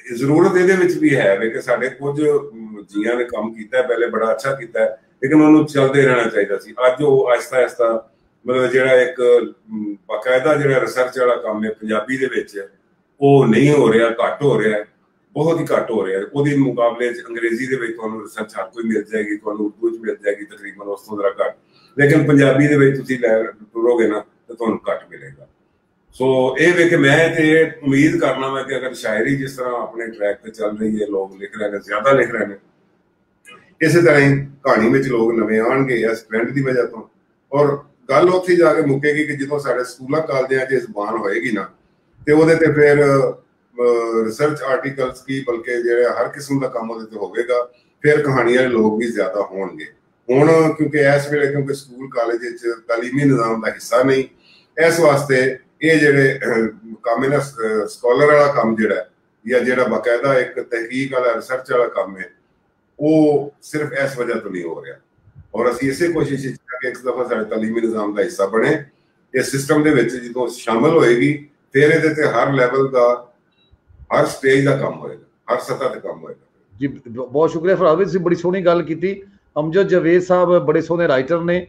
ਜ਼ਰੂਰਤ ਇਹਦੇ ਵਿੱਚ ਵੀ ਹੈ ਕਿ ਸਾਡੇ ਕੁਝ ਜੀਆਂ ਨੇ ਕੰਮ ਕੀਤਾ ਪਹਿਲੇ, ਬੜਾ ਅੱਛਾ ਕੀਤਾ, ਲੇਕਿਨ ਉਹਨੂੰ ਚੱਲਦੇ ਰਹਿਣਾ ਚਾਹੀਦਾ ਸੀ। ਅੱਜ ਉਹ ਆਹਿਸਤਾ ਆਹਿਸਤਾ, ਮਤਲਬ ਜਿਹੜਾ ਇੱਕ ਬਾਕਾਇਦਾ ਜਿਹੜਾ ਰਿਸਰਚ ਵਾਲਾ ਕੰਮ ਹੈ ਪੰਜਾਬੀ ਦੇ ਵਿੱਚ, ਉਹ ਨਹੀਂ ਹੋ ਰਿਹਾ, ਘੱਟ ਹੋ ਰਿਹਾ, ਬਹੁਤ ਹੀ ਘੱਟ ਹੋ ਰਿਹਾ। ਉਹਦੇ ਮੁਕਾਬਲੇ 'ਚ ਅੰਗਰੇਜ਼ੀ ਦੇ ਵਿੱਚ ਤੁਹਾਨੂੰ ਰਿਸਰਚ ਹਰ ਕੋਈ ਮਿਲ ਜਾਏਗੀ, ਤੁਹਾਨੂੰ ਉਰਦੂ 'ਚ ਮਿਲ ਜਾਏਗੀ, ਤਕਰੀਬਨ ਉਸ ਤੋਂ ਜ਼ਰਾ ਘੱਟ। ਲੇਕਿਨ ਪੰਜਾਬੀ ਦੇ ਵਿੱਚ ਤੁਸੀਂ ਟੁਰੋਗੇ ਨਾ ਤਾਂ ਤੁਹਾਨੂੰ ਘੱਟ ਮਿਲੇਗਾ। ਸੋ ਇਹ ਵੇ ਕਿ ਮੈਂ ਤੇ ਉਮੀਦ ਕਰਨਾ ਮੈਂ ਕਿ ਅਗਰ ਸ਼ਾਇਰੀ ਜਿਸ ਤਰ੍ਹਾਂ ਆਪਣੇ ਟਰੈਕ ਤੇ ਚੱਲ ਰਹੀ ਹੈ, ਲੋਕ ਲਿਖ ਰਹੇ ਨੇ, ਜ਼ਿਆਦਾ ਲਿਖ ਰਹੇ ਨੇ, ਇਸੇ ਤਰ੍ਹਾਂ ਹੀ ਕਹਾਣੀ ਵਿੱਚ ਲੋਕ ਨਵੇਂ ਆਉਣਗੇ ਇਸ ਟ੍ਰੈਂਡ ਦੀ ਵਜ੍ਹਾ ਤੋਂ। ਔਰ ਗੱਲ ਉੱਥੇ ਜਾ ਕੇ ਮੁੱਕੇਗੀ ਕਿ ਜਦੋਂ ਸਾਡੇ ਸਕੂਲਾਂ ਕਾਲਜਾਂ 'ਚ ਜ਼ਬਾਨ ਹੋਏਗੀ ਨਾ, ਤੇ ਉਹਦੇ ਤੇ ਫਿਰ ਰਿਸਰਚ ਆਰਟੀਕਲਸ ਕੀ, ਬਲਕਿ ਜਿਹੜਾ ਹਰ ਕਿਸਮ ਦਾ ਕੰਮ ਉਹਦੇ ਤੇ ਹੋਵੇਗਾ। ਫਿਰ ਕਹਾਣੀ ਵਾਲੇ ਲੋਕ ਵੀ ਜ਼ਿਆਦਾ ਹੋਣਗੇ। ਹੁਣ ਕਿਉਂਕਿ ਇਸ ਵੇਲੇ ਕਿਉਂਕਿ ਸਕੂਲ ਕਾਲਜ ਵਿੱਚ ਤਾਲੀਮੀ ਨਿਜ਼ਾਮ ਦਾ ਹਿੱਸਾ ਨਹੀਂ, ਇਸ ਵਾਸਤੇ ਇਹ ਜਿਹੜੇ ਕੰਮ ਹੈ ਨਾ, ਸਕਾਲਰ ਵਾਲਾ ਕੰਮ ਜਿਹੜਾ, ਜਾਂ ਜਿਹੜਾ ਬਾਕਾਇਦਾ ਇੱਕ ਤਹਿਕੀਕ ਵਾਲਾ ਰਿਸਰਚ ਵਾਲਾ ਕੰਮ ਹੈ, ਉਹ ਸਿਰਫ ਇਸ ਵਜ੍ਹਾ ਤੋਂ ਨਹੀਂ ਹੋ ਰਿਹਾ। ਔਰ ਅਸੀਂ ਇਸੇ ਕੋਸ਼ਿਸ਼ ਵਿੱਚ ਕਿ ਇੱਕ ਦਫਾ ਸਾਡੇ ਤਾਲੀਮੀ ਨਿਜ਼ਾਮ ਦਾ ਹਿੱਸਾ ਬਣੇ। ਇਸ ਸਿਸਟਮ ਦੇ ਵਿੱਚ ਜਦੋਂ ਸ਼ਾਮਲ ਹੋਏਗੀ, ਫਿਰ ਇਹਦੇ ਤੇ ਹਰ ਲੈਵਲ ਦਾ, ਹਰ ਸਟੇਜ ਦਾ ਕੰਮ ਹੋਏਗਾ, ਹਰ ਸਤਹ ਤੇ ਕੰਮ ਹੋਏਗਾ। ਜੀ ਬਹੁਤ ਸ਼ੁਕਰੀਆ ਫਰਾਦ, ਤੁਸੀਂ ਬੜੀ ਸੋਹਣੀ ਗੱਲ ਕੀਤੀ। ਅਮਜਦ ਜਾਵੇਦ ਸਾਹਿਬ ਬੜੇ ਸੋਹਣੇ ਰਾਈਟਰ ਨੇ,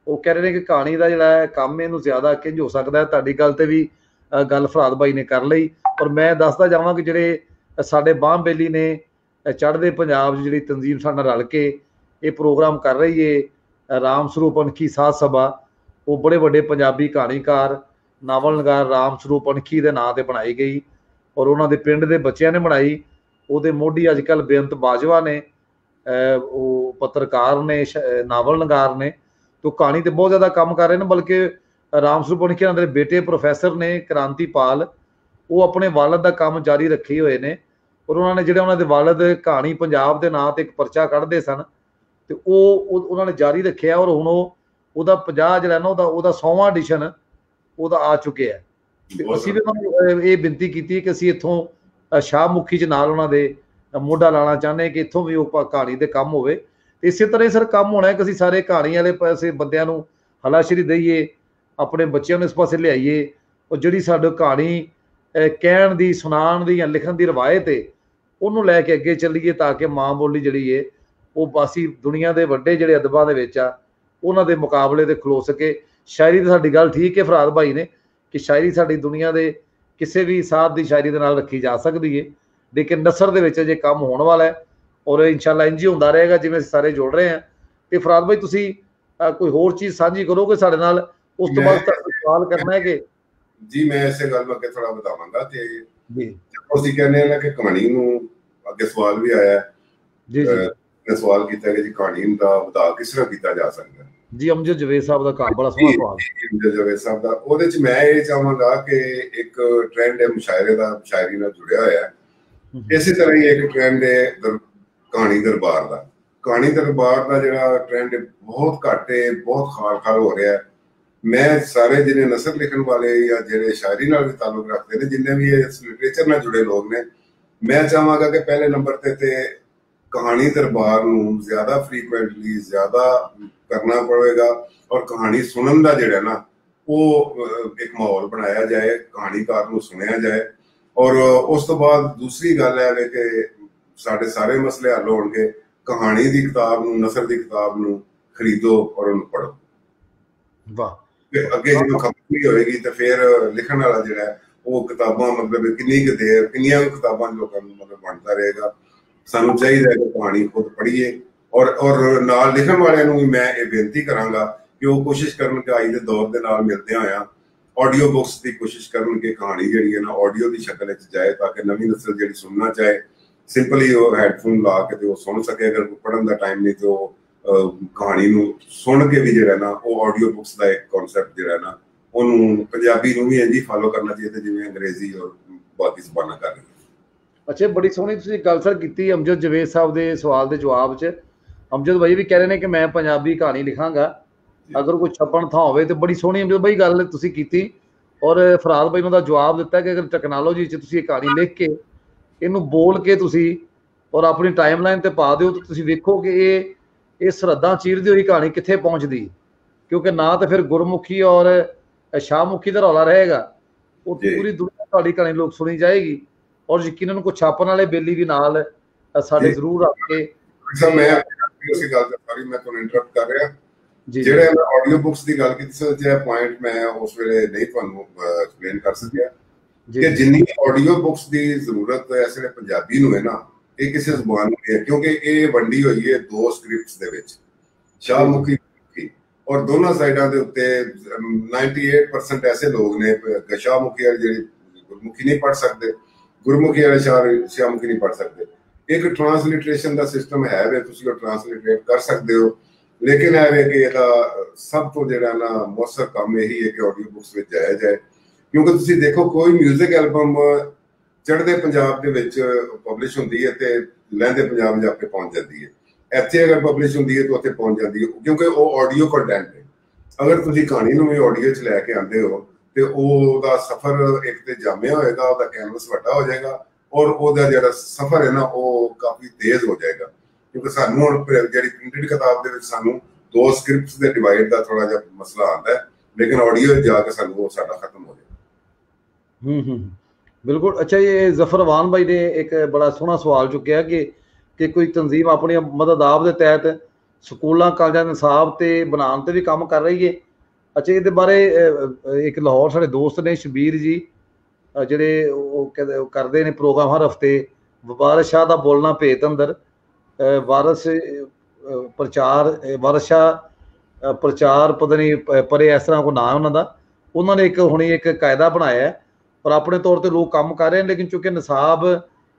ਉਹ ਕਹਿ ਰਹੇ ਨੇ ਕਿ ਕਹਾਣੀ ਦਾ ਜਿਹੜਾ ਕੰਮ ਇਹਨੂੰ ਜ਼ਿਆਦਾ ਕਿੰਝ ਹੋ ਸਕਦਾ ਹੈ। ਤੁਹਾਡੀ ਗੱਲ ਤੇ ਵੀ ਗੱਲ ਫਰਾਦ ਬਾਈ ਨੇ ਕਰ ਲਈ। ਔਰ ਮੈਂ ਦੱਸਦਾ ਜਾਵਾਂ ਕਿ ਜਿਹੜੇ ਸਾਡੇ ਬਾਂਹ ਬੇਲੀ ਨੇ ਚੜ੍ਹਦੇ ਪੰਜਾਬ 'ਚ ਜਿਹੜੀ ਤਨਜ਼ੀਮ ਸਾਡੇ ਨਾਲ ਰਲ ਕੇ ਇਹ ਪ੍ਰੋਗਰਾਮ ਕਰ ਰਹੀ ਹੈ, ਰਾਮ ਸਰੂਪ ਅਣਖੀ ਸਾਧ ਸਭਾ, ਉਹ ਬੜੇ ਵੱਡੇ ਪੰਜਾਬੀ ਕਹਾਣੀਕਾਰ, ਨਾਵਲ ਨਗਾਰ ਰਾਮ ਸਰੂਪ ਅਣਖੀ ਦੇ ਨਾਂ ਤੇ ਬਣਾਈ ਗਈ, ਔਰ ਉਹਨਾਂ ਦੇ ਪਿੰਡ ਦੇ ਬੱਚਿਆਂ ਨੇ ਬਣਾਈ। ਉਹਦੇ ਮੋਢੀ ਅੱਜ ਕੱਲ੍ਹ ਬੇਅੰਤ ਬਾਜਵਾ ਨੇ, ਉਹ ਪੱਤਰਕਾਰ ਨੇ, ਨਾਵਲ ਨਗਾਰ ਨੇ, तो कहानी तो बहुत ज़्यादा काम कर रहे हैं। बल्कि राम स्वरूप अणखी उन्होंने बेटे प्रोफैसर ने क्रांतिपाल, वो अपने वालद का काम जारी रखे हुए ने। और उन्होंने जो उन्होंने वालद कहानी पंजाब के नाम से एक परचा कढ़ते सन, तो उन्होंने जारी रखे। और हुण ਉਹਦਾ 50 ਜਿਹੜਾ ਨਾ ਉਹਦਾ 100ਵਾਂ ਐਡੀਸ਼ਨ ਉਹਦਾ ਆ ਚੁੱਕਿਆ ਹੈ। ਤੇ ਅਸੀਂ ਵੀ ਉਹਨਾਂ ਨੂੰ ਇਹ ਬੇਨਤੀ ਕੀਤੀ ਕਿ ਅਸੀਂ ਇੱਥੋਂ ਸ਼ਾਹਮੁਖੀ 'ਚ ਨਾਲ ਉਹਨਾਂ ਦੇ ਮੋਢਾ ਲਾਉਣਾ ਚਾਹੁੰਦੇ ਕਿ ਇੱਥੋਂ ਵੀ ਉਹ ਕਹਾਣੀ ਦੇ ਕੰਮ ਹੋਵੇ। ਤੇ ਇਸੇ ਤਰ੍ਹਾਂ ਸਰ ਕੰਮ ਹੋਣਾ ਹੈ ਕਿ ਅਸੀਂ ਸਾਰੇ ਕਹਾਣੀ ਵਾਲੇ ਪਾਸੇ ਬੰਦਿਆਂ ਨੂੰ ਹਲਾਸ਼ੇਰੀ ਦਈਏ, ਆਪਣੇ ਬੱਚਿਆਂ ਨੂੰ ਇਸ ਪਾਸੇ ਲਿਆਈਏ। ਉਹ ਜਿਹੜੀ ਸਾਡੇ ਕਹਾਣੀ ਕਹਿਣ ਦੀ, ਸੁਣਾਉਣ ਦੀ ਜਾਂ ਲਿਖਣ ਦੀ ਰਵਾਇਤ ਹੈ, ਉਹਨੂੰ ਲੈ ਕੇ ਅੱਗੇ ਚੱਲੀਏ ਤਾਂ ਕਿ ਮਾਂ ਬੋਲੀ ਜਿਹੜੀ ਹੈ ਉਹ ਅਸੀਂ ਦੁਨੀਆ ਦੇ ਵੱਡੇ ਜਿਹੜੇ ਅਦਬਾਂ ਦੇ ਵਿੱਚ ਆ ਉਹਨਾਂ ਦੇ ਮੁਕਾਬਲੇ ਤੇ ਖਲੋ ਸਕੇ। ਸ਼ਾਇਰੀ ਤਾਂ ਸਾਡੀ ਗੱਲ ਠੀਕ ਹੈ ਫਰਾਦ ਭਾਈ ਨੇ ਕਿ ਸ਼ਾਇਰੀ ਸਾਡੀ ਦੁਨੀਆ ਦੇ ਕਿਸੇ ਵੀ ਸਾਧ ਦੀ ਸ਼ਾਇਰੀ ਦੇ ਨਾਲ ਰੱਖੀ ਜਾ ਸਕਦੀ ਹੈ। ਲੇਕਿਨ ਨਸਰ ਦੇ ਵਿੱਚ ਜੇ ਕੰਮ ਹੋਣ ਵਾਲਾ ਹੈ ਔਰ ਇਨਸ਼ਾਅੱਲਾ ਇੰਜ ਹੀ ਹੁੰਦਾ ਰਹੇਗਾ ਜਿਵੇਂ ਅਸੀਂ ਸਾਰੇ ਜੁੜ ਰਹੇ ਹਾਂ। ਤੇ ਫਰਾਦ ਭਾਈ ਤੁਸੀਂ ਕੋਈ ਹੋਰ ਚੀਜ਼ ਸਾਂਝੀ ਕਰੋਗੇ ਸਾਡੇ ਨਾਲ, ਉਸ ਤੋਂ ਬਾਅਦ ਸਵਾਲ ਕਰਨਾ ਹੈ ਕਿ ਜੀ ਮੈਂ ਇਸੇ ਗੱਲ ਨੂੰ ਅੱਗੇ ਥੋੜਾ ਬਤਾਵਾਂਗਾ ਕਿ ਜੀ ਅਸੀਂ ਕਹਿੰਦੇ ਹਾਂ ਕਿ ਕਹਾਣੀ ਨੂੰ ਅੱਗੇ ਸਵਾਲ ਵੀ ਆਇਆ ਜੀ ਜੀ ਨੇ ਸਵਾਲ ਕੀਤਾ ਕਿ ਜੀ ਕਹਾਣੀ ਦਾ ਵਧਾ ਕਿਸ ਤਰ੍ਹਾਂ ਕੀਤਾ ਜਾ ਸਕਦਾ ਜੀ। ਅਮਜਦ ਜਵੇਦ ਸਾਹਿਬ ਦਾ ਕੰਮ ਬੜਾ ਸੋਹਣਾ ਸਵਾਲ। ਅਮਜਦ ਜਵੇਦ ਸਾਹਿਬ ਦਾ, ਉਹਦੇ ਚ ਮੈਂ ਇਹ ਚਾਹਾਂਗਾ ਕਿ ਇੱਕ ਟ੍ਰੈਂਡ ਹੈ ਮੁਸ਼ਾਇਰੇ ਦਾ, ਸ਼ਾਇਰੀ ਨਾਲ ਜੁੜਿਆ ਹੋਇਆ ਹੈ। ਇਸੇ ਤਰ੍ਹਾਂ ਹੀ ਇੱਕ ਟ੍ਰੈਂਡ ਹੈ ਕਹਾਣੀ ਦਰਬਾਰ ਦਾ। ਕਹਾਣੀ ਦਰਬਾਰ ਦਾ ਜਿਹੜਾ ਟ੍ਰੈਂਡ ਬਹੁਤ ਘੱਟ ਹੈ, ਬਹੁਤ ਖਾਲ ਹੋ ਰਿਹਾ ਹੈ। ਮੈਂ ਸਾਰੇ ਜਿਹਨੇ ਨਸਰ ਲਿਖਣ ਵਾਲੇ ਜਾਂ ਜਿਹੜੇ ਸ਼ਾਇਰੀ ਨਾਲ ਵੀ ਤਾਲੁਕ ਰੱਖਦੇ ਨੇ, ਜਿੰਨੇ ਵੀ ਇਸ ਲਿਟਰੇਚਰ ਨਾਲ ਜੁੜੇ ਲੋਕ ਨੇ, ਮੈਂ ਚਾਹਾਂਗਾ ਕਿ ਪਹਿਲੇ ਨੰਬਰ ਤੇ ਕਹਾਣੀ ਦਰਬਾਰ ਨੂੰ ਜ਼ਿਆਦਾ ਫ੍ਰੀਕੁਐਂਟਲੀ ਜ਼ਿਆਦਾ ਕਰਨਾ ਪਵੇਗਾ ਔਰ ਕਹਾਣੀ ਸੁਣਨ ਦਾ ਜਿਹੜਾ ਨਾ ਉਹ ਇੱਕ ਮਾਹੌਲ ਬਣਾਇਆ ਜਾਏ, ਕਹਾਣੀਕਾਰ ਨੂੰ ਸੁਣਿਆ ਜਾਏ। ਔਰ ਉਸ ਤੋਂ ਬਾਅਦ ਦੂਸਰੀ ਗੱਲ ਹੈ ਵੇ ਕਿ ਸਾਡੇ ਸਾਰੇ ਮਸਲੇ ਹੱਲ ਹੋਣਗੇ। ਕਹਾਣੀ ਦੀ ਕਿਤਾਬ ਨੂੰ, ਨਸਰ ਦੀ ਕਿਤਾਬ ਨੂੰ ਖਰੀਦੋ ਔਰ ਉਹਨੂੰ ਪੜ੍ਹੋ। ਵਾਹ। ਅੱਗੇ ਜਦੋਂ ਖਬਰ ਨਹੀਂ ਹੋਏਗੀ ਤਾਂ ਫਿਰ ਲਿਖਣ ਵਾਲਾ ਜਿਹੜਾ ਉਹ ਕਿਤਾਬਾਂ ਮਤਲਬ ਕਿੰਨੀ ਕੁ ਦੇਰ, ਕਿੰਨੀਆਂ ਕਿਤਾਬਾਂ ਲੋਕਾਂ ਨੂੰ ਮਤਲਬ ਬਣਦਾ ਰਹੇਗਾ। ਸਾਨੂੰ ਚਾਹੀਦਾ ਹੈ ਕਿ ਕਹਾਣੀ ਖੁਦ ਪੜ੍ਹੀਏ ਔਰ ਨਾਲ ਲਿਖਣ ਵਾਲਿਆਂ ਨੂੰ ਵੀ ਮੈਂ ਇਹ ਬੇਨਤੀ ਕਰਾਂਗਾ ਕਿ ਉਹ ਕੋਸ਼ਿਸ਼ ਕਰਨ ਕਿ ਅੱਜ ਦੇ ਦੌਰ ਦੇ ਨਾਲ ਮਿਲਦੇ ਹੋਇਆ ਆਡੀਓ ਬੁੱਕਸ ਦੀ ਕੋਸ਼ਿਸ਼ ਕਰਨ ਕਿ ਕਹਾਣੀ ਜਿਹੜੀ ਹੈ ਨਾ ਆਡੀਓ ਦੀ ਸ਼ਕਲ ਵਿੱਚ ਜਾਏ, ਤਾਂ ਕਿ ਨਵੀਂ ਨਸਲ ਜਿਹੜੀ ਸੁਣਨਾ ਚਾਹੇ ਸਿੰਪਲੀ ਉਹ ਹੈਡਫੋਨ ਲਾ ਕੇ ਤੇ ਉਹ ਸੁਣ ਸਕੇ। ਅਗਰ ਪੜ੍ਹਨ ਦਾ ਟਾਈਮ ਨਹੀਂ ਤੇ ਉਹ ਕਹਾਣੀ ਨੂੰ ਸੁਣ ਕੇ ਵੀ ਜਿਹੜਾ ਨਾ ਉਹ ਆਡੀਓ ਬੁੱਕਸ ਦਾ ਇੱਕ ਕਨਸੈਪਟ ਜਿਹੜਾ ਨਾ ਉਹਨੂੰ ਪੰਜਾਬੀ ਨੂੰ ਵੀ ਇੰਝ ਹੀ ਫਾਲੋ ਕਰਨਾ ਚਾਹੀਦਾ ਜਿਵੇਂ ਅੰਗਰੇਜ਼ੀ ਔਰ ਬਾਕੀ ਜ਼ਬਾਨਾਂ ਕਰ ਰਹੀਆਂ। ਅੱਛਾ, ਬੜੀ ਸੋਹਣੀ ਤੁਸੀਂ ਗੱਲ ਸਰ ਕੀਤੀ ਅਮਜਦ ਜਵੇਦ ਸਾਹਿਬ ਦੇ ਸਵਾਲ ਦੇ ਜਵਾਬ 'ਚ। ਅਮਜਦ ਭਾਈ ਵੀ ਕਹਿ ਰਹੇ ਨੇ ਕਿ ਮੈਂ ਪੰਜਾਬੀ ਕਹਾਣੀ ਲਿਖਾਂਗਾ ਅਗਰ ਕੋਈ ਛਪਣ ਥਾਂ ਹੋਵੇ। ਤੇ ਬੜੀ ਸੋਹਣੀ ਅਮਜਦ ਭਾਈ ਗੱਲ ਤੁਸੀਂ ਕੀਤੀ ਔਰ ਫਰਾਦ ਭਾਈ ਨੂੰ ਦਾ ਜਵਾਬ ਦਿੱਤਾ ਕਿ ਅਗਰ ਟੈਕਨੋਲੋਜੀ 'ਚ ਤੁਸੀਂ ਇਹ ਕਹਾਣੀ ਲਿਖ ਕੇ ਇਹਨੂੰ ਬੋਲ ਕੇ ਤੁਸੀਂ ਔਰ ਆਪਣੀ ਟਾਈਮਲਾਈਨ ਤੇ ਪਾ ਦਿਓ ਤਾਂ ਤੁਸੀਂ ਵੇਖੋ ਕਿ ਇਹ ਸਰਹੱਦਾਂ ਚੀਰਦੀ ਹੋਈ ਕਹਾਣੀ ਕਿੱਥੇ ਪਹੁੰਚਦੀ। ਕਿਉਂਕਿ ਨਾ ਤਾਂ ਫਿਰ ਗੁਰਮੁਖੀ ਔਰ ਸ਼ਾਹਮੁਖੀ ਦਾ ਰੌਲਾ ਰਹੇਗਾ, ਉਹ ਪੂਰੀ ਦੁਨੀਆ ਤੁਹਾਡੀ ਕਹਾਣੀ ਲੋਕ ਸੁਣੀ ਜਾਏਗੀ। ਔਰ ਯਕੀਨਨ ਕੋਈ ਛਾਪਣ ਵਾਲੇ ਬੇਲੀ ਵੀ ਨਾਲ ਸਾਡੇ ਜ਼ਰੂਰ ਰੱਖ ਕੇ ਮੈਂ ਇਸੇ ਗੱਲ ਤੇ ਸਾਰੀ ਮੈਂ ਤੁਹਾਨੂੰ ਇੰਟਰਪਟ ਕਰ ਰਿਹਾ ਜੀ। ਜਿਹੜੇ ਮੈਂ ਆਡੀਓ ਬੁੱਕਸ ਦੀ ਗੱਲ ਕੀਤੀ ਸੀ, ਜਿਹੜਾ ਪੁਆਇੰਟ ਮੈਂ ਉਸ ਵੇਲੇ ਨਹੀਂ ਤੁਹਾਨੂੰ ਐਕਸਪਲੇਨ ਕਰ ਸਕਿਆ ਕਿ ਜਿੰਨੀ ਆਡੀਓ ਬੁੱਕਸ ਦੀ ਜ਼ਰੂਰਤ ਇਸ ਵੇਲੇ ਪੰਜਾਬੀ ਨੂੰ ਹੈ ਨਾ, ਇਹ ਕਿਸੇ ਜ਼ੁਬਾਨ ਨੂੰ ਹੈ। ਕਿਉਂਕਿ ਇਹ ਵੰਡੀ ਹੋਈ ਹੈ ਦੋ ਸਕ੍ਰਿਪਟਸ ਦੇ ਵਿੱਚ, ਸ਼ਾਹਮੁਖੀ ਔਰ ਦੋਨਾਂ ਸਾਈਡਾਂ ਦੇ ਉੱਤੇ 98% ਐਸੇ ਲੋਕ ਨੇ ਸ਼ਾਹਮੁਖੀ ਵਾਲੀ ਜਿਹੜੀ ਗੁਰਮੁਖੀ ਨਹੀਂ ਪੜ੍ਹ ਸਕਦੇ, ਗੁਰਮੁਖੀ ਵਾਲੇ ਸ਼ਾਹਮੁਖੀ ਨਹੀਂ ਪੜ੍ਹ ਸਕਦੇ। ਇੱਕ ਟ੍ਰਾਂਸਲਿਟਰੇਸ਼ਨ ਦਾ ਸਿਸਟਮ ਹੈ ਵੇ, ਤੁਸੀਂ ਉਹ ਟ੍ਰਾਂਸਲਿਟਰੇਟ ਕਰ ਸਕਦੇ ਹੋ। ਲੇਕਿਨ ਇਹ ਵੇ ਕਿ ਇਹਦਾ ਸਭ ਤੋਂ ਜਿਹੜਾ ਨਾ ਮੌਸਰ ਕੰਮ ਇਹੀ ਹੈ ਕਿ ਆਡੀਓ ਬੁੱਕਸ ਵਿੱਚ ਜਾਇਆ ਜਾਏ। ਕਿਉਂਕਿ ਤੁਸੀਂ ਦੇਖੋ ਕੋਈ ਮਿਊਜ਼ਿਕ ਐਲਬਮ ਚੜ੍ਹਦੇ ਪੰਜਾਬ ਦੇ ਵਿੱਚ ਪਬਲਿਸ਼ ਹੁੰਦੀ ਹੈ ਤੇ ਲਹਿੰਦੇ ਪੰਜਾਬ ਜਾ ਕੇ ਪਹੁੰਚ ਜਾਂਦੀ ਹੈ। ਇੱਥੇ ਅਗਰ ਪਬਲਿਸ਼ ਹੁੰਦੀ ਹੈ ਤਾਂ ਉੱਥੇ ਪਹੁੰਚ ਜਾਂਦੀ ਹੈ, ਕਿਉਂਕਿ ਉਹ ਆਡੀਓ ਕੰਟੈਂਟ ਹੈ। ਅਗਰ ਤੁਸੀਂ ਕਹਾਣੀ ਨੂੰ ਵੀ ਆਡੀਓ 'ਚ ਲੈ ਕੇ ਆਉਂਦੇ ਹੋ ਤੇ ਉਹਦਾ ਸਫ਼ਰ ਇੱਕ ਤੇ ਜਾਮਿਆ ਹੋਏਗਾ, ਉਹਦਾ ਕੈਨਵਸ ਵੱਡਾ ਹੋ ਜਾਏਗਾ ਔਰ ਉਹਦਾ ਜਿਹੜਾ ਸਫ਼ਰ ਹੈ ਨਾ ਉਹ ਕਾਫੀ ਤੇਜ਼ ਹੋ ਜਾਏਗਾ। ਕਿਉਂਕਿ ਸਾਨੂੰ ਹੁਣ ਜਿਹੜੀ ਪ੍ਰਿੰਟਡ ਕਿਤਾਬ ਦੇ ਵਿੱਚ ਸਾਨੂੰ ਦੋ ਸਕ੍ਰਿਪਟਸ ਦੇ ਡਿਵਾਈਡ ਦਾ ਥੋੜਾ ਜਿਹਾ ਮਸਲਾ ਆਉਂਦਾ ਹੈ, ਲੇਕਿਨ ਆਡੀਓ ਜਾ ਕੇ ਸਾਨੂੰ ਉਹ ਸਾਡਾ ਖਤਮ ਹੋ ਜਾਏਗਾ। ਬਿਲਕੁਲ। ਅੱਛਾ, ਇਹ ਜ਼ਫਰਵਾਨ ਭਾਈ ਨੇ ਇੱਕ ਬੜਾ ਸੋਹਣਾ ਸਵਾਲ ਚੁੱਕਿਆ ਕਿ ਕੋਈ ਤਨਜ਼ੀਮ ਆਪਣੀ ਮਦਦ ਆਪ ਦੇ ਤਹਿਤ ਸਕੂਲਾਂ ਕਾਲਜਾਂ ਦੇ ਨਿਸਾਬ ਤੇ ਬਣਾਉਣ ਤੇ ਵੀ ਕੰਮ ਕਰ ਰਹੀ ਹੈ। ਅੱਛਾ, ਇਹਦੇ ਬਾਰੇ ਇੱਕ ਲਾਹੌਰ ਸਾਡੇ ਦੋਸਤ ਨੇ ਸ਼ਬੀਰ ਜੀ, ਜਿਹੜੇ ਉਹ ਕਰਦੇ ਨੇ ਪ੍ਰੋਗਰਾਮ ਹਰ ਹਫਤੇ, ਵਾਰਿਸ ਸ਼ਾਹ ਦਾ ਬੋਲਣਾ ਭੇਤ ਅੰਦਰ, ਵਾਰਿਸ ਪ੍ਰਚਾਰ ਪਤਾ ਨਹੀਂ ਪਰੇ ਇਸ ਤਰ੍ਹਾਂ ਕੋਈ ਨਾਂ ਉਹਨਾਂ ਦਾ। ਉਹਨਾਂ ਨੇ ਇੱਕ ਹੁਣੇ ਇੱਕ ਕਾਇਦਾ ਬਣਾਇਆ ਔਰ ਆਪਣੇ ਤੌਰ ਤੇ ਲੋਕ ਕੰਮ ਕਰ ਰਹੇ ਨੇ। ਲੇਕਿਨ ਚੂੰਕਿ ਨਿਸਾਬ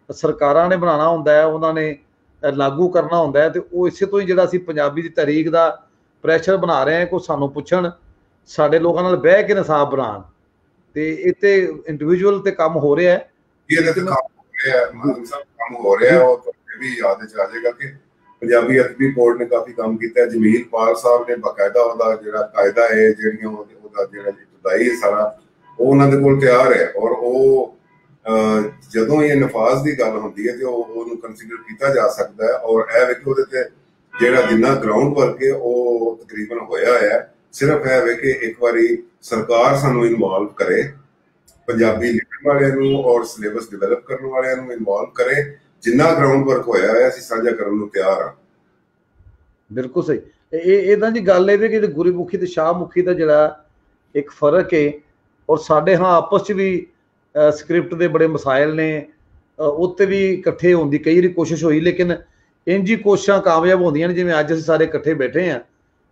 ਸਰਕਾਰਾਂ ਨੇ ਬਣਾਉਣਾ ਹੁੰਦਾ ਹੈ, ਉਹਨਾਂ ਨੇ ਲਾਗੂ ਕਰਨਾ ਹੁੰਦਾ ਹੈ, ਤੇ ਉਹ ਇਸੇ ਤੋਂ ਹੀ ਜਿਹੜਾ ਅਸੀਂ ਪੰਜਾਬੀ ਦੀ ਤਾਰੀਖ ਦਾ ਪ੍ਰੈਸ਼ਰ ਬਣਾ ਰਹੇ ਹਾਂ। ਕੋਈ ਸਾਨੂੰ ਪੁੱਛਣ, ਸਾਡੇ ਲੋਕਾਂ ਨਾਲ ਬਹਿ ਕੇ ਨਿਸਾਬ ਬਣਾਉਣ, ਤੇ ਇਹ ਤੇ ਇੰਡੀਵਿਜੂਅਲ ਤੇ ਕੰਮ ਹੋ ਰਿਹਾ ਹੈ। ਕੰਮ ਹੋ ਰਿਹਾ ਉਹ ਵੀ ਯਾਦ ਚ ਆ ਜਾਏਗਾ ਕਿ ਪੰਜਾਬੀ ਅਦਬੀ ਬੋਰਡ ਨੇ ਕਾਫੀ ਕੰਮ ਕੀਤਾ। ਜਮੀਲ ਪਾਲ ਸਾਹਿਬ ਨੇ ਬਾਕਾਇਦਾ ਉਹਦਾ ਜਿਹੜਾ ਕਾਇਦਾ ਹੈ, ਜਿਹੜੀਆਂ ਉਹਦਾ ਜਿਹੜਾ ਇਬਤਦਾਈ ਹੈ ਸਾਰਾ ਉਹ ਉਹਨਾਂ ਦੇ ਕੋਲ ਤਿਆਰ ਹੈ। ਔਰ ਉਹ ਜਦੋਂ ਇਹ ਨਫਾਜ਼ ਦੀ ਗੱਲ ਹੁੰਦੀ ਹੈ ਤੇ ਉਹਨੂੰ ਕੰਸੀਡਰ ਕੀਤਾ ਜਾ ਸਕਦਾ ਹੈ। ਔਰ ਇਹ ਵੇਖੋ ਉਹਦੇ ਤੇ ਜਿਹੜਾ ਜਿੰਨਾ ਗਰਾਊਂਡ ਵਰਕ ਹੈ ਉਹ ਤਕਰੀਬਨ ਹੋਇਆ ਹੈ। ਸਿਰਫ ਇਹ ਵੇ ਕਿ ਇੱਕ ਵਾਰੀ ਸਰਕਾਰ ਸਾਨੂੰ ਇਨਵੋਲਵ ਕਰੇ, ਪੰਜਾਬੀ ਲਿਖਣ ਵਾਲਿਆਂ ਨੂੰ ਔਰ ਸਿਲੇਬਸ ਡਿਵੈਲਪ ਕਰਨ ਵਾਲਿਆਂ ਨੂੰ ਇਨਵੋਲਵ ਕਰੇ। ਜਿੰਨਾ ਗਰਾਊਂਡ ਵਰਕ ਹੋਇਆ ਹੈ ਅਸੀਂ ਸਾਂਝਾ ਕਰਨ ਨੂੰ ਤਿਆਰ ਹਾਂ। ਬਿਲਕੁਲ ਸਹੀ। ਇਹਦਾ ਦੀ ਗੱਲ ਇਹ ਵੀ ਕਿ ਗੁਰਮੁਖੀ ਤੇ ਸ਼ਾਹਮੁਖੀ ਦਾ ਜਿਹੜਾ ਇੱਕ ਫਰਕ ਹੈ, ਔਰ ਸਾਡੇ ਹਾਂ ਆਪਸ 'ਚ ਵੀ ਸਕ੍ਰਿਪਟ ਦੇ ਬੜੇ ਮਸਾਇਲ ਨੇ, ਉੱਤੇ ਵੀ ਇਕੱਠੇ ਹੋਣ ਦੀ ਕਈ ਵਾਰੀ ਕੋਸ਼ਿਸ਼ ਹੋਈ, ਲੇਕਿਨ ਇੰਝ ਹੀ ਕੋਸ਼ਿਸ਼ਾਂ ਕਾਮਯਾਬ ਹੁੰਦੀਆਂ ਨੇ ਜਿਵੇਂ ਅੱਜ ਅਸੀਂ ਸਾਰੇ ਇਕੱਠੇ ਬੈਠੇ ਹਾਂ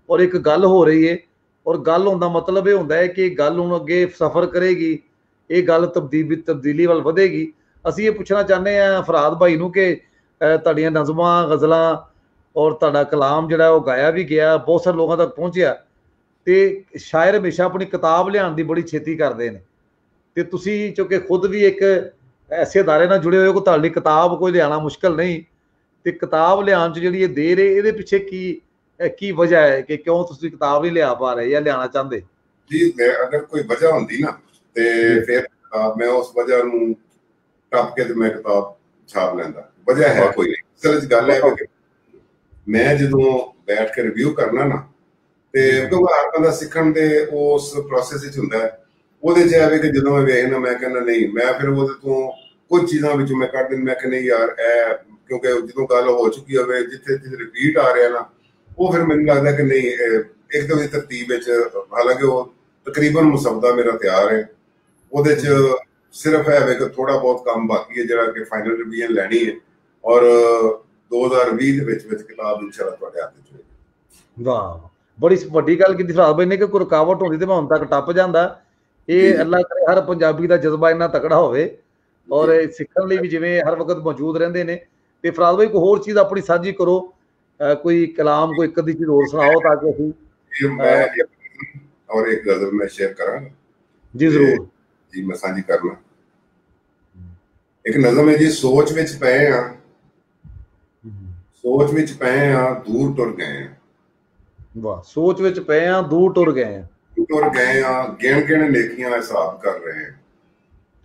ਔਰ ਇੱਕ ਗੱਲ ਹੋ ਰਹੀ ਹੈ। ਔਰ ਗੱਲ ਹੋਣ ਦਾ ਮਤਲਬ ਇਹ ਹੁੰਦਾ ਹੈ ਕਿ ਗੱਲ ਹੁਣ ਅੱਗੇ ਸਫ਼ਰ ਕਰੇਗੀ, ਇਹ ਗੱਲ ਤਬਦੀਲੀ ਵੱਲ ਵਧੇਗੀ। ਅਸੀਂ ਇਹ ਪੁੱਛਣਾ ਚਾਹੁੰਦੇ ਹਾਂ ਫਰਾਦ ਭਾਈ ਨੂੰ ਕਿ ਤੁਹਾਡੀਆਂ ਨਜ਼ਮਾਂ, ਗਜ਼ਲਾਂ ਔਰ ਤੁਹਾਡਾ ਕਲਾਮ ਜਿਹੜਾ ਉਹ ਗਾਇਆ ਵੀ ਗਿਆ, ਬਹੁਤ ਸਾਰੇ ਲੋਕਾਂ ਤੱਕ ਪਹੁੰਚਿਆ, ਤੇ ਸ਼ਾਇਰ ਹਮੇਸ਼ਾ ਆਪਣੀ ਕਿਤਾਬ ਲਿਆਉਣ ਦੀ ਬੜੀ ਛੇਤੀ ਕਰਦੇ ਨੇ, ਤੇ ਤੁਸੀਂ ਚੁੱਕੇ ਖੁਦ ਵੀ ਇੱਕ ਐਸੇ ਅਦਾਰੇ ਨਾਲ ਜੁੜੇ ਹੋਏ ਹੋ, ਤੁਹਾਡੀ ਕਿਤਾਬ ਕੋਈ ਲਿਆਉਣਾ ਮੁਸ਼ਕਲ ਨਹੀਂ, ਤੇ ਕਿਤਾਬ ਲਿਆਉਣ 'ਚ ਜਿਹੜੀ ਇਹ ਦੇਰ ਹੈ ਇਹਦੇ ਪਿੱਛੇ ਕੀ ਵਜ੍ਹਾ ਹੈ ਕਿ ਕਿਉਂ ਤੁਸੀਂ ਕਿਤਾਬ ਨਹੀਂ ਲਿਆ ਪਾ ਰਹੇ ਜਾਂ ਲਿਆਉਣਾ ਚਾਹੁੰਦੇ? ਜੀ ਅਗਰ ਕੋਈ ਵਜ੍ਹਾ ਹੁੰਦੀ ਨਾ ਤੇ ਫਿਰ ਮੈਂ ਉਸ ਵਜ੍ਹਾ ਨੂੰ ਟੱਪ ਕੇ ਤੇ ਮੈਂ ਕਿਤਾਬ ਛਾਪ ਲੈਂਦਾ। ਵਜ੍ਹਾ ਹੈ ਕੋਈ ਨਹੀਂ, ਅਸਲ 'ਚ ਗੱਲ ਹੈ ਕਿ ਮੈਂ ਜਦੋਂ ਬੈਠ ਕੇ ਰਿਵਿਊ ਕਰਨਾ ਨਾ, ਤੇ ਕਿਉਂਕਿ ਹਰ ਬੰਦਾ ਸਿੱਖਣ ਦੇ ਉਸ ਪ੍ਰੋਸੈਸ ਵਿੱਚ ਹੁੰਦਾ ਹੈ, ਉਹਦੇ 'ਚ ਆਵੇ ਕਿ ਜਦੋਂ ਮੈਂ ਵੇਖਣਾ ਮੈਂ ਕਹਿੰਦਾ ਨਹੀਂ, ਮੈਂ ਫਿਰ ਉਹਦੇ ਤੋਂ ਕੁਝ ਚੀਜ਼ਾਂ ਵਿੱਚੋਂ ਮੈਂ ਕੱਢ ਦਿੰਦਾ, ਮੈਂ ਕਿ ਨਹੀਂ ਯਾਰ ਇਹ, ਕਿਉਂਕਿ ਜਦੋਂ ਗੱਲ ਹੋ ਚੁੱਕੀ ਹੋਵੇ, ਜਿੱਥੇ ਰਿਪੀਟ ਆ ਰਿਹਾ ਨਾ, ਉਹ ਫਿਰ ਮੈਨੂੰ ਲੱਗਦਾ ਕਿ ਨਹੀਂ ਇੱਕ ਤਾਂ ਤਰਤੀਬ ਵਿੱਚ, ਹਾਲਾਂਕਿ ਉਹ ਤਕਰੀਬਨ ਮੁਸੱਵਦਾ ਮੇਰਾ ਤਿਆਰ ਹੈ, ਉਹਦੇ 'ਚ ਸਿਰਫ ਹੈ ਵੇ ਕਿ ਥੋੜਾ ਬਹੁਤ ਕੰਮ ਬਾਕੀ ਹੈ ਜਿਹੜਾ ਕਿ ਫਾਈਨਲ ਰਿਵੀਜ਼ਨ ਲੈਣੀ ਹੈ, ਔਰ 2020 ਦੇ ਵਿੱਚ ਕਿਤਾਬ ਇਨਸ਼ਾਅੱਲਾ ਤੁਹਾਡੇ ਹੱਥ 'ਚ ਹੋਏਗੀ। ਵਾਹ, ਬੜੀ ਵੱਡੀ ਗੱਲ ਕੀਤੀ ਫਰਾਦ ਭਾਈ ਨੇ ਕਿ ਕੋਈ ਰੁਕਾਵਟ ਹੁੰਦੀ ਤੇ ਮੈਂ ਹੁਣ ਤੱਕ ਟੱਪ ਜਾਂਦਾ। ਇਹ ਅੱਲਾ ਕਰੇ ਹਰ ਪੰਜਾਬੀ ਦਾ ਜਜ਼ਬਾ ਇੰਨਾ ਤਕੜਾ ਹੋਵੇ ਔਰ ਸਿੱਖਣ ਲਈ ਵੀ ਜਿਵੇਂ ਹਰ ਵਕਤ ਮੌਜੂਦ ਰਹਿੰਦੇ ਨੇ। ਤੇ ਫਰਾਦ ਭਾਈ ਕੋਈ ਹੋਰ ਚੀਜ਼ ਆਪਣੀ ਸਾਂਝੀ ਕਰੋ, ਕੋਈ ਕਲਾਮ, ਕੋਈ ਇੱਕ ਅੱਧੀ ਚੀਜ਼ ਹੋਰ ਸੁਣਾਓ ਤਾਂ ਕਿ ਅਸੀਂ। ਮੈਂ ਔਰ ਇੱਕ ਗਜ਼ਲ ਮੈਂ ਸ਼ੇਅਰ ਕਰਾਂਗਾ ਜੀ ਜ਼ਰੂਰ ਜੀ, ਮੈਂ ਸਾਂਝੀ ਕਰਨਾ। ਇੱਕ ਨਜ਼ਮ ਹੈ ਜੀ, ਸੋਚ ਵਿੱਚ ਪਏ ਆ, ਸੋਚ ਵਿੱਚ ਪਏ ਆ, ਦੂਰ ਟੁਰ ਗਏ ਆ। ਵਾਹ, ਸੋਚ ਵਿੱਚ ਪਏ ਆ, ਦੂਰ ਟੁਰ ਗਏ ਆ, ਟੁਰ ਗਏ ਆ, ਗਿਣ ਨੇਕੀਆਂ ਹਿਸਾਬ ਕਰ ਰਹੇ ਆ।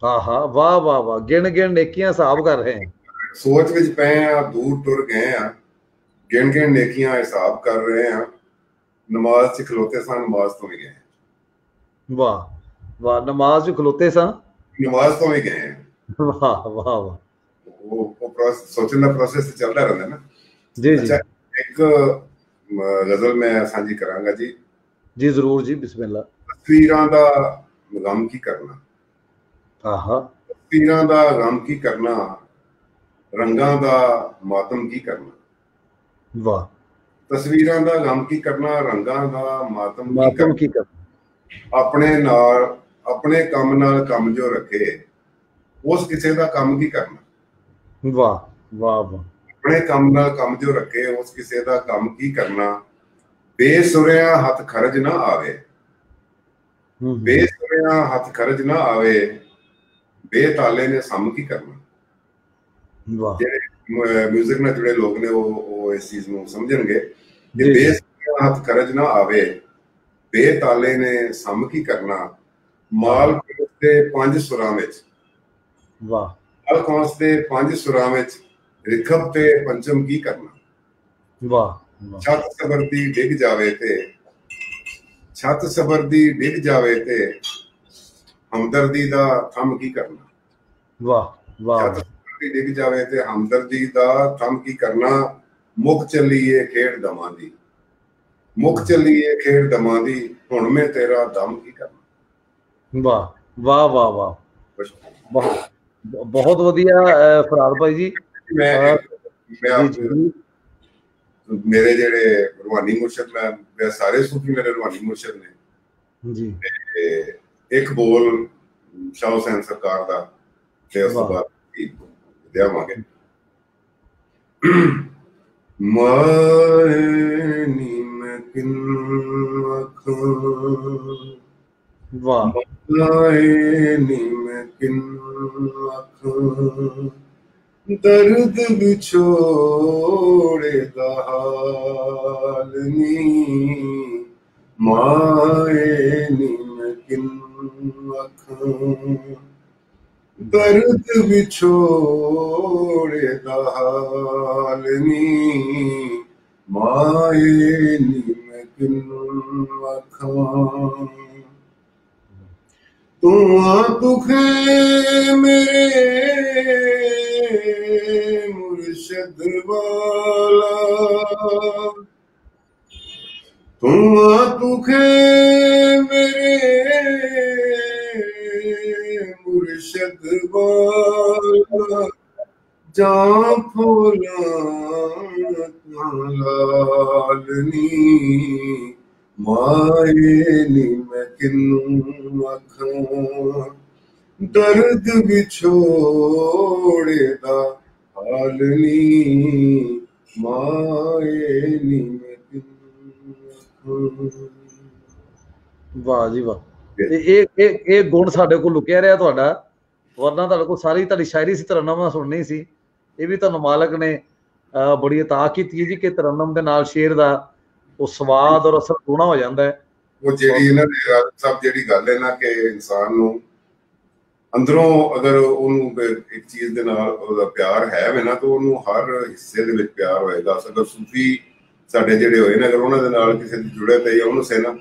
ਹਾਂ ਹਾਂ, ਵਾਹ ਵਾਹ ਵਾਹ, ਗਿਣ ਨੇਕੀਆਂ ਹਿਸਾਬ ਕਰ ਰਹੇ ਆ। ਸੋਚ ਵਿੱਚ ਪਏ ਆ, ਦੂਰ ਟੁਰ ਗਏ ਆ, ਗਿਣ ਨੇਕੀਆਂ ਹਿਸਾਬ ਕਰ ਰਹੇ ਆ। ਨਮਾਜ਼ 'ਚ ਖਲੋਤੇ ਸਾਂ, ਨਮਾਜ਼ ਤੋਂ ਵੀ ਗਏ। ਵਾਹ ਵਾਹ, ਨਮਾਜ਼ 'ਚ ਖਲੋਤੇ ਸਾਂ, ਨਮਾਜ਼ ਤੋਂ ਵੀ ਗਏ। ਵਾਹ ਵਾਹ ਵਾਹ, ਉਹ ਸੋਚਣ ਦਾ ਪ੍ਰੋਸੈਸ ਚੱਲਦਾ ਰਹਿੰਦਾ ਨਾ ਜੀ ਜੀ। ਇੱਕ ਗਜ਼ਲ ਮੈਂ ਸਾਂਝੀ ਕਰਾਂਗਾ ਜੀ। ਜੀ ਜ਼ਰੂਰ ਜੀ, ਬਿਸਮਿਲ੍ਲਾ। ਤਸਵੀਰਾਂ ਦਾ ਗਮ ਕੀ ਕਰਨਾ, ਆਹਾ, ਤਸਵੀਰਾਂ ਦਾ ਗਮ ਕੀ ਕਰਨਾ, ਰੰਗਾਂ ਦਾ ਮਾਤਮ ਕੀ ਕਰਨਾ। ਵਾਹ, ਤਸਵੀਰਾਂ ਦਾ ਗਮ ਕੀ ਕਰਨਾ, ਰੰਗਾਂ ਦਾ ਮਾਤਮ ਕੀ ਕਰਨਾ। ਆਪਣੇ ਕੰਮ ਨਾਲ ਕੰਮ ਜੋ ਰੱਖੇ, ਉਸ ਕਿਸੇ ਦਾ ਕੰਮ ਕੀ ਕਰਨਾ। ਵਾਹ ਵਾਹ ਵਾਹ, ਆਪਣੇ ਕੰਮ ਨਾਲ ਕੰਮ ਜੋ ਰੱਖੇ, ਉਸ ਕਿਸੇ ਦਾ ਕੰਮ ਕੀ ਕਰਨਾ। ਬੇਸੁਰਿਆਂ ਹੱਥ ਖਰਜ ਨਾ ਆਵੇ, ਬੇਸੁਰਿਆਂ ਹੱਥ ਖਰਜ ਨਾ ਆਵੇ, ਬੇਤਾਲੇ ਨੇ ਸਮ ਕੀ ਕਰਨਾ। ਜਿਹੜੇ ਮਿਊਜ਼ਿਕ ਨਾਲ ਜੁੜੇ ਲੋਕ ਨੇ ਉਹ ਇਸ ਚੀਜ਼ ਨੂੰ ਸਮਝਣਗੇ ਕਿ ਬੇਸੁਰਿਆਂ ਹੱਥ ਖਰਜ ਨਾ ਆਵੇ, ਬੇਤਾਲੇ ਨੇ ਸਮ ਕੀ ਕਰਨਾ। ਮਾਲ ਦੇ 5 ਸੁਰਾਂ ਵਿੱਚ, ਵਾਹ, ਮਾਲ ਕੌਂਸ ਦੇ 5 ਸੁਰਾਂ ਵਿੱਚ, ਰਿਖਬ ਤੇ ਪੰਚਮ ਕੀ ਕਰਨਾ। ਵਾਹ, ਛੱਤ ਸਬਰ ਦੀ ਡਿੱਗ ਜਾਵੇ ਤੇ, ਛੱਤ ਸਬਰ ਦੀ ਡਿੱਗ ਜਾਵੇ ਤੇ, ਹਮਦਰਦੀ ਦਾ ਥੰਮ ਕੀ ਕਰਨਾ। ਵਾਹ ਵਾਹ, ਛੱਤ ਸਬਰ ਦੀ ਡਿੱਗ ਜਾਵੇ ਤੇ, ਹਮਦਰਦੀ ਦਾ ਥੰਮ ਕੀ ਕਰਨਾ। ਮੁੱਕ ਚੱਲੀਏ ਖੇਡ ਦਮਾਂ ਦੀ, ਮੁੱਕ ਚੱਲੀਏ ਖੇਡ ਦਮਾਂ ਦੀ, ਹੁਣ ਮੈਂ ਤੇਰਾ ਦਮ ਕੀ ਕਰਨਾ। ਵਾਹ ਵਾਹ ਵਾਹ ਵਾਹ, ਬਹੁਤ ਵਧੀਆ ਫਰਾਦ ਭਾਈ ਜੀ। ਮੇਰੇ ਜਿਹੜੇ ਰੂਹਾਨੀ ਮੁਰਸ਼ਦ, ਮੈਂ ਸਾਰੇ ਸੂਫੀ ਮੇਰੇ ਰੂਹਾਨੀ ਮੁਰਸ਼ਦ ਨੇ ਜੀ। ਇੱਕ ਬੋਲ ਸ਼ਾਹ ਹੁਸੈਨ ਸਰਕਾਰ ਦਾ, ਤੇ ਉਸ ਤੋਂ ਬਾਅਦ ਦੇਵਾਂਗੇ। ਮਾਏ ਨੀ ਮੈਂ ਕਿੰਨੂੰ ਆਖਾਂ, ਵਾਹ, ਮਾਏ ਨੀ ਮੈਂ ਕਿੰਨੂੰ ਆਖਾਂ, ਦਰਦ ਵਿਛੋੜੇ ਦਾ ਹਾਲ ਨੀ। ਮਾਏ ਨੀ ਮੈਂ ਕਿੰਨੂੰ ਆਖਾਂ, ਦਰਦ ਵਿਛੋੜੇ ਦਾ ਹਾਲ ਨੀ। ਮਾਏ ਨੀ ਮੈਂ ਕਿੰਨੂੰ ਆਖਾਂ, ਤੂੰ ਆ ਦੁਖੇ ਮੇਰੇ ਮੁਰਸ਼ਦ ਵਾਲਾ, ਤੂੰ ਆ ਦੁਖੇ ਮੇਰੇ ਮੁਰਸ਼ਦ ਜਾਂ ਫੁੱਲਾਂ ਲਾਲਨੀ ਮਾਏ ਨੀ ਮੈਂ ਕਿਨੂੰ ਆਖਾਂ ਦਰਦ ਵਿਛੋੜੇ ਦਾ ਹਾਲ ਨੀ ਮਾਏ ਨੀ ਮੈਂ ਕਿਨੂੰ ਆਖਾਂ। ਵਾਹ ਜੀ ਵਾਹ। ਤੇ ਇਹ ਗੁਣ ਸਾਡੇ ਕੋਲ ਲੁਕਿਆ ਰਿਹਾ ਤੁਹਾਡਾ, ਵਰਨਾ ਤੁਹਾਡੇ ਕੋਲ ਸਾਰੀ ਤੁਹਾਡੀ ਸ਼ਾਇਰੀ ਸੀ ਤਰਨਮ ਸੁਣਨੀ ਸੀ। ਇਹ ਵੀ ਤੁਹਾਨੂੰ ਮਾਲਕ ਨੇ ਬੜੀ ਅਤਾ ਕੀਤੀ ਜੀ ਕਿ ਤਰਨਮ ਦੇ ਨਾਲ ਸ਼ੇਰ ਦਾ ਉਹ ਸਵਾਦ ਔਰ ਅਸਰ ਦੂਣਾ ਹੋ ਜਾਂਦਾ ਹੈ। ਉਹ ਜਿਹੜੀ ਇਹਨਾਂ ਦੀ ਸਭ ਜਿਹੜੀ ਗੱਲ ਹੈ ਨਾ ਕਿ ਇਨਸਾਨ ਨੂੰ ਅੰਦਰੋਂ ਅਗਰ ਉਹਨੂੰ ਇੱਕ ਚੀਜ਼ ਦੇ ਨਾਲ ਉਹਦਾ ਪਿਆਰ ਹੈ ਵੇ ਨਾ ਤਾਂ ਉਹਨੂੰ ਹਰ ਹਿੱਸੇ ਦੇ ਵਿੱਚ ਪਿਆਰ ਹੋਏਗਾ। ਅਗਰ ਸੂਫੀ ਸਾਡੇ ਜਿਹੜੇ ਹੋਏ ਨੇ ਅਗਰ ਉਹਨਾਂ ਦੇ ਨਾਲ ਕਿਸੇ ਦੀ ਜੁੜੇ ਪਏ ਉਹਨੂੰ ਸੇ ਨਾ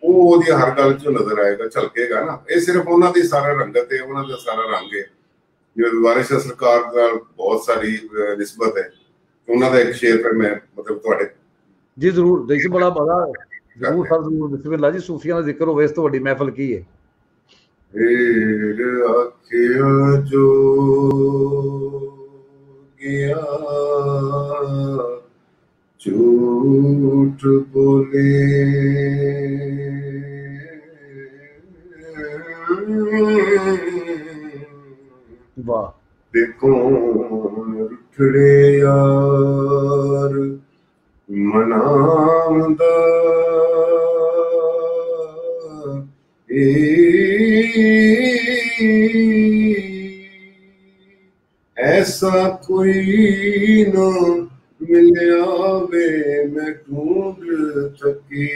ਉਹ ਉਹਦੀ ਹਰ ਗੱਲ ਚੋਂ ਨਜ਼ਰ ਆਏਗਾ, ਝਲਕੇਗਾ ਨਾ। ਇਹ ਸਿਰਫ ਉਹਨਾਂ ਦੀ ਸਾਰਾ ਰੰਗਤ ਹੈ, ਉਹਨਾਂ ਦਾ ਸਾਰਾ ਰੰਗ ਹੈ। ਜਿਵੇਂ ਵਾਰਿਸ ਸਰਕਾਰ ਨਾਲ ਬਹੁਤ ਸਾਰੀ ਨਿਸਬਤ ਹੈ। ਉਹਨਾਂ ਦਾ ਇੱਕ ਸ਼ੇਰ ਫਿਰ ਮੈਂ ਮਤਲਬ ਤੁਹਾਡੇ ਜੀ ਜ਼ਰੂਰ ਦੇਖੀ ਬੜਾ ਬੜਾ ਜ਼ਰੂਰ ਸਰ ਜ਼ਰੂਰ ਬਿਸਮਿਲ੍ਲਾ ਜੀ। ਸੂਫੀਆਂ ਦਾ ਜ਼ਿਕਰ ਹੋਵੇ ਇਸ ਤੋਂ ਵੱਡੀ ਮਹਿਫਲ ਕੀ ਹੈ। ਆਖਿਆ ਜੋ ਗਿਆ ਝੂਠ ਬੋਲੇ ਵਾਹ। ਦੇਖੋ ਰੁੱਠੜੇ ਯਾਰ ਮਨਾਉਂਦਾ ਐਸਾ ਕੋਈ ਨਾ ਮਿਲਿਆ ਵੇ ਮੈਂ ਢੂੰਡ ਥਕੀ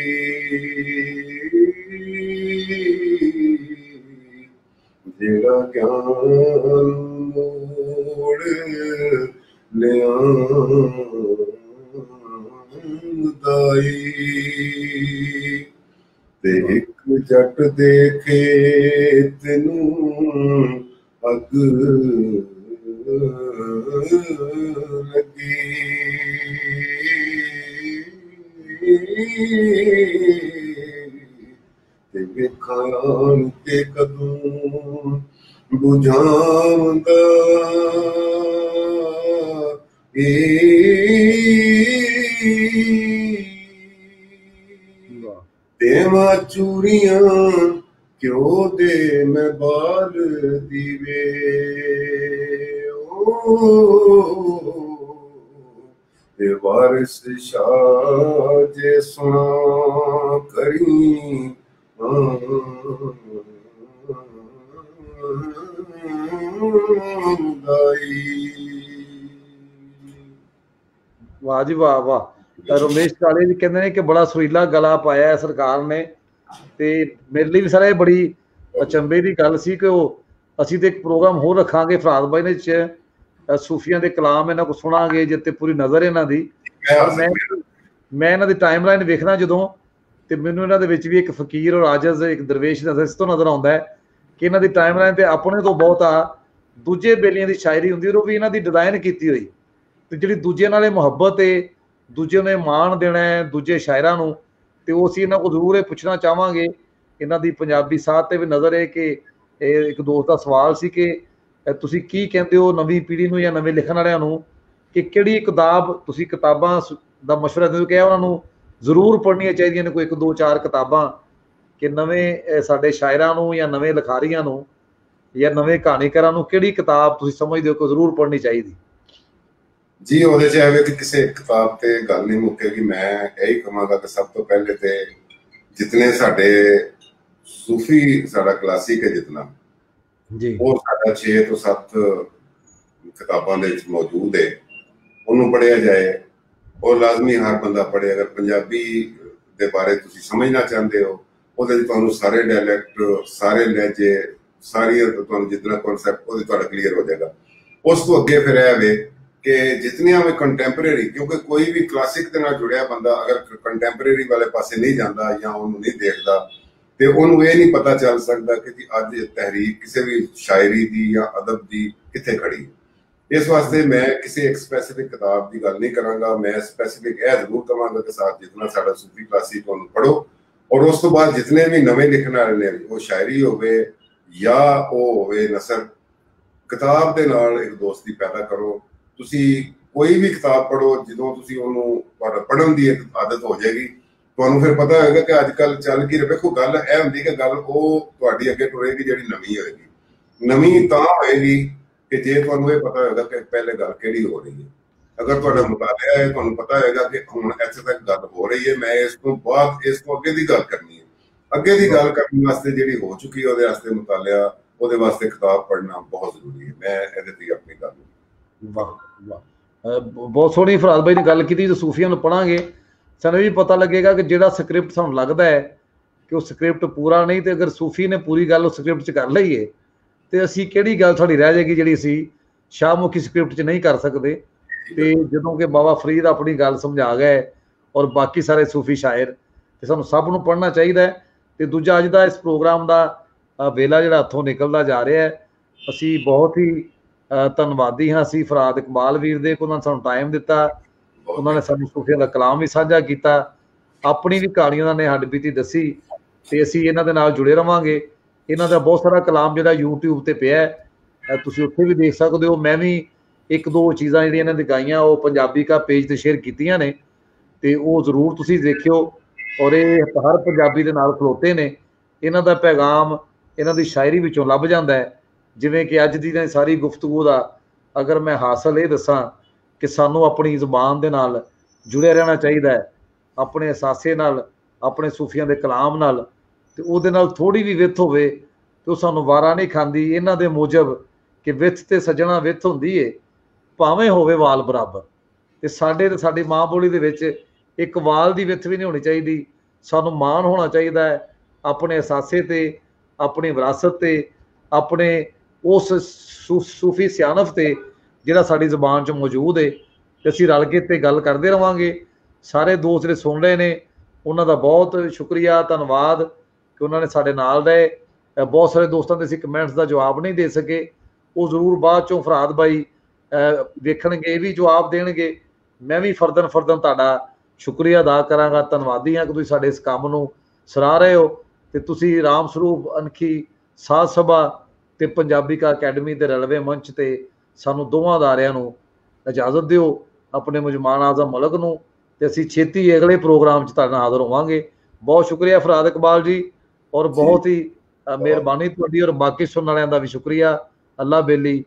ਜਿਹੜਾ ਗਿਆਨ ਮੋੜ ਲਿਆਂਦਾਈ ਤੇ ਇੱਕ ਜੱਟ ਦੇਖੇ ਤੈਨੂੰ ਅੱਗ ਲੱਗੀ ਤੇ ਵੇਖਾਂ ਤੇ ਕਦੋਂ ਬੁਝਾਉਂਦਾ ਦੇਵਾਂ ਚੂੜੀਆਂ ਕਿਉਂ ਦੇ ਮੈਂ ਬਾਲ ਦੀਵੇ ਤੇ ਵਾਰਿਸ ਸ਼ਾਹ ਜੇ ਸੁਣਾ ਕਰੀ ਵਾਹ ਜੀ ਵਾਹ ਵਾਹ। ਰਮੇਸ਼ ਕਾਲੇ ਜੀ ਕਹਿੰਦੇ ਨੇ ਕਿ ਬੜਾ ਸੁਰੀਲਾ ਗਲਾ ਪਾਇਆ ਹੈ ਸਰਕਾਰ ਨੇ। ਤੇ ਮੇਰੇ ਲਈ ਵੀ ਸਾਰਾ ਇਹ ਬੜੀ ਅਚੰਭੇ ਦੀ ਗੱਲ ਸੀ ਕਿ ਉਹ ਅਸੀਂ ਤੇ ਇੱਕ ਪ੍ਰੋਗਰਾਮ ਹੋਰ ਰੱਖਾਂਗੇ ਫਰਾਦ ਬਾਈ ਨੇ ਚ ਸੂਫੀਆਂ ਦੇ ਕਲਾਮ ਇਹਨਾਂ ਕੋਲ ਸੁਣਾਂਗੇ ਜਿੱਤੇ ਪੂਰੀ ਨਜ਼ਰ ਇਹਨਾਂ ਦੀ। ਮੈਂ ਇਹਨਾਂ ਦੀ ਟਾਈਮਲਾਈਨ ਵੇਖਣਾ ਜਦੋਂ ਤੇ ਮੈਨੂੰ ਇਹਨਾਂ ਦੇ ਵਿੱਚ ਵੀ ਇੱਕ ਫਕੀਰ ਔਰ ਆਜਜ਼ ਇੱਕ ਦਰਵੇਸ਼ ਨਜ਼ਰ ਇਸ ਤੋਂ ਨਜ਼ਰ ਆਉਂਦਾ ਹੈ ਕਿ ਇਹਨਾਂ ਦੀ ਟਾਈਮਲਾਈਨ ਤੇ ਆਪਣੇ ਤੋਂ ਬਹੁਤਾ ਦੂਜੇ ਬੇਲੀਆਂ ਦੀ ਸ਼ਾਇਰੀ ਹੁੰਦੀ ਉਹ ਵੀ ਇਹਨਾਂ ਦੀ ਡਿਜ਼ਾਈਨ ਕੀਤੀ ਹੋਈ। ਤੇ ਜਿਹੜੀ ਦੂਜੇ ਨਾਲੇ ਮੁਹੱਬਤ ਹੈ, ਦੂਜੇ ਨੇ ਮਾਣ ਦੇਣਾ ਹੈ ਦੂਜੇ ਸ਼ਾਇਰਾਂ ਨੂੰ, ਤੇ ਉਹ ਅਸੀਂ ਇਹਨਾਂ ਕੋਲ ਜ਼ਰੂਰ ਇਹ ਪੁੱਛਣਾ ਚਾਹਾਂਗੇ। ਇਹਨਾਂ ਦੀ ਪੰਜਾਬੀ ਸਾਹਤ ਤੇ ਵੀ ਨਜ਼ਰ ਹੈ ਕਿ ਇਹ ਇੱਕ ਦੋਸਤ ਦਾ ਸਵਾਲ ਸੀ ਕਿ ਤੁਸੀਂ ਕੀ ਕਹਿੰਦੇ ਹੋ ਨਵੀਂ ਪੀੜ੍ਹੀ ਨੂੰ ਜਾਂ ਨਵੇਂ ਲਿਖਣ ਵਾਲਿਆਂ ਨੂੰ ਕਿ ਕਿਹੜੀ ਕਿਤਾਬ ਤੁਸੀਂ ਕਿਤਾਬਾਂ ਦਾ ਮਸ਼ਵਰਾ ਦਿੰਦੇ ਹੋ ਕਿ ਉਹਨਾਂ ਨੂੰ ਜ਼ਰੂਰ ਪੜ੍ਹਨੀਆਂ ਚਾਹੀਦੀਆਂ ਨੇ, ਕੋਈ 1 2 4 ਕਿਤਾਬਾਂ ਕਿ ਨਵੇਂ ਸਾਡੇ ਸ਼ਾਇਰਾਂ ਨੂੰ ਜਾਂ ਨਵੇਂ ਲਿਖਾਰੀਆਂ ਨੂੰ ਜਾਂ ਨਵੇਂ ਕਹਾਣੀਕਾਰਾਂ ਨੂੰ ਕਿਹੜੀ ਕਿਤਾਬ ਤੁਸੀਂ ਸਮਝਦੇ ਹੋ ਕਿ ਜ਼ਰੂਰ ਪੜ੍ਹਨੀ ਚਾਹੀਦੀ? ਜੀ ਉਹਦੇ 'ਚ ਐਵੇਂ ਕਿ ਕਿਸੇ ਕਿਤਾਬ ਤੇ ਗੱਲ ਨਹੀਂ ਮੁੱਕੇਗੀ। ਮੈਂ ਇਹੀ ਕਹਾਂਗਾ ਕਿ ਸਭ ਤੋਂ ਪਹਿਲੇ ਤੇ ਜਿਤਨੇ ਸਾਡੇ ਸੂਫੀ ਸਾਡਾ ਕਲਾਸਿਕ ਹੈ ਜਿਤਨਾ ਜੀ ਉਹ ਸਾਡਾ 6 ਤੋਂ 7 ਕਿਤਾਬਾਂ ਦੇ ਵਿੱਚ ਮੌਜੂਦ ਹੈ, ਉਹਨੂੰ ਪੜ੍ਹਿਆ ਜਾਏ। ਉਹ ਲਾਜ਼ਮੀ ਹਰ ਬੰਦਾ ਪੜ੍ਹੇ। ਅਗਰ ਪੰਜਾਬੀ ਦੇ ਬਾਰੇ ਤੁਸੀਂ ਸਮਝਣਾ ਚਾਹੁੰਦੇ ਹੋ ਉਹਦੇ 'ਚ ਤੁਹਾਨੂੰ ਸਾਰੇ ਡਾਇਲੈਕਟ ਸਾਰੇ ਲਹਿਜੇ ਸਾਰੀਆਂ ਤੁਹਾਨੂੰ ਜਿਤਨਾ ਕਨਸੈਪਟ ਉਹਦੇ ਤੁਹਾਡਾ ਕਲੀਅਰ ਹੋ ਜਾਏਗਾ। ਉਸ ਤੋਂ ਅੱਗੇ ਫਿਰ ਇਹ ਵੇ ਕਿ ਜਿਤਨੀਆਂ ਵੀ ਕੰਟੈਂਪਰੇਰੀ, ਕਿਉਂਕਿ ਕੋਈ ਵੀ ਕਲਾਸਿਕ ਦੇ ਨਾਲ ਜੁੜਿਆ ਬੰਦਾ ਅਗਰ ਕੰਟੈਂਪਰੇਰੀ ਵਾਲੇ ਪਾਸੇ ਨਹੀਂ ਜਾਂਦਾ ਜਾਂ ਉਹਨੂੰ ਨਹੀਂ ਦੇਖਦਾ ਤੇ ਉਹਨੂੰ ਇਹ ਨਹੀਂ ਪਤਾ ਚੱਲ ਸਕਦਾ ਕਿ ਜੀ ਅੱਜ ਤਹਿਰੀਕ ਕਿਸੇ ਵੀ ਸ਼ਾਇਰੀ ਦੀ ਜਾਂ ਅਦਬ ਦੀ ਕਿੱਥੇ ਖੜੀ। ਇਸ ਵਾਸਤੇ ਮੈਂ ਕਿਸੇ ਇੱਕ ਸਪੈਸੀਫਿਕ ਕਿਤਾਬ ਦੀ ਗੱਲ ਨਹੀਂ ਕਰਾਂਗਾ। ਮੈਂ ਸਪੈਸੀਫਿਕ ਇਹ ਜ਼ਰੂਰ ਕਹਾਂਗਾ ਕਿ ਸਾਥ ਜਿਤਨਾ ਸਾਡਾ ਸੂਫੀ ਕਲਾਸਿਕ ਉਹਨੂੰ ਪੜ੍ਹੋ ਔਰ ਉਸ ਤੋਂ ਬਾਅਦ ਜਿਤਨੇ ਵੀ ਨਵੇਂ ਲਿਖਣ ਵਾਲੇ ਨੇ ਉਹ ਸ਼ਾਇਰੀ ਹੋਵੇ ਜਾਂ ਉਹ ਹੋਵੇ ਨਸਰ, ਕਿਤਾਬ ਦੇ ਨਾਲ ਇੱਕ ਦੋਸਤੀ ਪੈਦਾ ਕਰੋ ਤੁਸੀਂ ਕੋਈ ਵੀ ਕਿਤਾਬ ਪੜ੍ਹੋ, ਜਦੋਂ ਤੁਸੀਂ ਉਹਨੂੰ ਪੜ੍ਹਨ ਦੀ ਇੱਕ ਆਦਤ ਹੋ ਜਾਏਗੀ, ਤੁਹਾਨੂੰ ਫਿਰ ਪਤਾ ਹੋਏਗਾ ਕਿ ਅੱਜ ਕੱਲ੍ਹ ਚੱਲ ਕੀ ਰਿਹਾ। ਵੇਖੋ ਗੱਲ ਇਹ ਹੁੰਦੀ ਕਿ ਗੱਲ ਉਹ ਤੁਹਾਡੀ ਅੱਗੇ ਟੁਰੇਗੀ ਜਿਹੜੀ ਨਵੀਂ ਹੋਏਗੀ। ਨਵੀਂ ਤਾਂ ਹੋਏਗੀ ਕਿ ਜੇ ਤੁਹਾਨੂੰ ਇਹ ਪਤਾ ਹੋਏਗਾ ਕਿ ਪਹਿਲੇ ਗੱਲ ਕਿਹੜੀ ਹੋ ਰਹੀ ਹੈ। ਅਗਰ ਤੁਹਾਡਾ ਮੁਤਾਲਿਆ ਹੈ, ਤੁਹਾਨੂੰ ਪਤਾ ਹੋਏਗਾ ਕਿ ਹੁਣ ਇੱਥੇ ਤੱਕ ਗੱਲ ਹੋ ਰਹੀ ਹੈ, ਮੈਂ ਇਸ ਤੋਂ ਬਾਅਦ ਇਸ ਤੋਂ ਅੱਗੇ ਦੀ ਗੱਲ ਕਰਨੀ ਹੈ। ਅੱਗੇ ਦੀ ਗੱਲ ਕਰਨ ਵਾਸਤੇ ਜਿਹੜੀ ਹੋ ਚੁੱਕੀ ਹੈ ਉਹਦੇ ਵਾਸਤੇ ਮੁਤਾਲਿਆ, ਉਹਦੇ ਵਾਸਤੇ ਕਿਤਾਬ ਪੜ੍ਹਨਾ ਬਹੁਤ ਜ਼ਰੂਰੀ ਹੈ। ਮੈਂ ਇਹਦੇ ਤੇ ਆਪਣੀ ਗੱਲ ਵਾਹ ਵਾਹ, ਬਹੁਤ ਸੋਹਣੀ ਫਰਾਦ ਬਾਈ ਨੇ ਗੱਲ ਕੀਤੀ। ਜੋ ਸੂਫੀਆਂ ਨੂੰ ਪੜਾਂਗੇ ਸਾਨੂੰ ਵੀ ਪਤਾ ਲੱਗੇਗਾ ਕਿ ਜਿਹੜਾ ਸਕ੍ਰਿਪਟ ਸਾਨੂੰ ਲੱਗਦਾ ਹੈ ਕਿ ਉਹ ਸਕ੍ਰਿਪਟ ਪੂਰਾ ਨਹੀਂ, ਤੇ ਅਗਰ ਸੂਫੀ ਨੇ ਪੂਰੀ ਗੱਲ ਉਸ ਸਕ੍ਰਿਪਟ 'ਚ ਕਰ ਲਈਏ ਤੇ ਅਸੀਂ ਕਿਹੜੀ ਗੱਲ ਸਾਡੀ ਰਹਿ ਜਾਏਗੀ ਜਿਹੜੀ ਅਸੀਂ ਸ਼ਾਹਮੁਖੀ ਸਕ੍ਰਿਪਟ 'ਚ ਨਹੀਂ ਕਰ ਸਕਦੇ। ਤੇ ਜਦੋਂ ਕਿ ਬਾਬਾ ਫਰੀਦ ਆਪਣੀ ਗੱਲ ਸਮਝਾ ਗਏ ਔਰ ਬਾਕੀ ਸਾਰੇ ਸੂਫੀ ਸ਼ਾਇਰ, ਤੇ ਸਾਨੂੰ ਸਭ ਨੂੰ ਪੜ੍ਹਨਾ ਚਾਹੀਦਾ ਹੈ। ਤੇ ਦੂਜਾ, ਅੱਜ ਦਾ ਇਸ ਪ੍ਰੋਗਰਾਮ ਦਾ ਵੇਲਾ ਜਿਹੜਾ ਹੱਥੋਂ ਨਿਕਲਦਾ ਜਾ ਰਿਹਾ ਹੈ, ਅਸੀਂ ਬਹੁਤ ਹੀ ਧੰਨਵਾਦੀ ਹਾਂ ਅਸੀਂ ਫਰਾਦ ਇਕਬਾਲ ਵੀਰ ਦੇ, ਉਹਨਾਂ ਨੇ ਸਾਨੂੰ ਟਾਈਮ ਦਿੱਤਾ, ਉਹਨਾਂ ਨੇ ਸਾਨੂੰ ਸੂਫੀਆਂ ਦਾ ਕਲਾਮ ਵੀ ਸਾਂਝਾ ਕੀਤਾ, ਆਪਣੀ ਵੀ ਕਹਾਣੀ ਉਹਨਾਂ ਨੇ ਹੱਡ ਬੀਤੀ ਦੱਸੀ, ਤੇ ਅਸੀਂ ਇਹਨਾਂ ਦੇ ਨਾਲ ਜੁੜੇ ਰਵਾਂਗੇ। ਇਹਨਾਂ ਦਾ ਬਹੁਤ ਸਾਰਾ ਕਲਾਮ ਜਿਹੜਾ YouTube ਤੇ ਪਿਆ ਹੈ, ਤੁਸੀਂ ਉੱਥੇ ਵੀ ਦੇਖ ਸਕਦੇ ਹੋ। ਮੈਂ ਵੀ ਇੱਕ ਦੋ ਚੀਜ਼ਾਂ ਜਿਹੜੀਆਂ ਇਹਨਾਂ ਦੀ ਗਾਈਆਂ ਉਹ ਪੰਜਾਬੀ ਕਾ ਪੇਜ ਤੇ ਸ਼ੇਅਰ ਕੀਤੀਆਂ ਨੇ, ਤੇ ਉਹ ਜ਼ਰੂਰ ਤੁਸੀਂ ਦੇਖਿਓ। ਔਰ ਇਹ ਹਰ ਪੰਜਾਬੀ ਦੇ ਨਾਲ ਖਲੋਤੇ ਨੇ, ਇਹਨਾਂ ਦਾ ਪੈਗਾਮ ਇਹਨਾਂ ਦੀ ਸ਼ਾਇਰੀ ਵਿੱਚੋਂ ਲੱਭ ਜਾਂਦਾ ਹੈ। ਜਿਵੇਂ ਕਿ ਅੱਜ ਦੀ ਸਾਰੀ ਗੁਫ਼ਤਗੂ ਦਾ ਅਗਰ ਮੈਂ ਹਾਸਲ ਇਹ ਦੱਸਾਂ ਕਿ ਸਾਨੂੰ ਆਪਣੀ ਜ਼ੁਬਾਨ ਦੇ ਨਾਲ ਜੁੜਿਆ ਰਹਿਣਾ ਚਾਹੀਦਾ ਹੈ, ਆਪਣੇ ਅਹਿਸਾਸੇ ਨਾਲ, ਆਪਣੇ ਸੂਫੀਆਂ ਦੇ ਕਲਾਮ ਨਾਲ, ਤੇ ਉਹਦੇ ਨਾਲ ਥੋੜ੍ਹੀ ਵੀ ਵਿੱਥ ਹੋਵੇ ਤੇ ਉਹ ਸਾਨੂੰ ਵਾਰਾ ਨਹੀਂ ਖਾਂਦੀ। ਇਹਨਾਂ ਦੇ ਮੁਜਬ ਕਿ ਵਿੱਥ ਤੇ ਸੱਜਣਾ ਵਿੱਥ ਹੁੰਦੀ ਏ, ਭਾਵੇਂ ਹੋਵੇ ਵਾਲ ਬਰਾਬਰ। ਤੇ ਸਾਡੇ ਤੇ ਸਾਡੀ ਮਾਂ ਬੋਲੀ ਦੇ ਵਿੱਚ ਇੱਕ ਵਾਲ ਦੀ ਵਿੱਥ ਵੀ ਨਹੀਂ ਹੋਣੀ ਚਾਹੀਦੀ। ਸਾਨੂੰ ਮਾਣ ਹੋਣਾ ਚਾਹੀਦਾ ਹੈ ਆਪਣੇ ਅਹਿਸਾਸੇ ਤੇ, ਆਪਣੀ ਵਿਰਾਸਤ ਤੇ, ਆਪਣੇ ਉਸ ਸੂਫੀ ਸਿਆਣਫ ਤੇ ਜਿਹੜਾ ਸਾਡੀ ਜ਼ੁਬਾਨ 'ਚ ਮੌਜੂਦ ਹੈ। ਤੇ ਅਸੀਂ ਰਲ ਕੇ ਤੇ ਗੱਲ ਕਰਦੇ ਰਵਾਂਗੇ। ਸਾਰੇ ਦੋਸਤ ਜਿਹੜੇ ਸੁਣ ਰਹੇ ਨੇ ਉਹਨਾਂ ਦਾ ਬਹੁਤ ਸ਼ੁਕਰੀਆ, ਧੰਨਵਾਦ ਕਿ ਉਹਨਾਂ ਨੇ ਸਾਡੇ ਨਾਲ ਰਹੇ। ਬਹੁਤ ਸਾਰੇ ਦੋਸਤਾਂ ਦੇ ਅਸੀਂ ਕਮੈਂਟਸ ਦਾ ਜਵਾਬ ਨਹੀਂ ਦੇ ਸਕੇ, ਉਹ ਜ਼ਰੂਰ ਬਾਅਦ ਚੋਂ ਫਰਾਦ ਬਾਈ ਵੇਖਣਗੇ, ਇਹ ਵੀ ਜਵਾਬ ਦੇਣਗੇ। ਮੈਂ ਵੀ ਫਰਦਨ ਤੁਹਾਡਾ ਸ਼ੁਕਰੀਆ ਅਦਾ ਕਰਾਂਗਾ, ਧੰਨਵਾਦੀ ਹਾਂ ਕਿ ਤੁਸੀਂ ਸਾਡੇ ਇਸ ਕੰਮ ਨੂੰ ਸਰਾਹ ਰਹੇ ਹੋ। ਤੇ ਤੁਸੀਂ ਰਾਮ ਸਰੂਪ ਅਨਖੀ ਸਾਧ ਸਭਾ ਤੇ ਪੰਜਾਬੀ ਕਾ ਅਕੈਡਮੀ ਦੇ ਰਲਵੇਂ ਮੰਚ ਤੇ ਸਾਨੂੰ ਦੋਵਾਂ ਅਦਾਰਿਆਂ ਨੂੰ ਇਜਾਜ਼ਤ ਦਿਓ, ਆਪਣੇ ਮਹਿਮਾਨ ਆਜ਼ਮ ਮਲਕ ਨੂੰ, ਤੇ ਅਸੀਂ ਛੇਤੀ ਅਗਲੇ ਪ੍ਰੋਗਰਾਮ 'ਚ ਤੁਹਾਡੇ ਨਾਲ ਹਾਜ਼ਰ ਹੋਵਾਂਗੇ। ਬਹੁਤ ਸ਼ੁਕਰੀਆ ਫਰਾਦ ਇਕਬਾਲ ਜੀ, ਔਰ ਬਹੁਤ ਹੀ ਮਿਹਰਬਾਨੀ ਤੁਹਾਡੀ, ਔਰ ਬਾਕੀ ਸੁਣਨ ਵਾਲਿਆਂ ਦਾ ਵੀ ਸ਼ੁਕਰੀਆ। ਅੱਲਾ ਬੇਲੀ।